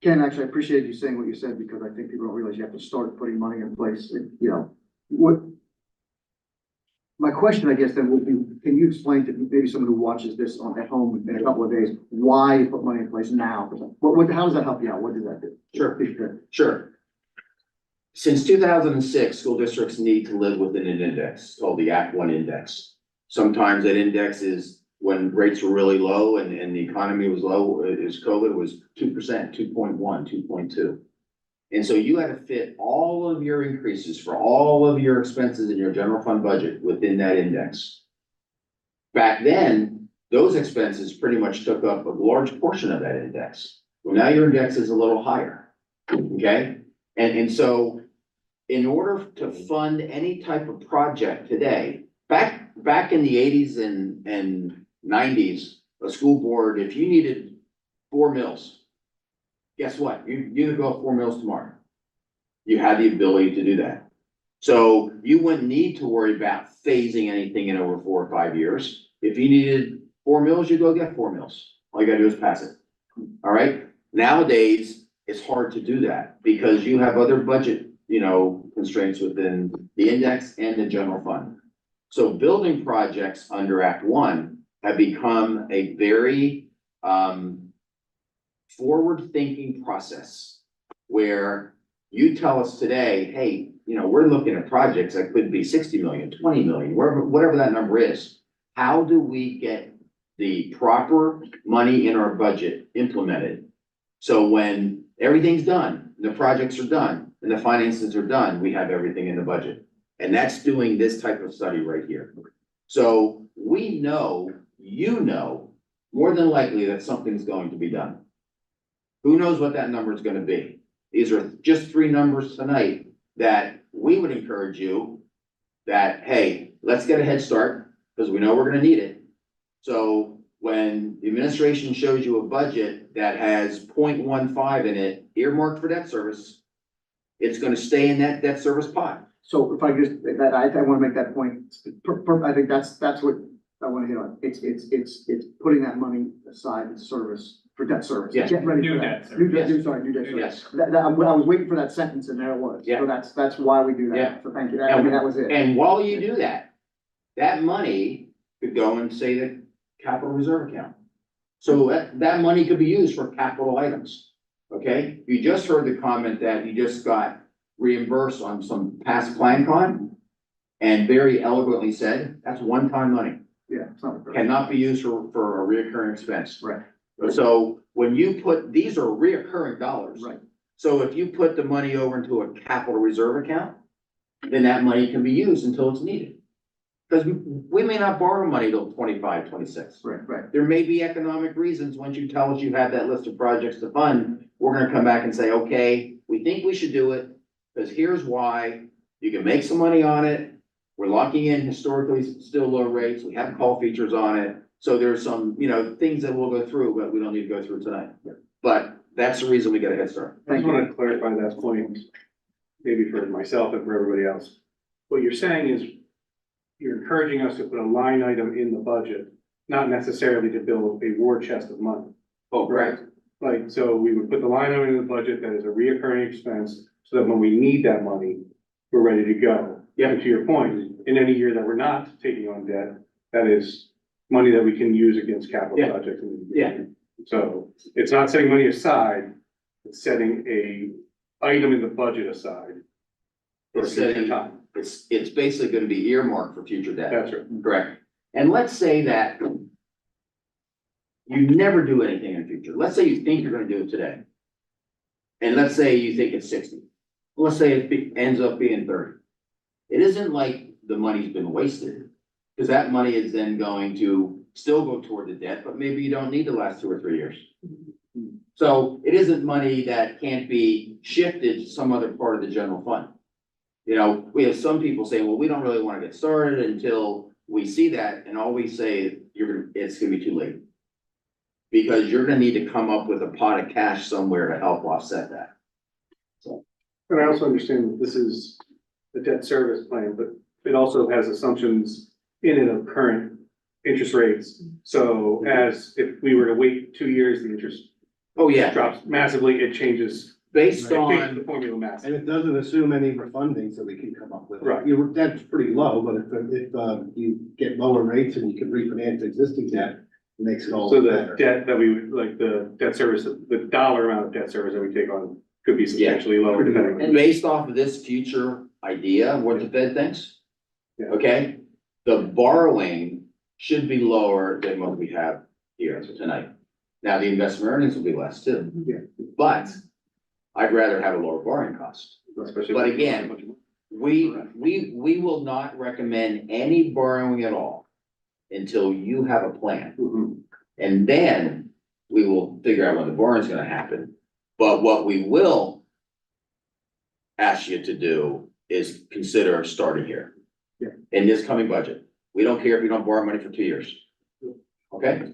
Ken, actually, I appreciate you saying what you said, because I think people don't realize you have to start putting money in place, you know, what. My question, I guess, then will be, can you explain to maybe someone who watches this at home in a couple of days, why you put money in place now? How does that help you out? What does that do? Sure. Since 2006, school districts need to live within an index called the Act 1 index. Sometimes that index is when rates were really low and the economy was low, as COVID was 2%, 2.1, 2.2. And so you had to fit all of your increases for all of your expenses in your general fund budget within that index. Back then, those expenses pretty much took up a large portion of that index. Well, now your index is a little higher, okay? And so in order to fund any type of project today, back in the 80s and 90s, a school board, if you needed 4 mills, guess what? You could go 4 mills tomorrow. You had the ability to do that. So you wouldn't need to worry about phasing anything in over 4 or 5 years. If you needed 4 mills, you go get 4 mills. All you gotta do is pass it. All right? Nowadays, it's hard to do that because you have other budget, constraints within the index and the general fund. So building projects under Act 1 have become a very, forward-thinking process where you tell us today, hey, we're looking at projects that could be 60 million, 20 million, whatever that number is. How do we get the proper money in our budget implemented? So when everything's done, the projects are done, and the finances are done, we have everything in the budget. And that's doing this type of study right here. So we know, more than likely that something's going to be done. Who knows what that number is gonna be? These are just 3 numbers tonight that we would encourage you that, hey, let's get a head start because we know we're gonna need it. So when the administration shows you a budget that has 0.15 in it earmarked for debt service, it's gonna stay in that debt service pot. So if I just, I want to make that point, I think that's what I want to hit on. It's putting that money aside in service, for debt service. Yes. Get ready New for debt that. service. New debt service. Yes. I was waiting for that sentence and there it was. Yeah. So that's why we do that. Yeah. So thank you. That was it. And while you do that, that money could go and say the capital reserve account. So that money could be used for capital items, okay? You just heard the comment that you just got reimbursed on some past plan con, and very eloquently said, that's one-time money. Yeah. It's not a- Cannot be used for a reoccurring expense. Right. So when you put, these are reoccurring dollars. Right. So if you put the money over into a capital reserve account, then that money can be used until it's needed. Because we may not borrow money till 25, 26. Right. There may be economic reasons, once you tell us you have that list of projects to fund, we're gonna come back and say, okay, we think we should do it, because here's why. You can make some money on it. We're locking in historically still low rates. We have call features on it. So there's some, things that we'll go through, but we don't need to go through tonight. But that's the reason we got a head start. I just want to clarify that point, maybe for myself and for everybody else. What you're saying is you're encouraging us to put a line item in the budget, not necessarily to build a war chest of money. Oh, correct. Like, so we would put the line item in the budget that is a reoccurring expense, so that when we need that money, we're ready to go. Yeah. And to your point, in any year that we're not taking on debt, that is money that we can use against capital Yeah. projects. Yeah. So it's not setting money aside, it's setting a item in the budget aside. For a It's future setting- time. It's basically gonna be earmarked for future debt. That's right. Correct. And let's say that you never do anything in the future. Let's say you think you're gonna do it today. And let's say you think it's 60. Let's say it ends up being 30. It isn't like the money's been wasted, because that money is then going to still go toward the debt, but maybe you don't need the last 2 or 3 years. So it isn't money that can't be shifted to some other part of the general fund. We have some people saying, well, we don't really want to get started until we see that, and all we say, it's gonna be too late. because you're gonna need to come up with a pot of cash somewhere to help offset that. And I also understand that this is the debt service plan, but it also has assumptions in it of current interest rates. So as if we were to wait 2 years, the interest Oh, yeah, drops massively, it changes. based It changes on, the formula And massively. it doesn't assume any refundings that we can come up with. Right. Your debt's pretty low, but if you get lower rates and you can refinance existing debt, it makes it all So the better. debt that we would, like the debt service, the dollar amount of debt service that we take on could be substantially lower depending. and based off of this future idea, what the Fed thinks, Yeah. okay? The borrowing should be lower than what we have here tonight. Now, the investment earnings will be less too. Yeah. But I'd rather have a lower borrowing cost. Especially. But again, we will not recommend any borrowing at all until you have a plan. Mhm. And then we will figure out when the borrowing's gonna happen. But what we will ask you to do is consider starting here. Yeah. In this coming budget. We don't care if you don't borrow money for 2 years. Okay?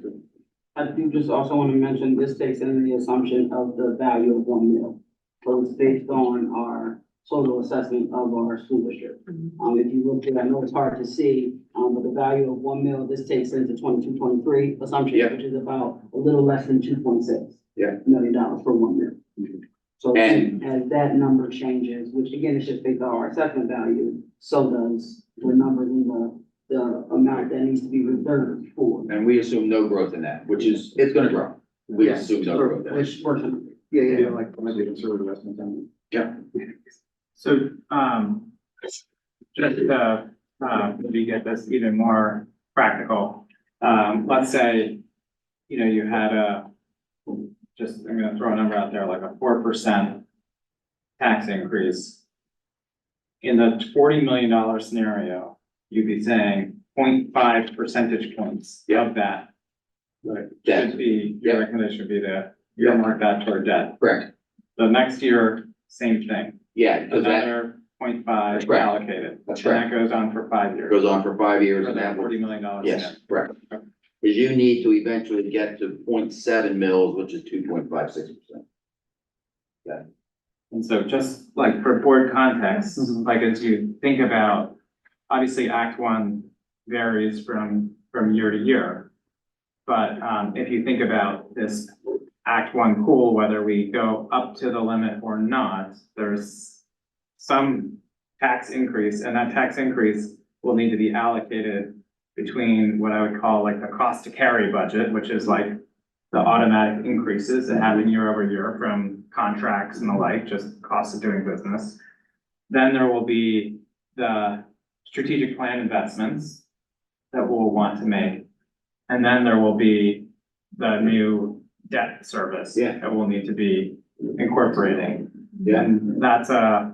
I do just also want to mention, this takes in the assumption of the value of 1 mil. So it's based on our total assessment of our school district. If you look at, I know it's hard to see, but the value of 1 mil, this takes into 22-23 assumption, Yeah. which is about a little less than $2.6 Yeah. million for 1 mil. So And- as that number changes, which again is just based on our assessment value, so does the numbers in the amount that needs to be reserved for. And we assume no growth in that, which is, it's gonna grow. We Yeah. assume no growth in it. Which works. Yeah, like the conservative estimate on Yeah. So, just to, maybe get this even more practical, let's say, you know, you had I'm gonna throw a number out there, like a 4% tax increase. In the $40 million scenario, you'd be saying 0.5 percentage points of that Debt. should be, your Yeah. recommendation would be to earmark that toward debt. Correct. The next year, same thing, Yeah, because that another 0.5 That's correct. allocated. That's And that goes on for 5 years. goes on for 5 years For and that that would, $40 million. yes, correct. Because you need to eventually get to 0.7 mils, which is 2.56%. And so just like for board context, like as you think about, obviously Act One varies from year to year. But if you think about this Act One pool, whether we go up to the limit or not, there's some tax increase, and that tax increase will need to be allocated between what I would call like the cost to carry budget, which is like the automatic increases that happen year over year from contracts and the like, just cost of doing business. Then there will be the strategic plan investments that we'll want to make. And then there will be the new debt service Yeah. that we'll need to be incorporating. Yeah. And that's Yeah.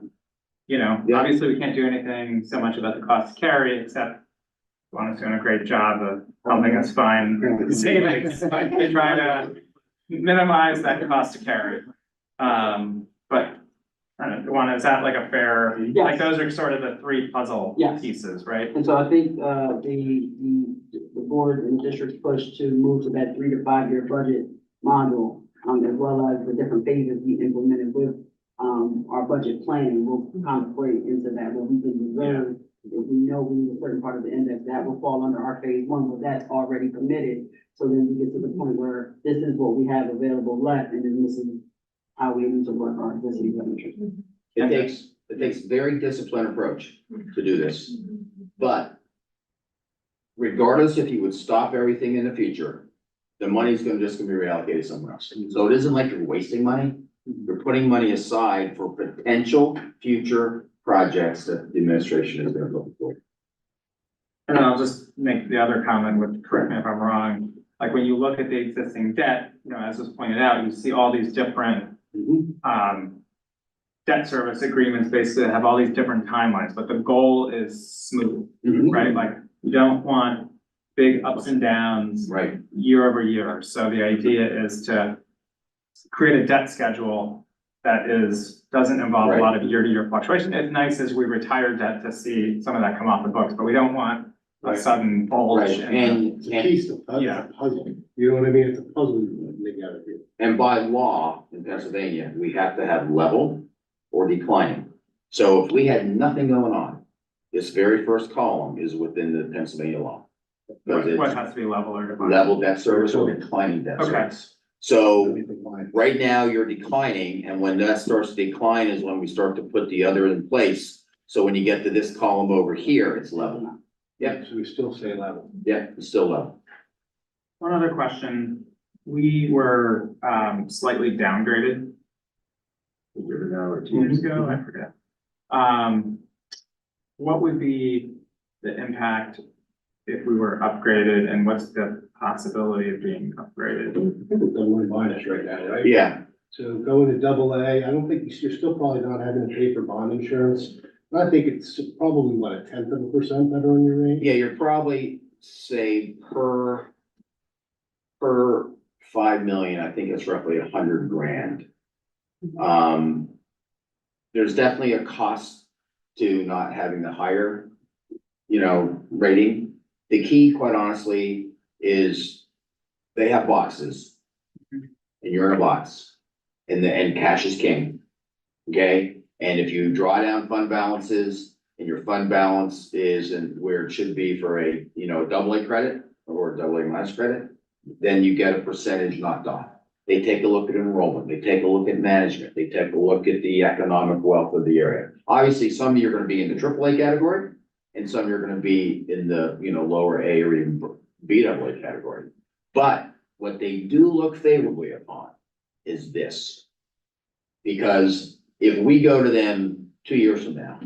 obviously we can't do anything so much about the cost to carry, except Juana's doing a great job of helping us find savings, to try to minimize that cost to carry. But I don't know, Juana, is that like a fair, like those are sort of the three puzzle Yes. pieces, right? And so I think, the board and the district's push to move to that 3 to 5 year budget model, as well as the different phases we implemented with, our budget planning will contemplate into that, where we can reserve, if we know we need a certain part of the index, that will fall under our phase one, but that's already committed. So then we get to the point where this is what we have available left, and then this is how we need to work our existing expenditures. It takes very disciplined approach to do this, but regardless if you would stop everything in the future, the money's just gonna be reallocated somewhere else. So it isn't like you're wasting money. You're putting money aside for potential future projects that the administration is gonna look for. And then I'll just make the other comment, which correct me if I'm wrong, like when you look at the existing debt, you know, as was pointed out, you see all these different debt service agreements basically have all these different timelines, but the goal is smooth, right? Like you don't want big ups and downs Right. year over year. So the idea is to create a debt schedule that doesn't involve a lot of year-to-year fluctuation. It's nice as we retire debt to see some of that come off the books, but we don't want a sudden bulge. Right, and It's a piece of Yeah. puzzle, you know what I mean? It's a puzzle you by law in Pennsylvania, we have to have level or declining. So if we had nothing going on, this very first column is within the Pennsylvania law. Because What it's has to be level or defined? level debt service or declining debt Okay. service. So right now you're declining, and when that starts to decline is when we start to put the other in place. So when you get to this column over here, it's level. Yep, So we still say level. yeah, it's still level. One other question, we were, slightly downgraded. A year ago or 2 years ago, I forget. What would be the impact if we were upgraded, and what's the possibility of being upgraded? Double A minus right now, right? Yeah, So going to double A, I don't think you're still probably not having to pay for bond insurance. And I think it's probably what, 0.1% better on your rate? yeah, you're probably say per 5 million, I think it's roughly 100 grand. There's definitely a cost to not having the higher, rating. The key, quite honestly, is they have boxes. And you're in a box, and cash is king. Okay, and if you draw down fund balances and your fund balance isn't where it should be for a, double A credit or double A minus credit, then you get a percentage knocked off. They take a look at enrollment, they take a look at management, they take a look at the economic wealth of the area. Obviously, some of you are gonna be in the AAA category, and some you're gonna be in the, lower A or even BAA category. But what they do look favorably upon is this. Because if we go to them 2 years from now,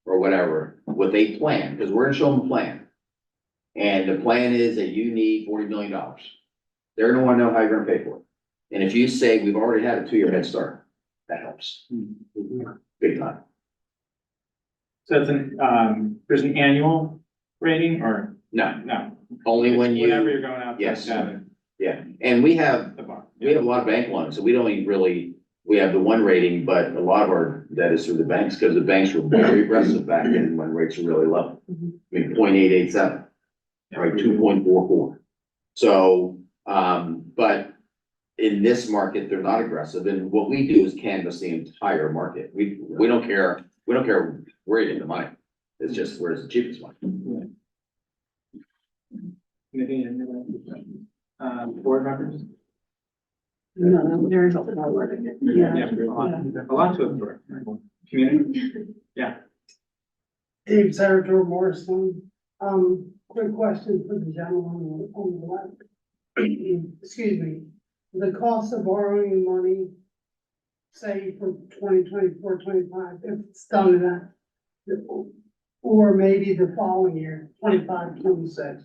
or whatever, with a plan, because we're gonna show them a plan. And the plan is that you need $40 million. They're gonna wanna know how you're gonna pay for it. And if you say, we've already had a 2-year head start, that helps. Big time. So it's there's an annual rating or No, only when you. whenever you're going out. to Yes. that, Yeah, and we have the bar. a lot of bank loans, so we don't even really, we have the one rating, but a lot of our debt is through the banks, because the banks were very aggressive back then when rates were really low. I mean, 0.887, right, 2.44. So, but in this market, they're not aggressive, and what we do is canvass the entire market. We don't care where you get the money, it's just where's the cheapest one. Board members? No, there is a lot. Yeah, a lot to absorb. Community? Dave Sartor Morrison, quick question for the gentleman on the left. Excuse me, the cost of borrowing money, say for 2024, 25, if it's done in that, or maybe the following year, 25, 26,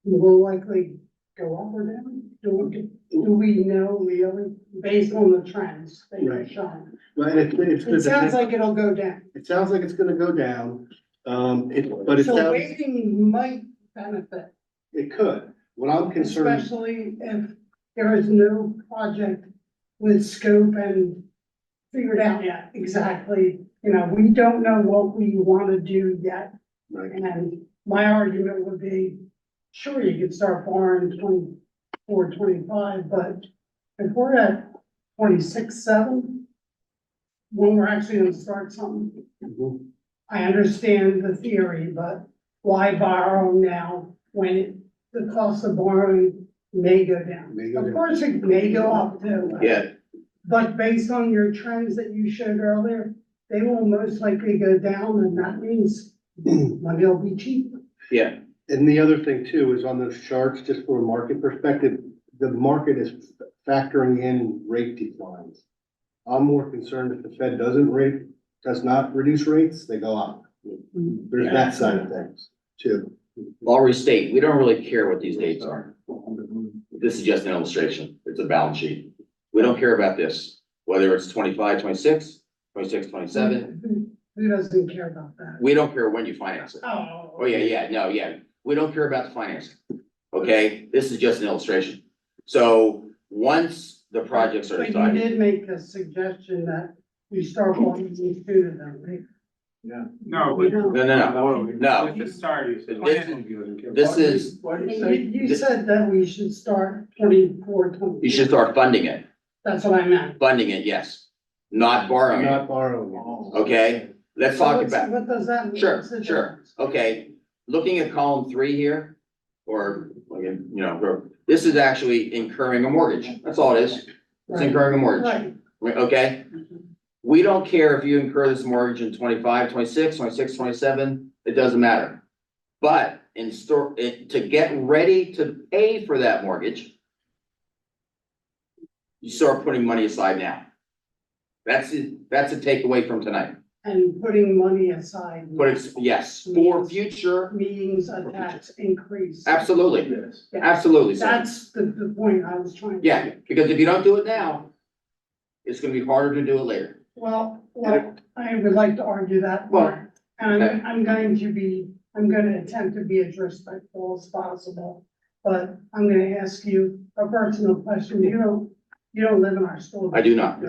will likely go up or down? Do we know really, based on the trends that you're Right. showing? Well, It sounds like it'll go down. It sounds like it's gonna go down, but it So sounds, waiting might benefit, it could. What I'm concerned, especially if there is no project with scope and figured out yet exactly. We don't know what we want to do yet. right, And my argument would be, sure, you could start borrowing 24, 25, but if we're at 26, 7, when we're actually gonna start something, Mhm. I understand the theory, but why borrow now when the cost of borrowing may go down? May go Of down. course, it may go up too. Yeah, But based on your trends that you showed earlier, they will most likely go down, and that means money will be cheap. yeah, And the other thing too is on those charts, just from a market perspective, the market is factoring in rate declines. I'm more concerned if the Fed does not reduce rates, they go up. There's that side of things too. I'll restate, we don't really care what these dates are. This is just an illustration, it's a balance sheet. We don't care about this, whether it's 25, 26, 26, 27. Who doesn't care about that? We don't care when you finance it. Oh. Oh, yeah. We don't care about the financing. Okay, this is just an illustration. So once the projects are But you decided, did make a suggestion that we start walking these two of them, right? No, We but don't. no, at the start, this is, Why do you You, say? you said that we should start 24, 25. you should start funding it. That's what I meant. funding it, yes, not borrowing it, Not borrowing. okay? Let's talk So about, what does that mean? sure, What's the sure, difference? okay, looking at column 3 here, or, you know, this is actually incurring a mortgage, that's all it is. It's Right. incurring a mortgage, Right. okay? We don't care if you incur this mortgage in 25, 26, 26, 27. It doesn't matter. But to get ready to pay for that mortgage, you start putting money aside now. That's it, that's a takeaway from tonight. And putting money aside. But it's, yes, for future, Means a tax increase. absolutely, Yes. Yeah. absolutely, sir. That's the point I was trying to. Yeah, because if you don't do it now, it's gonna be harder to do it later. Well, I would like to argue that Well, more. And I'm going to attempt to be as respectful as possible. But I'm gonna ask you a personal question. You don't live in our school. I do not.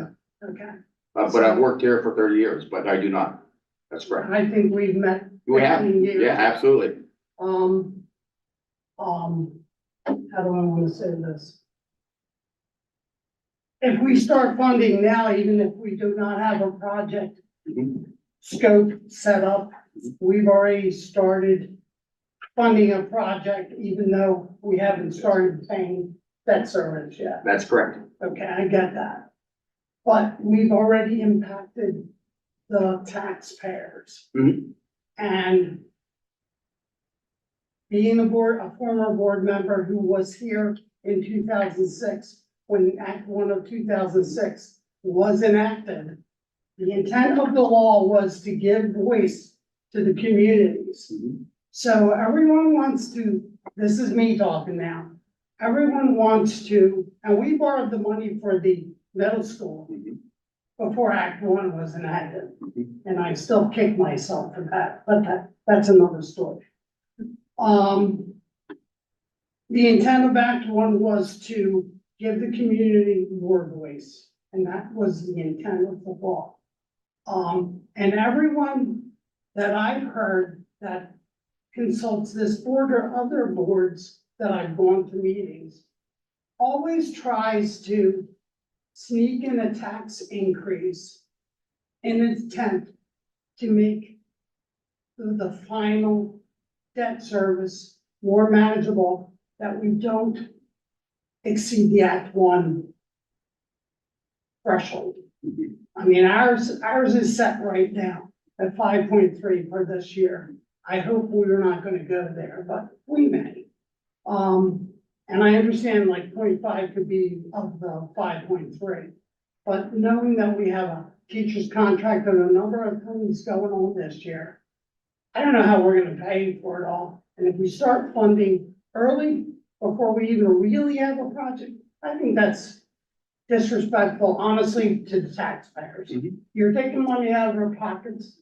Okay. But I've worked here for 30 years, but I do not. That's correct. I think we've met. We have, 15 years. yeah, absolutely. How do I wanna say this? If we start funding now, even if we do not have a project scope set up, we've already started funding a project, even though we haven't started paying debt service yet. That's correct. Okay, I get that. But we've already impacted the taxpayers. Mhm. And being a former board member who was here in 2006, when Act 1 of 2006 was enacted, the intent of the law was to give voice to the communities. So everyone wants to, this is me talking now, everyone wants to, and we borrowed the money for the middle school before Act 1 was enacted. And I still kick myself for that, but that's another story. The intent of Act 1 was to give the community more voice, and that was the intent of the law. And everyone that I've heard that consults this board or other boards that I've gone to meetings always tries to sneak in a tax increase in its attempt to make the final debt service more manageable, that we don't exceed the Act 1 threshold. I mean, ours is set right now at 5.3 for this year. I hope we're not gonna go there, but we may. And I understand like 0.5 could be of the 5.3. But knowing that we have a teacher's contract and a number of things going on this year, I don't know how we're gonna pay for it all. And if we start funding early, before we even really have a project, I think that's disrespectful, honestly, to the taxpayers. You're taking money out of their pockets.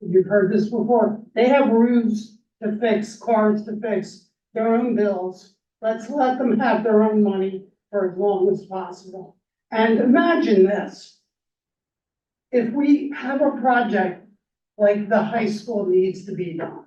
You've heard this before. They have roofs to fix, cars to fix, their own bills. Let's let them have their own money for as long as possible. And imagine this. If we have a project like the high school needs to be done,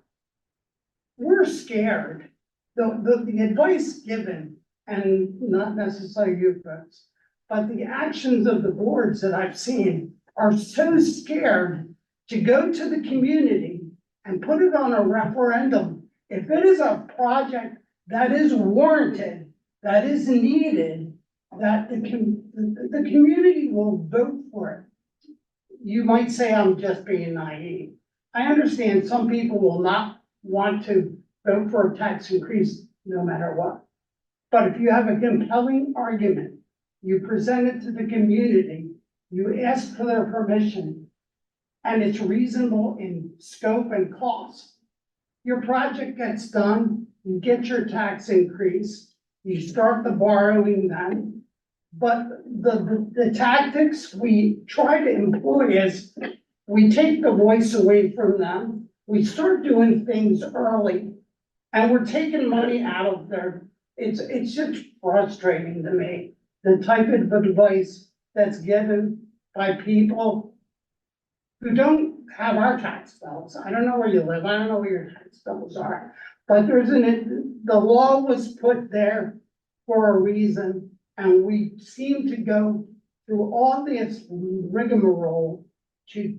we're scared. The advice given, and not necessarily you folks, but the actions of the boards that I've seen are so scared to go to the community and put it on a referendum. If it is a project that is warranted, that is needed, that the community will vote for it. You might say I'm just being naive. I understand some people will not want to vote for a tax increase no matter what. But if you have a compelling argument, you present it to the community, you ask for their permission, and it's reasonable in scope and cost, your project gets done, you get your tax increase, you start the borrowing then. But the tactics we try to employ is we take the voice away from them, we start doing things early, and we're taking money out of their, it's just frustrating to me, the type of advice that's given by people who don't have our tax bills. I don't know where you live, I don't know where your tax bills are, but the law was put there for a reason, and we seem to go through all this rigmarole to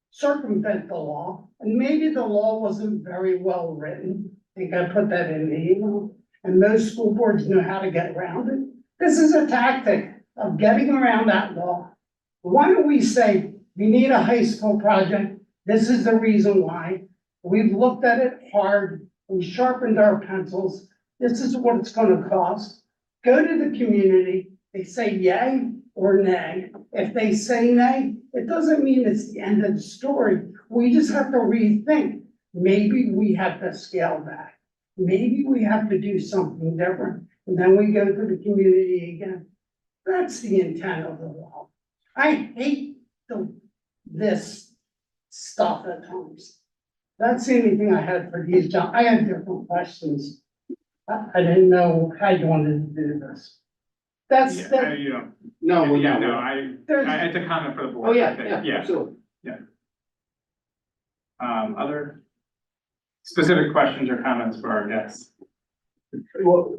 circumvent the law, and maybe the law wasn't very well written. I think I put that in the email, and most school boards know how to get around it. This is a tactic of getting around that law. Why don't we say, we need a high school project, this is the reason why. We've looked at it hard, we sharpened our pencils, this is what it's gonna cost. Go to the community, they say yay or nay. If they say nay, it doesn't mean it's the end of the story. We just have to rethink. Maybe we have to scale back. Maybe we have to do something different. And then we go to the community again. That's the intent of the law. I hate this stuff at times. That's the only thing I had for these, John. I had different questions. I didn't know how you wanted to do this. That's, Yeah, that, you know, No, we're yeah, not. no, I there's, had to comment for the board. Oh, yeah, I think. yeah, absolutely. Other specific questions or comments for our guests? Well,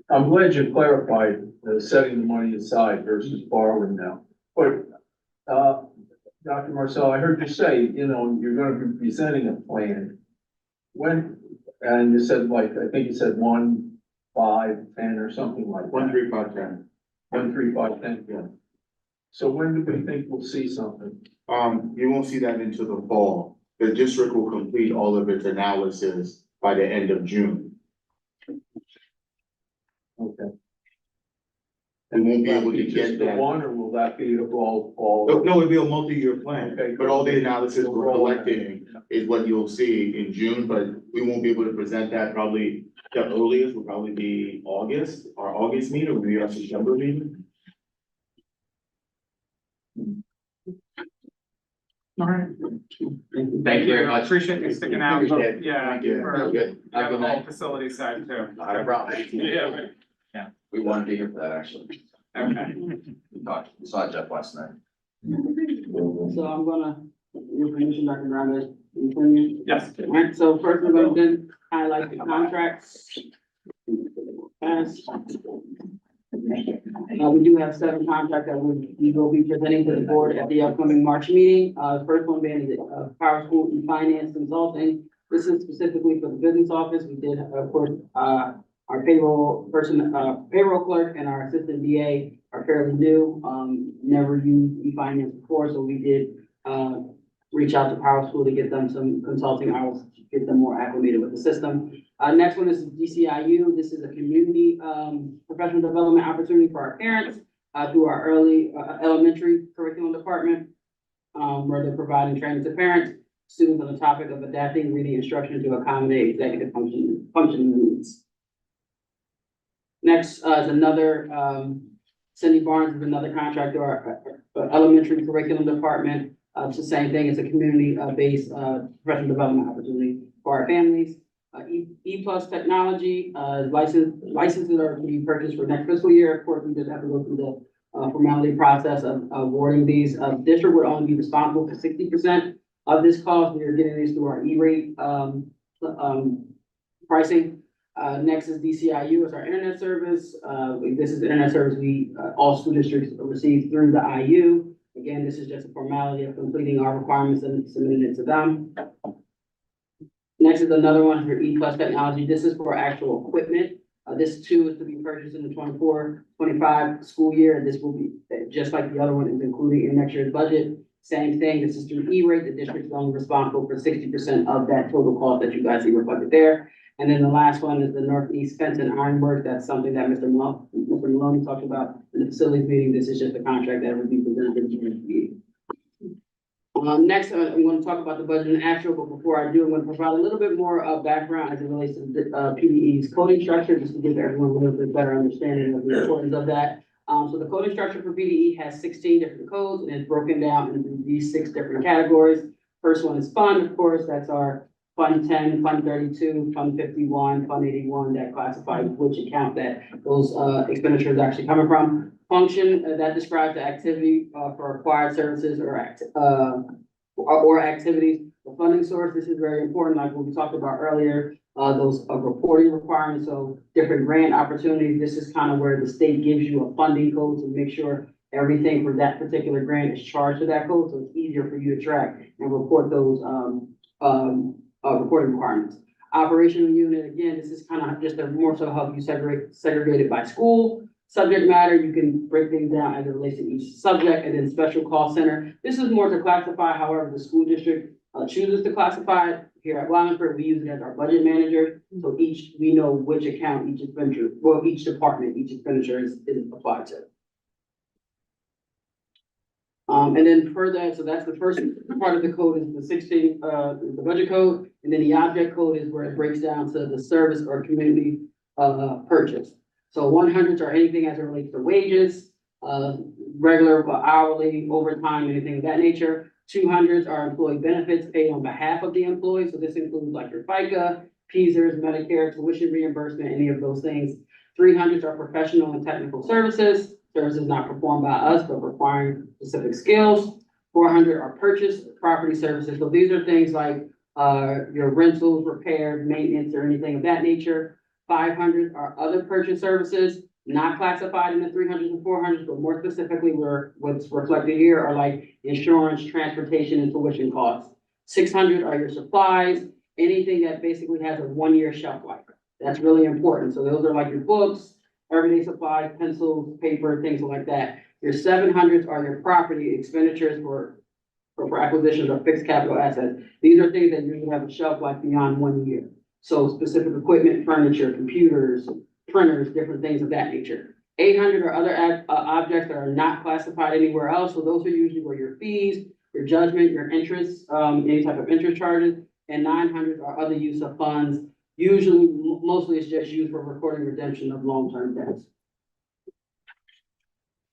I'm glad you clarified setting the money aside versus borrowing now. But, Dr. Marcel, I heard you say, you know, you're gonna be presenting a plan. When, and you said like, I think you said 1, 5, 10 or something like that. 1, 3, 5, 10. 1, 3, 5, 10, yeah. So when do we think we'll see something? You won't see that until the fall. The district will complete all of its analysis by the end of June. Okay. We won't be Will able that to be get just the that. one, or will that be all? No, it'll be a multi-year plan, Okay. but all the analysis we're collecting is what you'll see in June, but we won't be able to present that probably, the earliest will probably be August, our August meeting, or maybe our September meeting. All right. Thank you very much. Appreciate you sticking out. Appreciate it. Yeah. Thank you. for- Have a good- yeah, have a the good whole night. facility side too. Not a problem. Yeah. We wanted to be here for that, actually. Okay. We saw Jeff last night. So I'm gonna, your permission, Dr. Grande, continue. Yes. All right, so first we're going to highlight the contracts. Pass. We do have 7 contracts that we will be presenting to the board at the upcoming March meeting. The first one being the Power School and Finance Consulting. This is specifically for the business office. We did, of course, our payroll person, payroll clerk and our assistant DA are fairly new, never used e-finance before, so we did, reach out to Power School to get them some consulting hours, to get them more acclimated with the system. Next one is DCIU. This is a community, professional development opportunity for our parents, through our early, elementary curriculum department, where they're providing training to parents, students on the topic of adapting reading instruction to accommodate executive functioning needs. Next, is another, Cindy Barnes is another contractor, our elementary curriculum department. It's the same thing, it's a community, based, professional development opportunity for our families. E-Plus Technology, licenses are to be purchased for next fiscal year. Of course, we just have to go through the, formality process of awarding these. District would only be responsible for 60% of this cost. We are getting these through our E-rate, pricing. Next is DCIU, it's our internet service. This is the internet service all school districts receive through the IU. Again, this is just a formality of completing our requirements and submitting it to them. Next is another one for E-Plus Technology. This is for actual equipment. This too is to be purchased in the 24-25 school year. This will be, just like the other one, is included in next year's budget. Same thing, this is through E-rate. The district is only responsible for 60% of that total cost that you guys see reflected there. And then the last one is the Northeast Fence and Ironwork. That's something that Mr. Maloney talked about in the facilities meeting. This is just a contract that would be presented to the meeting. Next, I'm going to talk about the budget and actual, but before I do, I'm going to provide a little bit more background as it relates to the PDE's coding structure, just to give everyone a little bit better understanding of the importance of that. So the coding structure for PDE has 16 different codes, and it's broken down into these 6 different categories. First one is fund, of course, that's our Fund 10, Fund 32, Fund 51, Fund 81, that classifies which account that those expenditures are actually coming from. Function, that describes the activity for acquired services or activities. The funding source, this is very important, like what we talked about earlier. those reporting requirements, so different grant opportunities. This is kind of where the state gives you a funding code to make sure everything for that particular grant is charged to that code, so it's easier for you to track and report those, reporting requirements. Operational unit, again, this is kind of just a more so help you segregate it by school. Subject matter, you can break things down as it relates to each subject, and then special call center. This is more to classify however the school district chooses to classify it. Here at Wallingford, we use it as our budget manager. So we know which account each expenditure, well, each department, each expenditure is applied to. And then further, so that's the first part of the code is the budget code, and then the object code is where it breaks down to the service or community purchase. So 100s are anything as it relates to wages, regular hourly, overtime, anything of that nature. 200s are employee benefits paid on behalf of the employee. So this includes like your FICA, PSERS, Medicare, tuition reimbursement, any of those things. 300s are professional and technical services not performed by us, but requiring specific skills. 400 are purchase property services. So these are things like your rentals, repairs, maintenance, or anything of that nature. 500 are other purchase services, not classified in the 300s and 400s, but more specifically, what's reflected here are like insurance, transportation, and tuition costs. 600 are your supplies, anything that basically has a 1-year shelf life. That's really important. So those are like your books, everyday supplies, pencils, paper, things like that. Your 700s are your property expenditures for acquisitions of fixed capital assets. These are things that usually have a shelf life beyond 1 year. So specific equipment, furniture, computers, printers, different things of that nature. 800 are other objects that are not classified anywhere else. So those are usually where your fees, your judgment, your interest, any type of interest charges. And 900 are other use of funds. Usually, mostly it's just used for recording redemption of long-term debts.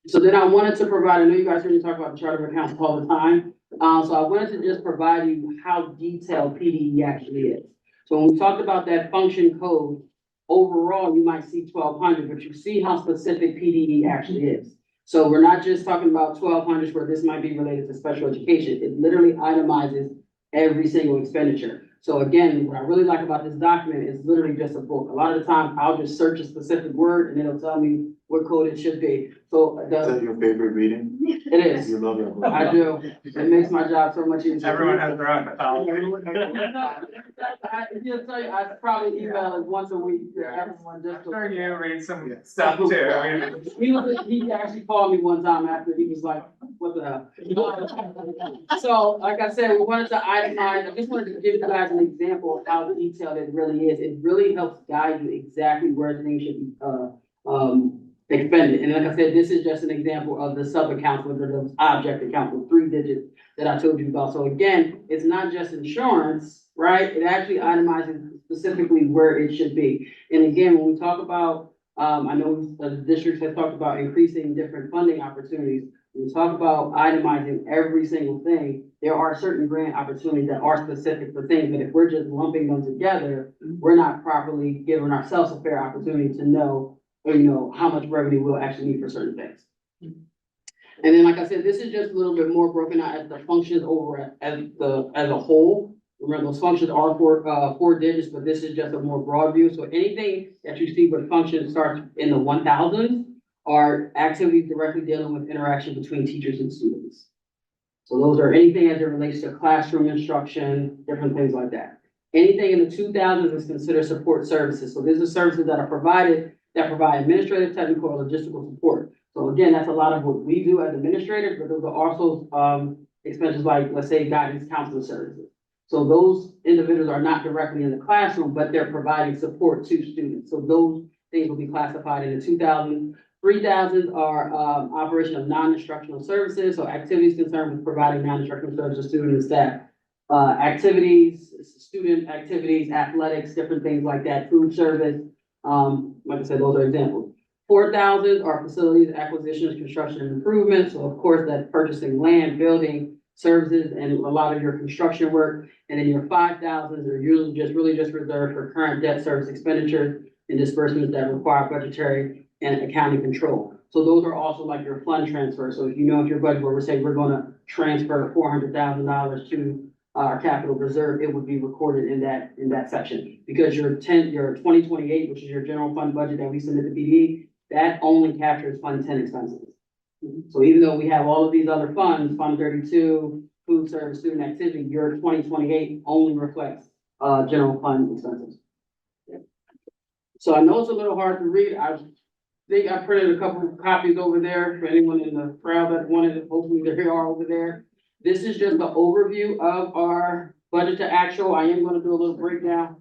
So then I wanted to provide, I know you guys hear me talk about the chart of accounts all the time. So I wanted to just provide you how detailed PDE actually is. So when we talked about that function code, overall, you might see 1200, but you see how specific PDE actually is. So we're not just talking about 1200s where this might be related to special education. It literally itemizes every single expenditure. So again, what I really like about this document is literally just a book. A lot of the time, I'll just search a specific word and it'll tell me what code it should be. So Is that your favorite reading? it is. You love that book. I do. It makes my job so much easier. Everyone has their own pathology. I probably email it once a week to everyone just. I'm sure you read some stuff too. He actually called me one time after he was like, what the hell? So, like I said, we wanted to itemize, I just wanted to give you guys an example of how detailed it really is. It really helps guide you exactly where things should be, expended. And like I said, this is just an example of the sub-accounts with the object account with 3 digits that I told you about. So again, it's not just insurance, right? It actually itemizes specifically where it should be. And again, when we talk about, I know the districts have talked about increasing different funding opportunities. When we talk about itemizing every single thing, there are certain grant opportunities that are specific for things, but if we're just lumping them together, we're not properly giving ourselves a fair opportunity to know, or how much revenue we'll actually need for certain things. And then, like I said, this is just a little bit more broken out as the functions over as a whole. Remember, those functions are 4 digits, but this is just a more broad view. So anything that you see where the function starts in the 1000s are activities directly dealing with interaction between teachers and students. So those are anything as it relates to classroom instruction, different things like that. Anything in the 2000s is considered support services. So these are services that are provided that provide administrative, technical, or logistical support. So again, that's a lot of what we do as administrators, but those are also expenses like, let's say, guidance counseling services. So those individuals are not directly in the classroom, but they're providing support to students. So those things will be classified in the 2000s. 3000s are operation of non-instructional services. So activities concerned with providing non-instructional services to students and staff. Activities, student activities, athletics, different things like that, food service. Like I said, those are examples. 4000 are facilities, acquisitions, construction, and improvements. So of course, that's purchasing land, building, services, and a lot of your construction work. And then your 5000s are usually really just reserved for current debt service expenditures and disbursements that require budgetary and accounting control. So those are also like your fund transfer. So if your budget where we're saying we're going to transfer $400,000 to our capital reserve, it would be recorded in that section. Because your 2028, which is your general fund budget that we submit to BDE, that only captures Fund 10 expenses. So even though we have all of these other funds, Fund 32, food service, student activity, your 2028 only reflects, general fund expenses. So I know it's a little hard to read. I think I printed a couple of copies over there for anyone in the crowd that wanted it. Hopefully they are over there. This is just the overview of our budget to actual. I am gonna do a little breakdown.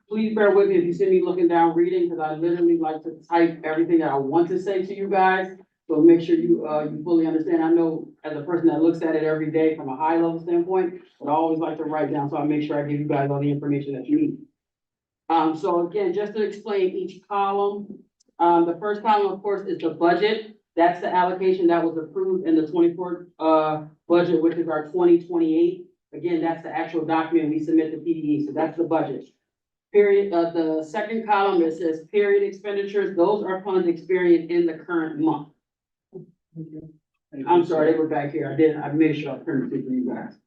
Please bear with me if you see me looking down reading, because I literally like to type everything that I want to say to you guys. So make sure you fully understand. I know as a person that looks at it every day from a high level standpoint, but I always like to write down, so I make sure I give you guys all the information that you need. So again, just to explain each column, the first column, of course, is the budget. That's the allocation that was approved in the 24 budget, which is our 2028. Again, that's the actual document we submit to PDE, so that's the budget. Period, the second column, it says period expenditures. Those are funds experienced in the current month. I'm sorry, they were back here. I made sure I printed it for you guys.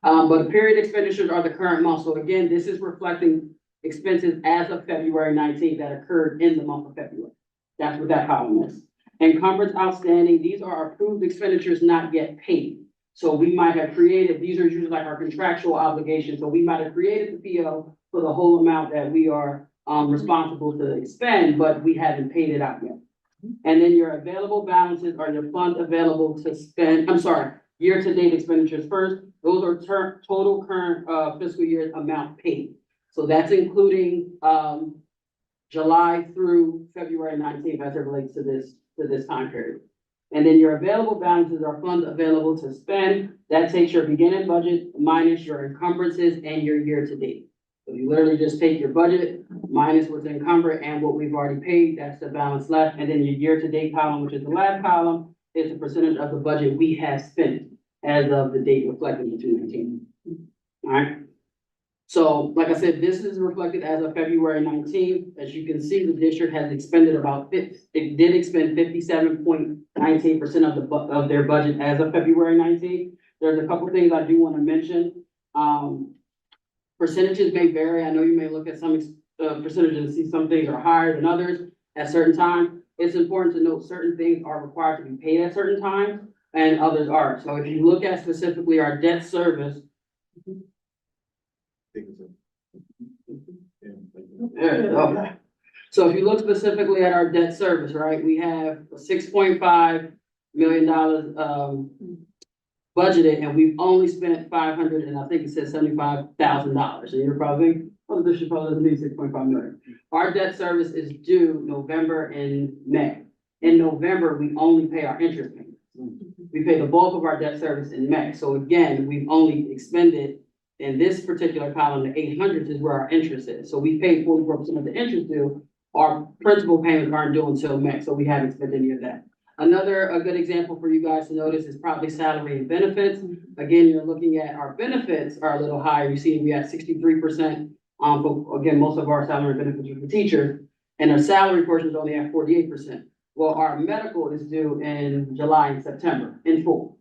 But the period expenditures are the current month. So again, this is reflecting expenses as of February 19th that occurred in the month of February. That's what that column is. Encumbrance outstanding, these are approved expenditures not yet paid. So we might have created, these are usually like our contractual obligations. So we might have created the PO for the whole amount that we are responsible to expend, but we haven't paid it out yet. And then your available balances are your funds available to spend, year-to-date expenditures first. Those are total current fiscal year amount paid. So that's including July through February 19th as it relates to this time period. And then your available balances are funds available to spend. That takes your beginning budget minus your encumbrances and your year-to-date. So you literally just take your budget minus what's encumbered and what we've already paid, that's the balance left. And then your year-to-date column, which is the last column, is the percentage of the budget we have spent as of the date reflected in 2019. All right. So like I said, this is reflected as of February 19th. As you can see, the district has expended it did expend 57.19% of their budget as of February 19th. There's a couple things I do want to mention. Percentages may vary. I know you may look at some percentages and see some things are higher than others at certain times. It's important to note certain things are required to be paid at certain times and others aren't. So if you look at specifically our debt service. Okay. So if you look specifically at our debt service, right, we have $6.5 million budgeted, and we've only spent $500, and I think it says $75,000. So you're probably, well, this should probably be 6.5 million. Our debt service is due November and May. In November, we only pay our interest payments. We pay the bulk of our debt service in May. So again, we've only expended in this particular column, the 800 is where our interest is. So we paid 44% of the interest due. Our principal payments aren't due until May, so we haven't spent any of that. A good example for you guys to notice is probably salary and benefits. Again, you're looking at our benefits are a little higher. You see we have 63%. But again, most of our salary and benefits are for teachers, and our salary portion is only at 48%. Well, our medical is due in July and September in full.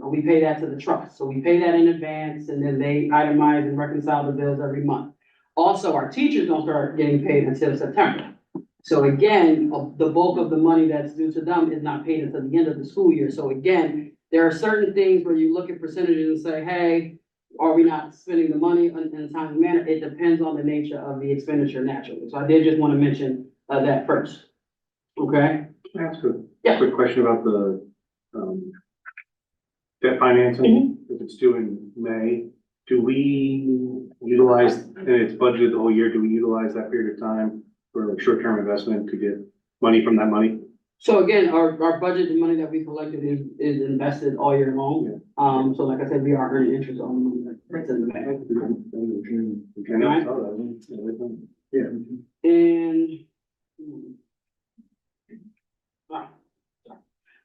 We pay that to the trust. So we pay that in advance, and then they itemize and reconcile the bills every month. Also, our teachers don't start getting paid until September. So again, the bulk of the money that's due to them is not paid until the end of the school year. So again, there are certain things where you look at percentages and say, hey, are we not spending the money in a timely manner? It depends on the nature of the expenditure naturally. So I did just want to mention that first. Okay? That's good. Yeah. Quick question about the, debt financing. If it's due in May, do we utilize, and it's budgeted the whole year, do we utilize that period of time for like short-term investment to get money from that money? So again, our budget, the money that we collected is invested all year long. So like I said, we are earning interest on the money that's in the bank. Yeah. And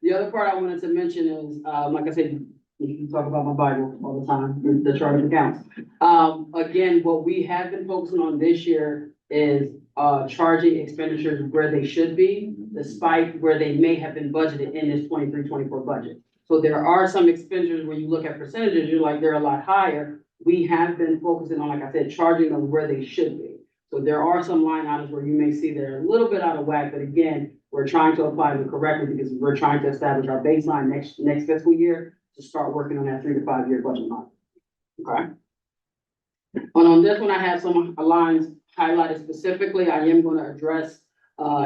the other part I wanted to mention is, like I said, you talk about my Bible all the time, the chart of accounts. Again, what we have been focusing on this year is charging expenditures where they should be, despite where they may have been budgeted in this 23-24 budget. So there are some expenditures where you look at percentages, you're like, they're a lot higher. we have been focusing on, like I said, charging them where they should be. So there are some line items where you may see they're a little bit out of whack, but again, we're trying to apply them correctly because we're trying to establish our baseline next fiscal year to start working on that 3 to 5 year budget model. Okay? And on this one, I have some lines highlighted specifically. I am gonna address,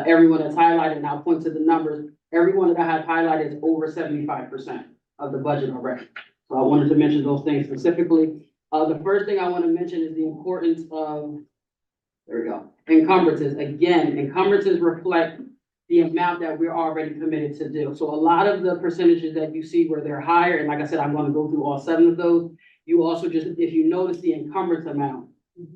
everyone that's highlighted, and I'll point to the numbers. Everyone that I have highlighted is over 75% of the budget already. So I wanted to mention those things specifically. The first thing I want to mention is the importance of, there we go, encumbrances. Again, encumbrances reflect the amount that we're already committed to do. So a lot of the percentages that you see where they're higher, and like I said, I'm going to go through all 7 of those. You also just, if you notice the encumbrance amount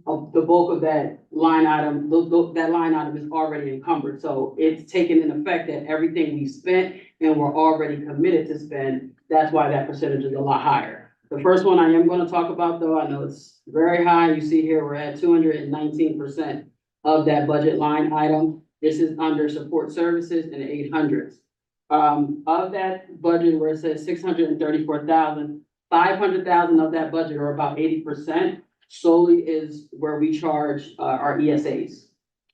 of the bulk of that line item, that line item is already encumbered. So it's taken in effect that everything we spent and we're already committed to spend. That's why that percentage is a lot higher. The first one I am going to talk about, though, I know it's very high. You see here, we're at 219% of that budget line item. This is under support services in the 800s. Of that budget where it says 634,000, 500,000 of that budget, or about 80%, solely is where we charge our ESAs,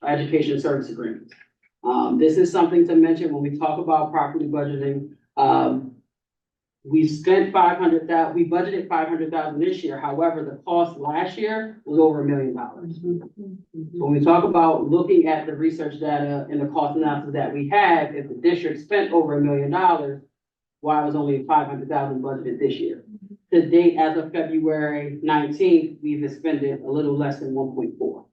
Education Service Agreements. This is something to mention when we talk about property budgeting. We spent 500,000, we budgeted 500,000 this year. However, the cost last year was over $1 million. So when we talk about looking at the research data and the cost analysis that we have, if the district spent over $1 million, why was only 500,000 budgeted this year? To date, as of February 19th, we've expended a little less than 1.4.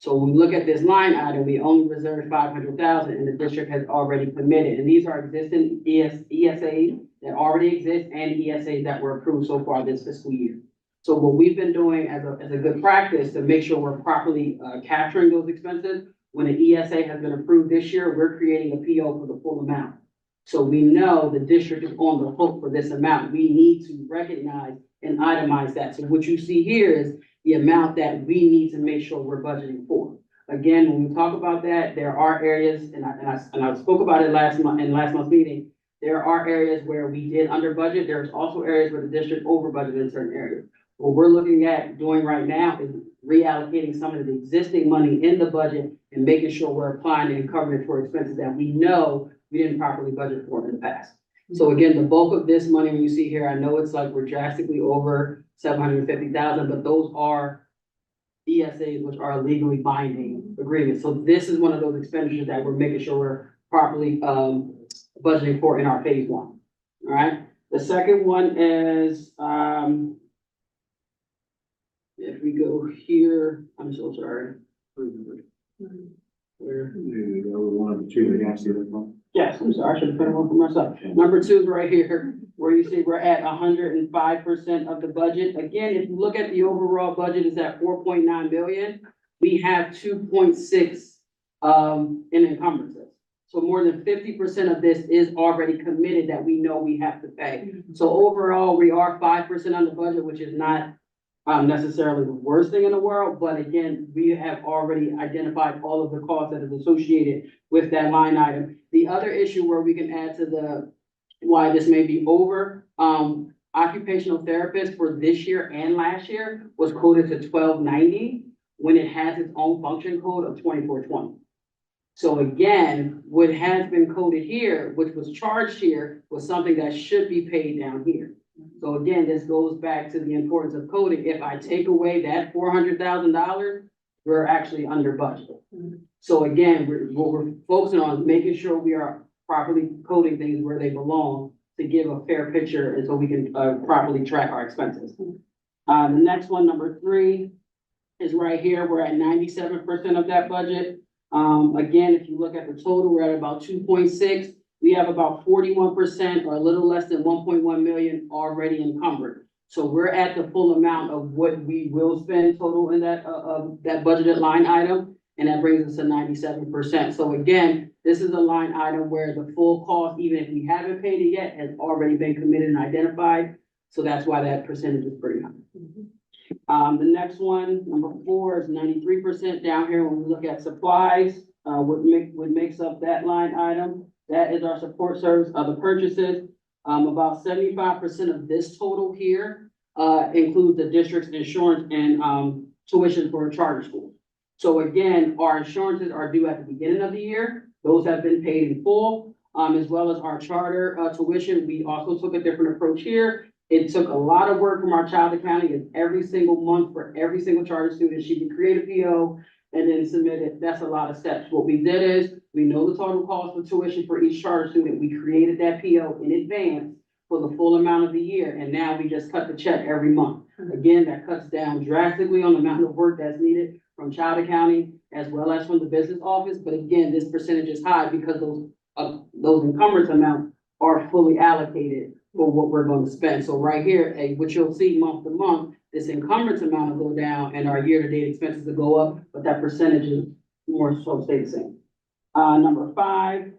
So when we look at this line item, we only reserved 500,000 and the district has already committed. And these are existing ESAs that already exist and ESAs that were approved so far this fiscal year. So what we've been doing as a good practice to make sure we're properly capturing those expenses, when an ESA has been approved this year, we're creating a PO for the full amount. So we know the district is on the hook for this amount. We need to recognize and itemize that. So what you see here is the amount that we need to make sure we're budgeting for. Again, when we talk about that, there are areas, and I spoke about it last month's meeting. There are areas where we did under budget. There's also areas where the district over budgeted in certain areas. What we're looking at doing right now is reallocating some of the existing money in the budget and making sure we're applying and covering it for expenses that we know we didn't properly budget for in the past. So again, the bulk of this money, when you see here, I know it's like we're drastically over 750,000, but those are ESAs, which are legally binding agreements. So this is one of those expenditures that we're making sure we're properly budgeting for in our phase 1. All right. The second one is, if we go here, I'm so sorry. Where? Yes, I'm sorry, I should have put it one for myself. Number 2 is right here, where you see we're at 105% of the budget. Again, if you look at the overall budget is at 4.9 billion. We have 2.6 in encumbrances. So more than 50% of this is already committed that we know we have to pay. So overall, we are 5% on the budget, which is not necessarily the worst thing in the world, but again, we have already identified all of the costs that is associated with that line item. The other issue where we can add to the, why this may be over, occupational therapist for this year and last year was coded to 1290 when it has its own function code of 2420. So again, what has been coded here, which was charged here, was something that should be paid down here. So again, this goes back to the importance of coding. If I take away that $400,000, we're actually under budget. So again, what we're focusing on is making sure we are properly coding things where they belong to give a fair picture and so we can properly track our expenses. The next one, number 3, is right here. We're at 97% of that budget. Again, if you look at the total, we're at about 2.6. We have about 41% or a little less than 1.1 million already encumbered. So we're at the full amount of what we will spend total in that that budgeted line item, and that brings us to 97%. So again, this is a line item where the full cost, even if we haven't paid it yet, has already been committed and identified. So that's why that percentage is pretty high. The next one, number 4, is 93% down here. When we look at supplies, what makes up that line item? That is our support service, the purchases. About 75% of this total here includes the district's insurance and, tuition for a charter school. So again, our insurances are due at the beginning of the year. Those have been paid in full, as well as our charter, tuition. We also took a different approach here. It took a lot of work from our child accounting, and every single month for every single charter student, she would create a PO and then submit it. That's a lot of steps. What we did is, we know the total cost for tuition for each charter student. We created that PO in advance for the full amount of the year, and now we just cut the check every month. Again, that cuts down drastically on the amount of work that's needed from child accounting as well as from the business office. But again, this percentage is high because those encumbrance amounts are fully allocated for what we're going to spend. So right here, what you'll see month to month, this encumbrance amount will go down and our year-to-date expenses will go up, but that percentage is more so stay the same. Number 5,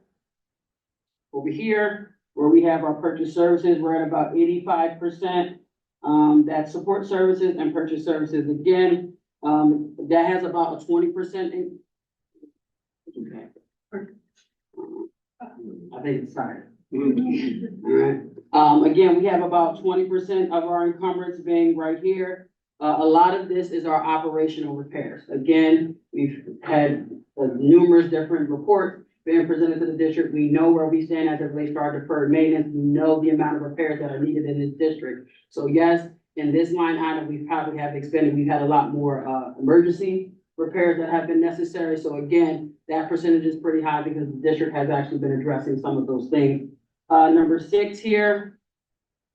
over here, where we have our purchase services, we're at about 85%. That's support services and purchase services. Again, that has about a 20% I think it's higher. Alright, again, we have about 20% of our encumbrance being right here. A lot of this is our operational repairs. Again, we've had numerous different reports being presented to the district. We know where we stand as it relates to our deferred maintenance. We know the amount of repairs that are needed in this district. So yes, in this line item, we probably have expended, we've had a lot more, emergency repairs that have been necessary. So again, that percentage is pretty high because the district has actually been addressing some of those things. Number 6 here,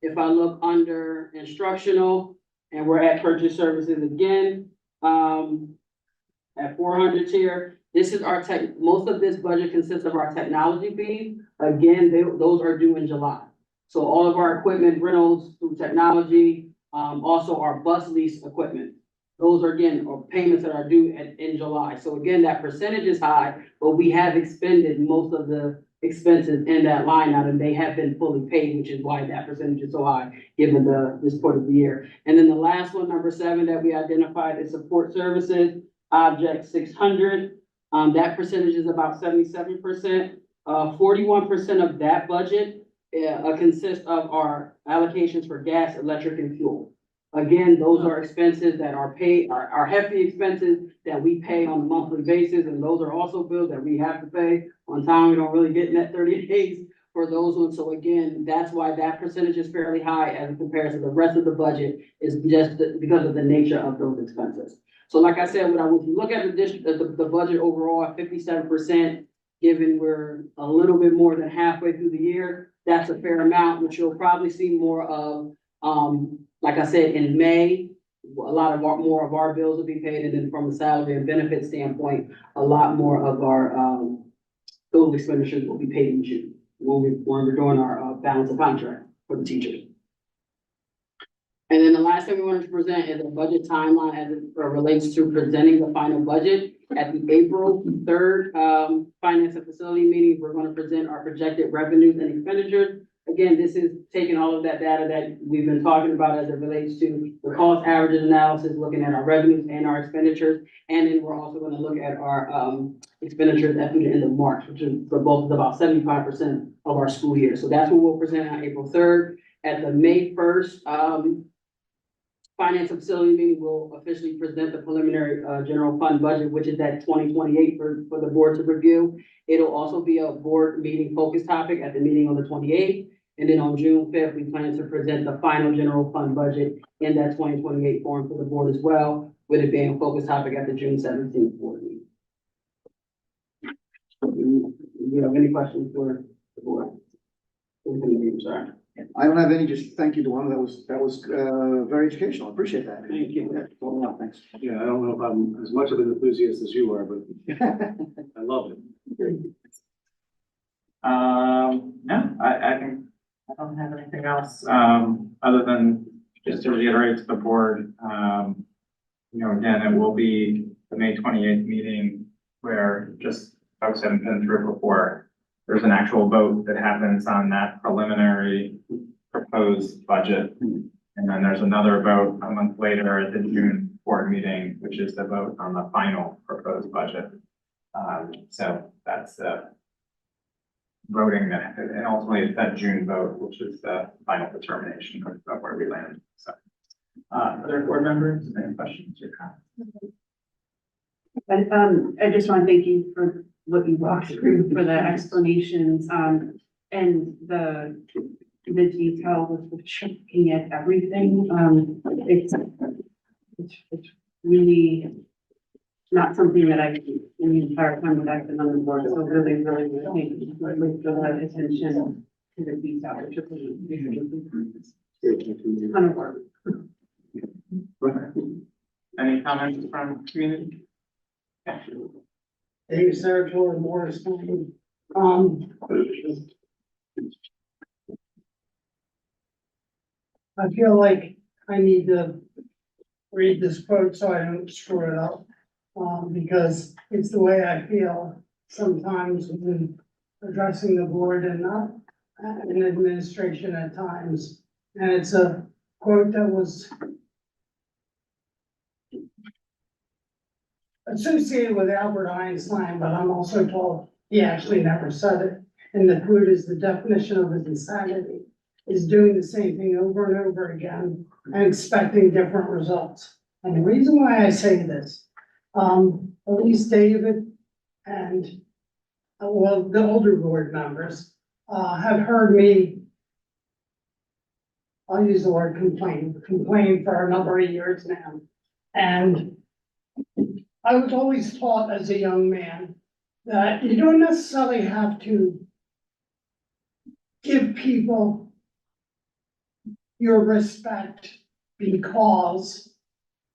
if I look under instructional and we're at purchase services again, at 400 here, this is our most of this budget consists of our technology fees. Again, those are due in July. So all of our equipment rentals through technology, also our bus lease equipment. Those are again, are payments that are due in July. So again, that percentage is high, but we have expended most of the expenses in that line item. They have been fully paid, which is why that percentage is so high, given this part of the year. And then the last one, number 7, that we identified is support services, object 600. That percentage is about 77%. 41% of that budget consists of our allocations for gas, electric, and fuel. Again, those are expenses that are paid, are hefty expenses that we pay on a monthly basis, and those are also bills that we have to pay on time. We don't really get in that 30 days for those ones. So again, that's why that percentage is fairly high as compared to the rest of the budget, is just because of the nature of those expenses. So like I said, if you look at the budget overall at 57%, given we're a little bit more than halfway through the year, that's a fair amount, which you'll probably see more of, like I said, in May, a lot more of our bills will be paid, and then from a salary and benefit standpoint, a lot more of our, those expenditures will be paid in June, when we're doing our, balance of contract for the teachers. And then the last thing we wanted to present is a budget timeline as it relates to presenting the final budget. At the April 3rd, Finance and Facility meeting, we're going to present our projected revenues and expenditures. Again, this is taking all of that data that we've been talking about as it relates to the cost averages analysis, looking at our revenues and our expenditures. And then we're also going to look at our expenditures at the end of March, which is for both about 75% of our school year. So that's what we'll present on April 3rd. At the May 1st, Finance and Facility meeting, will officially present the preliminary general fund budget, which is at 2028 for the board to review. It'll also be a board meeting focus topic at the meeting on the 28th. And then on June 5th, we plan to present the final general fund budget in that 2028 form for the board as well, with it being a focus topic at the June 17th board meeting. Do you have any questions for the board? Sorry. I don't have any, just thank you, Duane. That was very educational. I appreciate that. Thank you. Well, thanks. Yeah, I don't know if I'm as much of an enthusiast as you are, but I love it. No, I think I don't have anything else, other than just to reiterate to the board, again, it will be the May 28th meeting where, just folks haven't been through before, there's an actual vote that happens on that preliminary proposed budget. And then there's another vote a month later at the June board meeting, which is the vote on the final proposed budget. So that's the voting that, and ultimately it's that June vote, which is the final determination of where we land. So Other board members, any questions or comments? But, I just want to thank you for what you walked through, for the explanations, and the detail with checking at everything. It's really not something that I've seen in the entire time that I've been on the board, so really, really, really thank you for the attention to the detail, which is a ton of work. Any comments from community? Yeah. David Sartor, Morris County. I feel like I need to read this quote so I don't screw it up. Because it's the way I feel sometimes when addressing the board and not in administration at times. And it's a quote that was associated with Albert Einstein, but I'm also told he actually never said it. And the quote is, the definition of insanity is doing the same thing over and over again and expecting different results. And the reason why I say this, at least David and, well, the older board members, have heard me, I'll use the word complain for a number of years now. And I was always taught as a young man that you don't necessarily have to give people your respect because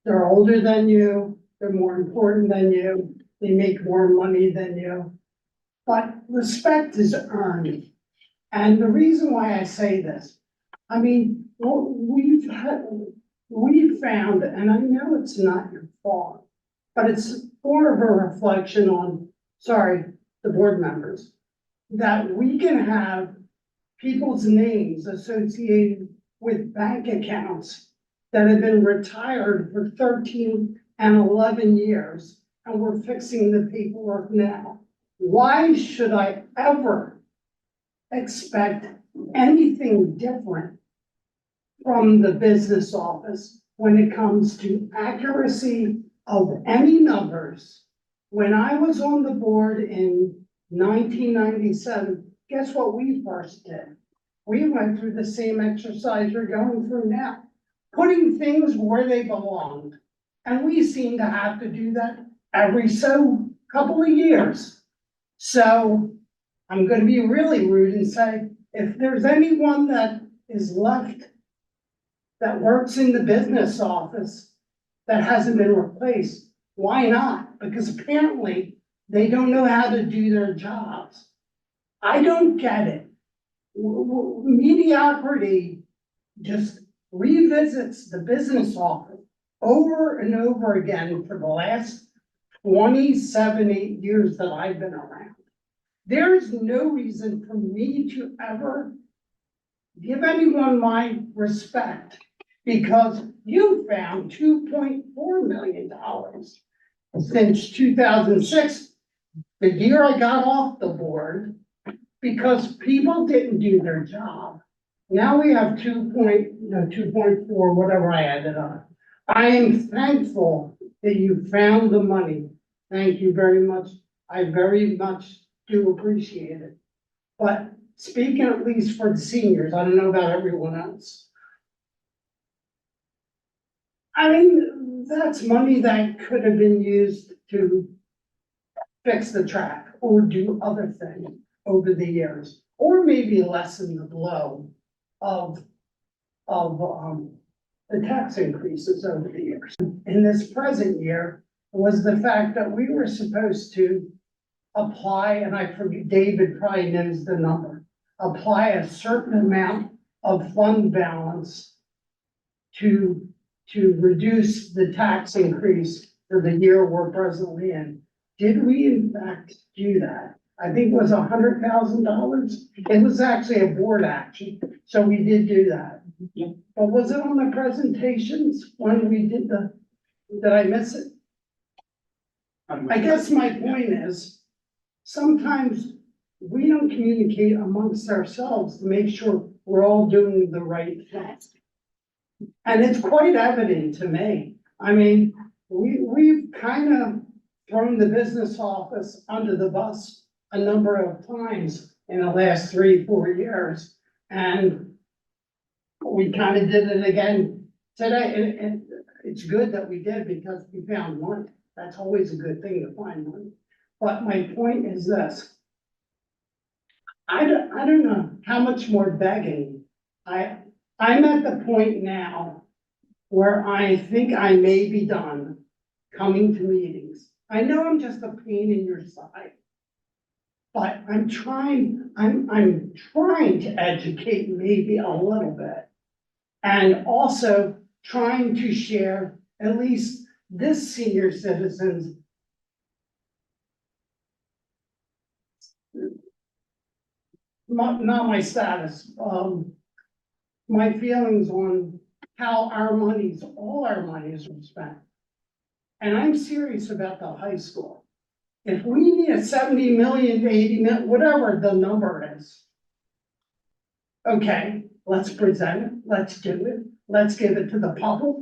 they're older than you, they're more important than you, they make more money than you. But respect is earned. And the reason why I say this, I mean, we've found, and I know it's not your fault, but it's more of a reflection on, the board members, that we can have people's names associated with bank accounts that have been retired for 13 and 11 years, and we're fixing the paperwork now. Why should I ever expect anything different from the business office when it comes to accuracy of any numbers? When I was on the board in 1997, guess what we first did? We went through the same exercise you're going through now, putting things where they belonged. And we seem to have to do that every couple of years. So I'm going to be really rude and say, if there's anyone that is left that works in the business office that hasn't been replaced, why not? Because apparently they don't know how to do their jobs. I don't get it. Mediocrity just revisits the business office over and over again for the last 8 years that I've been around. There's no reason for me to ever give anyone my respect because you found $2.4 million since 2006, the year I got off the board, because people didn't do their job. Now we have 2.4, whatever I added on. I am thankful that you found the money. Thank you very much. I very much do appreciate it. But speaking at least for the seniors, I don't know about everyone else. I mean, that's money that could have been used to fix the track or do other things over the years, or maybe lessen the blow of the tax increases over the years. In this present year was the fact that we were supposed to apply, and I forget, David probably knows the number, apply a certain amount of fund balance to reduce the tax increase for the year we're presently in. Did we in fact do that? I think it was $100,000. It was actually a board action, so we did do that. Yeah. But was it on the presentations when we did did I miss it? I guess my point is, sometimes we don't communicate amongst ourselves to make sure we're all doing the right thing. And it's quite evident to me. I mean, we've kind of thrown the business office under the bus a number of times in the last 3-4 years. And we kind of did it again today, and it's good that we did because we found money. That's always a good thing to find money. But my point is this. I don't know how much more begging. I'm at the point now where I think I may be done coming to meetings. I know I'm just a pain in your side. But I'm trying to educate maybe a little bit. And also trying to share at least this senior citizens. Not my status, my feelings on how all our monies are spent. And I'm serious about the high school. If we need a 70 million, 80 million, whatever the number is. Okay, let's present it, let's do it, let's give it to the public.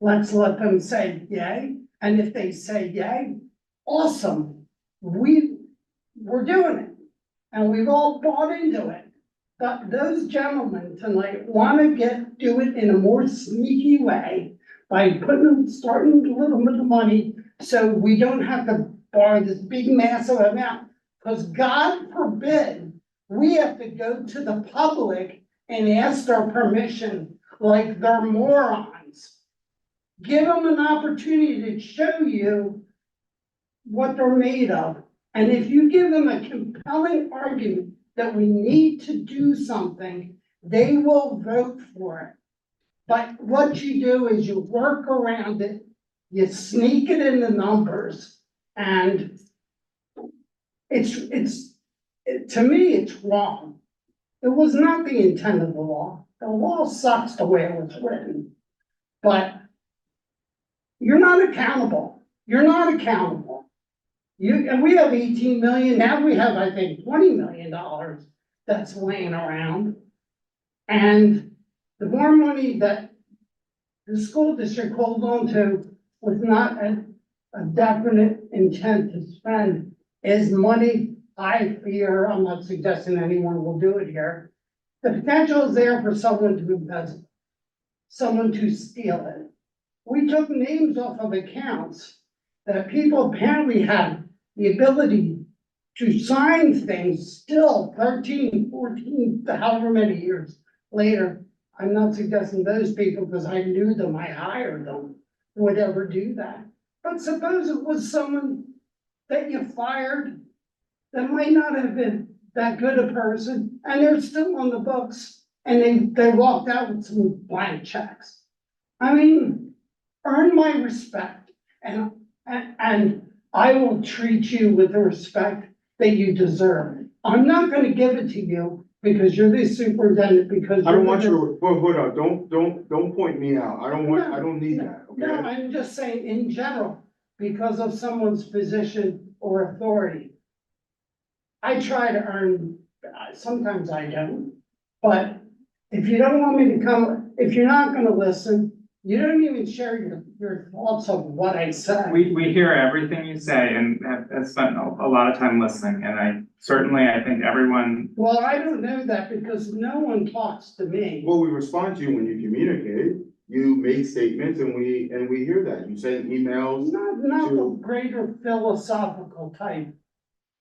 Let's let them say yay, and if they say yay, awesome, we're doing it. And we've all bought into it. But those gentlemen tonight wanna do it in a more sneaky way by starting with a little bit of money, so we don't have to borrow this big massive amount. Because God forbid, we have to go to the public and ask their permission like they're morons. Give them an opportunity to show you what they're made of. And if you give them a compelling argument that we need to do something, they will vote for it. But what you do is you work around it, you sneak it in the numbers, and to me, it's wrong. It was not the intent of the law. The law sucks the way it was written. But you're not accountable. You're not accountable. And we have 18 million, now we have, I think, $20 million that's laying around. And the more money that the school district holds on to with not a definite intent to spend is money, I fear, I'm not suggesting anyone will do it here. The potential is there for someone to embezzle, someone to steal it. We took names off of accounts that people apparently have the ability to sign things still 13, 14, however many years later. I'm not suggesting those people, because I knew them, I hired them, would ever do that. But suppose it was someone that you fired that might not have been that good a person, and they're still on the books, and they walked out with some blank checks. I mean, earn my respect, and I will treat you with the respect that you deserve. I'm not gonna give it to you because you're the superintendent, because. I don't want you, well, hold on, don't point me out, I don't need that, No, okay? I'm just saying in general, because of someone's position or authority. I try to earn, sometimes I don't, but if you don't want me to come, if you're not gonna listen, you don't even share your thoughts of what I said. We hear everything you say and have spent a lot of time listening, and I think everyone. Well, I don't know that because no one talks to me. Well, we respond to you when you communicate, you make statements and we hear that, you send emails. Not the greater philosophical type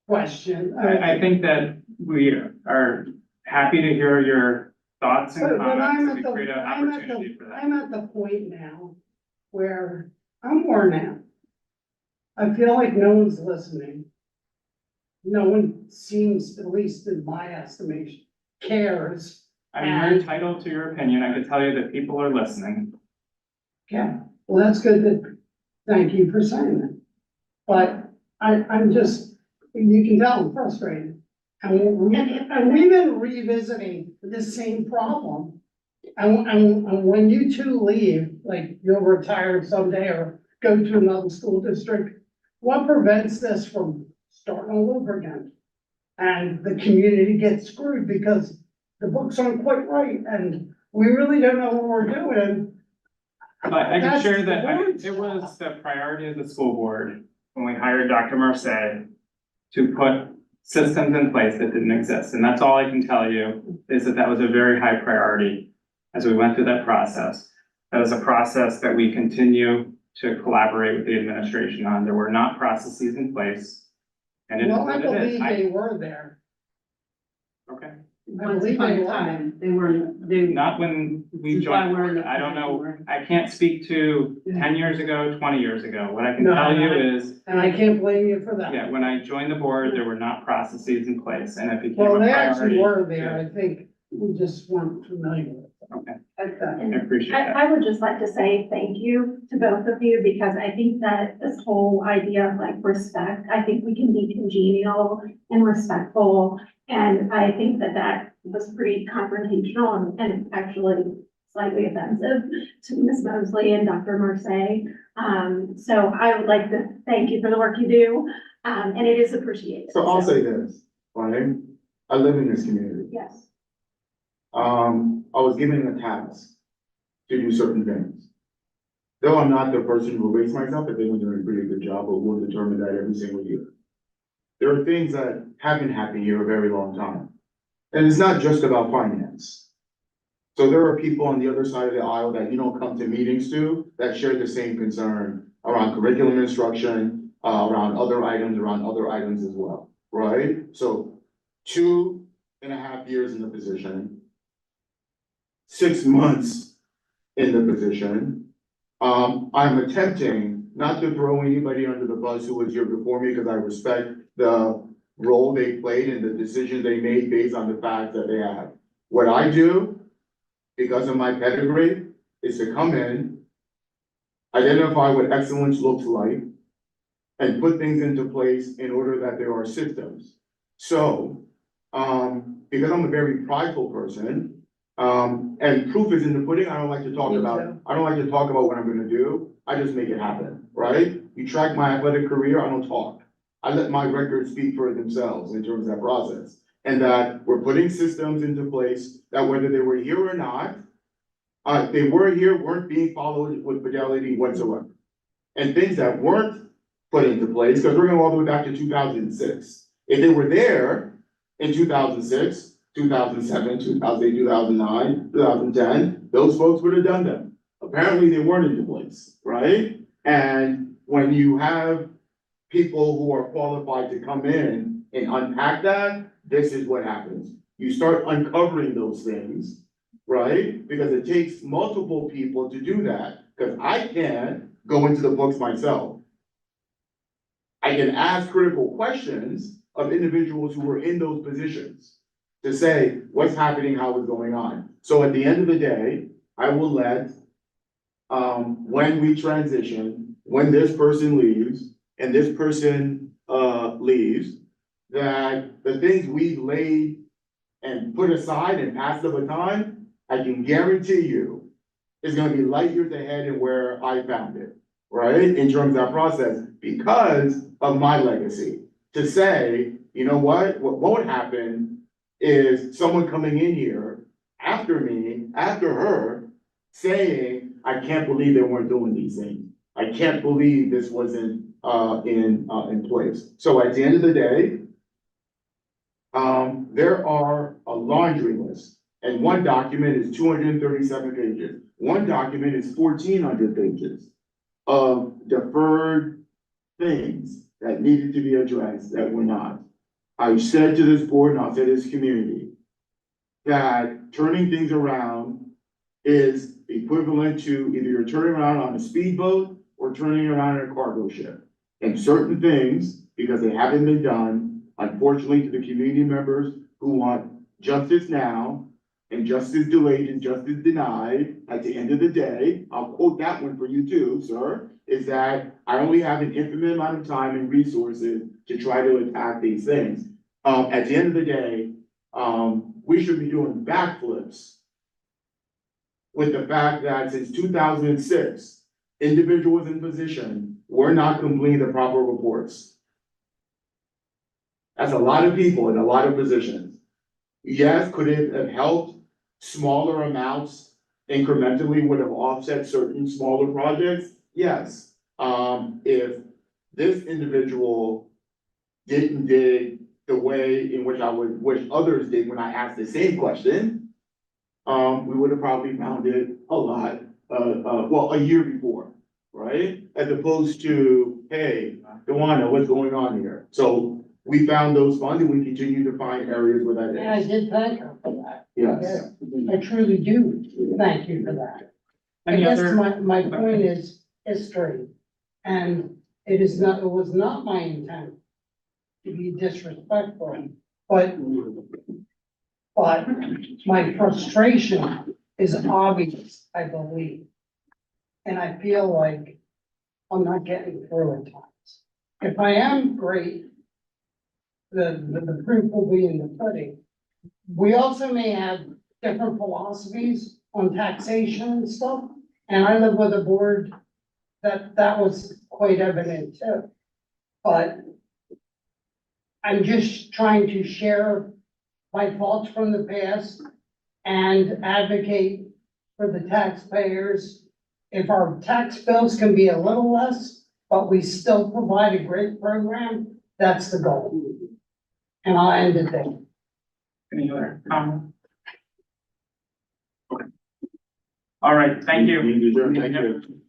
question. I think that we are happy to hear your thoughts and But comments, and we create an opportunity for that. I'm at the point now where I'm worn out. I feel like no one's listening. No one seems, at least in my estimation, cares. I mean, you're entitled to your opinion. I can tell you that people are listening. Yeah, well, that's good. Thank you for saying that. But I'm just, you can tell I'm frustrated. And we've been revisiting the same problem. And when you two leave, like you'll retire someday or go to another school district, what prevents this from starting all over again? And the community gets screwed because the books aren't quite right, and we really don't know what we're doing. But I can That's share the that board's it was the priority of the school board when we hired Dr. Marseille to put systems in place that didn't exist. And that's all I can tell you, is that that was a very high priority as we went through that process. That is a process that we continue to collaborate with the administration on. There were not processes in place. And it is Well, I what it is. believe they were there. Okay, Once believe upon they a were. time, they, not when we This is why joined, we're in the I don't know, position I can't speak to 10 years ago, 20 years ago. What I can No, tell you no. is, And I can't blame you for that. yeah, when I joined the board, there were not processes in place, and it became Well, a they actually priority. were there. I think we just weren't familiar with Okay, it. I appreciate that. I would just like to say thank you to both of you, because I think that this whole idea of like respect, I think we can be congenial and respectful. And I think that that was pretty confrontational and actually slightly offensive to Ms. Mosley and Dr. Marseille. So I would like to thank you for the work you do, and it is appreciated. So I'll say this, right? I live in this community. Yes. I was given a task to do certain things. Though I'm not the person who rates myself, I think I'm doing a pretty good job, but we'll determine that every single year. There are things that haven't happened here a very long time. And it's not just about finance. So there are people on the other side of the aisle that you don't come to meetings to that share the same concern around curriculum instruction, around other items as well, right? So 2.5 years in the position, 6 months in the position. I'm attempting not to throw anybody under the bus who was here before me, because I respect the role they played and the decisions they made based on the facts that they have. What I do, because of my pedigree, is to come in, identify what excellence looks like, and put things into place in order that there are systems. So, because I'm a very prideful person, and proof is in the pudding, I don't like to talk Me about, too. I don't like to talk about what I'm gonna do, I just make it happen, right? You track my athletic career, I don't talk. I let my records speak for themselves in terms of that process. And that we're putting systems into place that whether they were here or not, they were here, weren't being followed with fidelity whatsoever. And things that weren't put into place, because we're going all the way back to 2006. If they were there in 2006, 2007, 2008, 2009, 2010, those folks would have done them. Apparently they weren't into place, right? And when you have people who are qualified to come in and unpack that, this is what happens. You start uncovering those things, right? Because it takes multiple people to do that, because I can't go into the books myself. I can ask critical questions of individuals who were in those positions to say, what's happening, how is going on? So at the end of the day, I will let, when we transition, when this person leaves, and this person, leaves, that the things we've laid and put aside and passed the baton, I can guarantee you, is gonna be light years ahead in where I found it, right? In terms of that process, because of my legacy. To say, you know what won't happen is someone coming in here after me, after her, saying, I can't believe they weren't doing these things. I can't believe this wasn't, in place. So at the end of the day, there are a laundry list, and one document is 237 pages. One document is 1,400 pages of deferred things that needed to be addressed that were not. I said to this board, and I'll say this community, that turning things around is equivalent to either you're turning around on a speedboat or turning around in a cargo ship. And certain things, because they haven't been done, unfortunately to the community members who want justice now and justice delayed and justice denied, at the end of the day, I'll quote that one for you too, sir, is that I only have an infinite amount of time and resources to try to attack these things. At the end of the day, we should be doing backflips with the fact that since 2006, individuals in position were not completing the proper reports. That's a lot of people in a lot of positions. Yes, could it have helped smaller amounts incrementally would have offset certain smaller projects? Yes. If this individual didn't dig the way in which I would wish others did when I asked the same question, we would have probably found it a lot, well, a year before, right? As opposed to, hey, Dewana, what's going on here? So we found those funds and we continue to find areas where that And I is. did thank her for that. Yes. I truly do thank you for that. I Any guess other- my point is history. And it was not my intent to be disrespectful, but my frustration is obvious, I believe. And I feel like I'm not getting through at times. If I am great, the proof will be in the pudding. We also may have different philosophies on taxation and stuff, and I live with a board that was quite evident too. But I'm just trying to share my thoughts from the past and advocate for the taxpayers. If our tax bills can be a little less, but we still provide a great program, that's the goal. And I'll end it there. Any other comment? Okay. All right, thank you. Thank you.